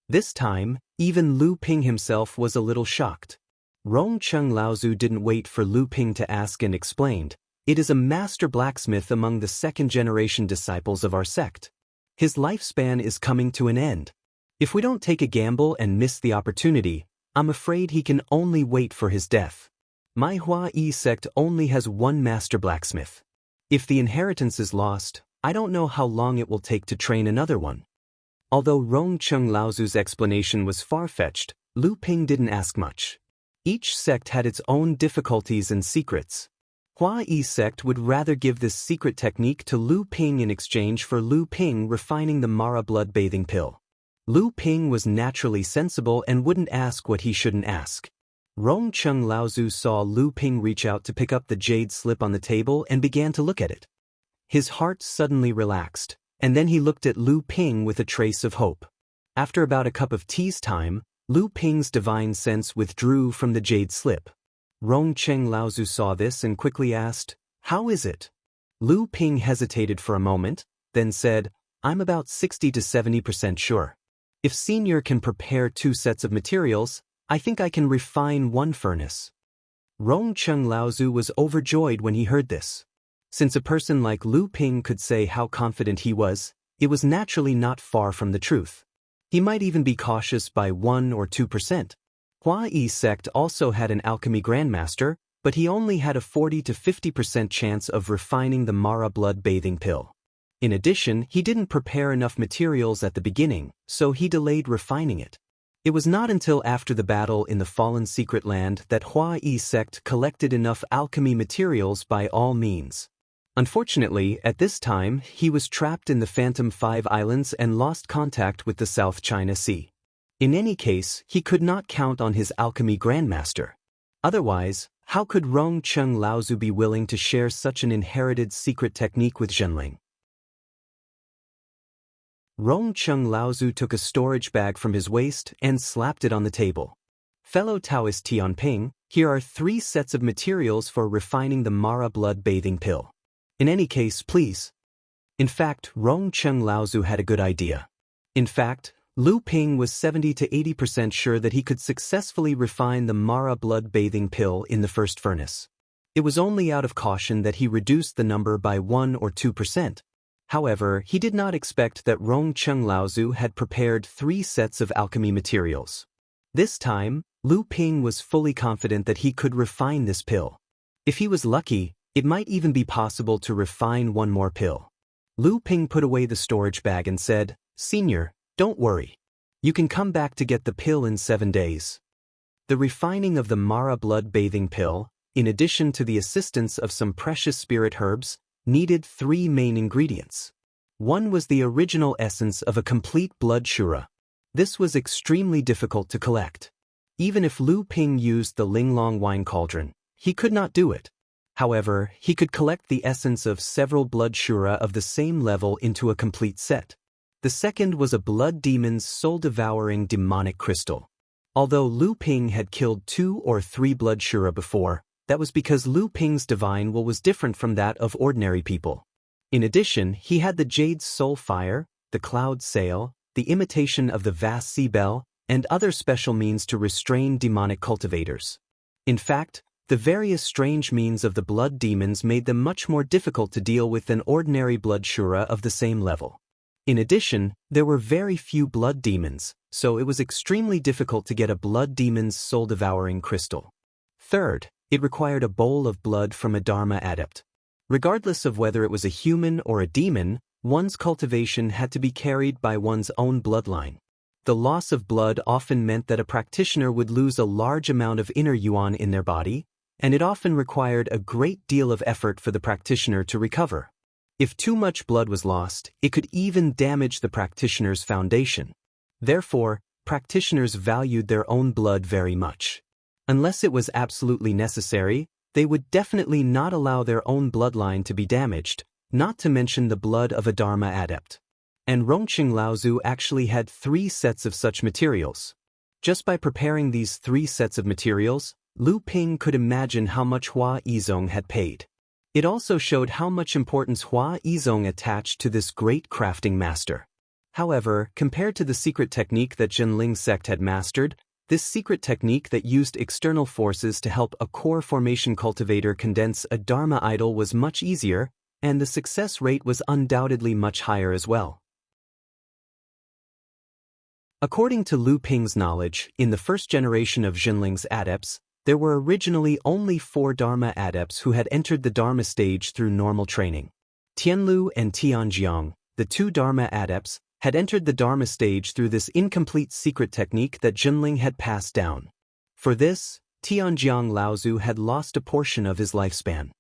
This time, even Lu Ping himself was a little shocked. Rongqing Laozu didn't wait for Lu Ping to ask and explained, "It is a master blacksmith among the second-generation disciples of our sect. His lifespan is coming to an end. If we don't take a gamble and miss the opportunity, I'm afraid he can only wait for his death. My Hua Yi sect only has one master blacksmith. If the inheritance is lost, I don't know how long it will take to train another one. Although Rongcheng Laozu's explanation was far-fetched, Lu Ping didn't ask much. Each sect had its own difficulties and secrets. Hua Yi sect would rather give this secret technique to Lu Ping in exchange for Lu Ping refining the Mara blood bathing pill. Lu Ping was naturally sensible and wouldn't ask what he shouldn't ask. Rongcheng Laozu saw Lu Ping reach out to pick up the jade slip on the table and began to look at it. His heart suddenly relaxed, and then he looked at Lu Ping with a trace of hope. After about a cup of tea's time, Lu Ping's divine sense withdrew from the jade slip. Rongcheng Laozu saw this and quickly asked, "How is it?" Lu Ping hesitated for a moment, then said, "I'm about 60 to 70% sure. If Senior can prepare 2 sets of materials, I think I can refine 1 furnace." Rongcheng Laozu was overjoyed when he heard this. Since a person like Lu Ping could say how confident he was, it was naturally not far from the truth. He might even be cautious by 1 or 2%. Hua Yi sect also had an alchemy grandmaster, but he only had a 40 to 50% chance of refining the Mara blood bathing pill. In addition, he didn't prepare enough materials at the beginning, so he delayed refining it. It was not until after the battle in the Fallen Secret Land that Hua Yi sect collected enough alchemy materials by all means. Unfortunately, at this time, he was trapped in the Phantom 5 Islands and lost contact with the South China Sea. In any case, he could not count on his alchemy grandmaster. Otherwise, how could Rongcheng Laozu be willing to share such an inherited secret technique with Zhenling? Rongcheng Laozu took a storage bag from his waist and slapped it on the table. "Fellow Taoist Tianping, here are 3 sets of materials for refining the Mara blood bathing pill. In any case, please." In fact, Rongcheng Laozu had a good idea. In fact, Lu Ping was 70 to 80% sure that he could successfully refine the Mara blood bathing pill in the first furnace. It was only out of caution that he reduced the number by 1 or 2%. However, he did not expect that Rongcheng Laozu had prepared 3 sets of alchemy materials. This time, Lu Ping was fully confident that he could refine this pill. If he was lucky, it might even be possible to refine 1 more pill. Lu Ping put away the storage bag and said, "Senior, don't worry. You can come back to get the pill in 7 days." The refining of the Mara blood bathing pill, in addition to the assistance of some precious spirit herbs, needed 3 main ingredients. One was the original essence of a complete blood shura. This was extremely difficult to collect. Even if Lu Ping used the Linglong wine cauldron, he could not do it. However, he could collect the essence of several blood shura of the same level into a complete set. The second was a blood demon's soul-devouring demonic crystal. Although Lu Ping had killed 2 or 3 blood shura before, that was because Lu Ping's divine will was different from that of ordinary people. In addition, he had the Jade's soul fire, the cloud sail, the imitation of the vast sea bell, and other special means to restrain demonic cultivators. In fact, the various strange means of the blood demons made them much more difficult to deal with than ordinary blood shura of the same level. In addition, there were very few blood demons, so it was extremely difficult to get a blood demon's soul-devouring crystal. Third, it required a bowl of blood from a Dharma adept. Regardless of whether it was a human or a demon, one's cultivation had to be carried by one's own bloodline. The loss of blood often meant that a practitioner would lose a large amount of inner yuan in their body, and it often required a great deal of effort for the practitioner to recover. If too much blood was lost, it could even damage the practitioner's foundation. Therefore, practitioners valued their own blood very much. Unless it was absolutely necessary, they would definitely not allow their own bloodline to be damaged, not to mention the blood of a Dharma adept. And Rongcheng Laozu actually had 3 sets of such materials. Just by preparing these 3 sets of materials, Lu Ping could imagine how much Hua Yizong had paid. It also showed how much importance Hua Yizong attached to this great crafting master. However, compared to the secret technique that Zhenling sect had mastered, this secret technique that used external forces to help a core formation cultivator condense a Dharma idol was much easier, and the success rate was undoubtedly much higher as well. According to Lu Ping's knowledge, in the first generation of Jinling's adepts, there were originally only 4 Dharma adepts who had entered the Dharma stage through normal training. Tianlu and Tianjiang, the 2 Dharma adepts, had entered the Dharma stage through this incomplete secret technique that Jinling had passed down. For this, Tianjiang Laozu had lost a portion of his lifespan.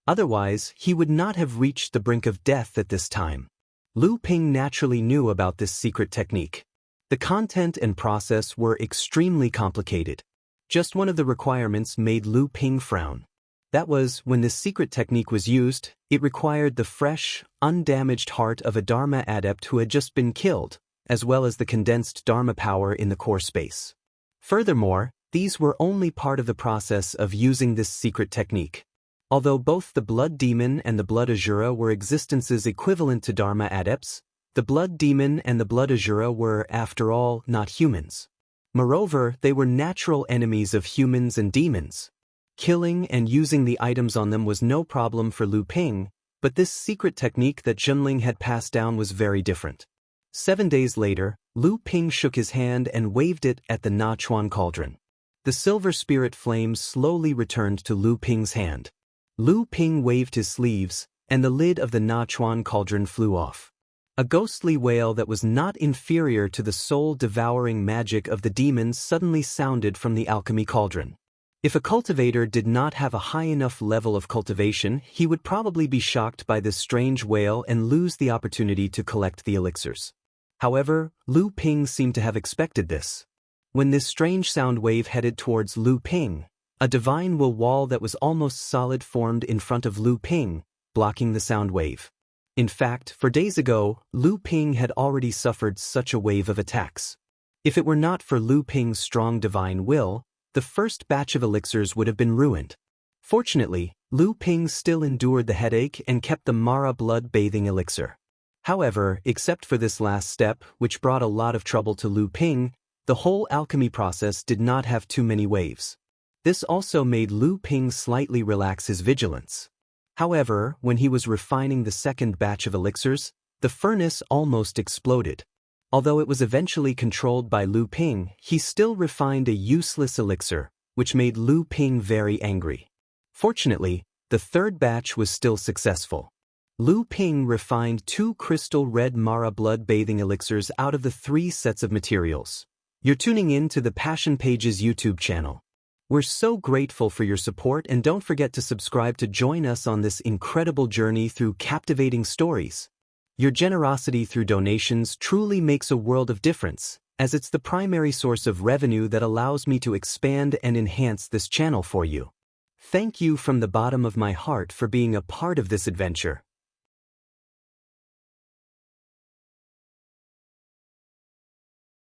Otherwise, he would not have reached the brink of death at this time. Lu Ping naturally knew about this secret technique. The content and process were extremely complicated. Just one of the requirements made Lu Ping frown. That was, when this secret technique was used, it required the fresh, undamaged heart of a Dharma adept who had just been killed, as well as the condensed Dharma power in the core space. Furthermore, these were only part of the process of using this secret technique. Although both the Blood Demon and the Blood Azura were existences equivalent to Dharma adepts, the Blood Demon and the Blood Azura were, after all, not humans. Moreover, they were natural enemies of humans and demons. Killing and using the items on them was no problem for Lu Ping, but this secret technique that Jinling had passed down was very different. 7 days later, Lu Ping shook his hand and waved it at the Na Chuan cauldron. The silver spirit flames slowly returned to Lu Ping's hand. Lu Ping waved his sleeves, and the lid of the Na Chuan cauldron flew off. A ghostly wail that was not inferior to the soul-devouring magic of the demons suddenly sounded from the alchemy cauldron. If a cultivator did not have a high enough level of cultivation, he would probably be shocked by this strange wail and lose the opportunity to collect the elixirs. However, Lu Ping seemed to have expected this. When this strange sound wave headed towards Lu Ping, a divine will wall that was almost solid formed in front of Lu Ping, blocking the sound wave. In fact, for days ago, Lu Ping had already suffered such a wave of attacks. If it were not for Lu Ping's strong divine will, the first batch of elixirs would have been ruined. Fortunately, Lu Ping still endured the headache and kept the Mara blood-bathing elixir. However, except for this last step, which brought a lot of trouble to Lu Ping, the whole alchemy process did not have too many waves. This also made Lu Ping slightly relax his vigilance. However, when he was refining the second batch of elixirs, the furnace almost exploded. Although it was eventually controlled by Lu Ping, he still refined a useless elixir, which made Lu Ping very angry. Fortunately, the third batch was still successful. Lu Ping refined 2 crystal red Mara blood-bathing elixirs out of the 3 sets of materials. You're tuning in to the Passion Pages YouTube channel. We're so grateful for your support, and don't forget to subscribe to join us on this incredible journey through captivating stories. Your generosity through donations truly makes a world of difference, as it's the primary source of revenue that allows me to expand and enhance this channel for you. Thank you from the bottom of my heart for being a part of this adventure.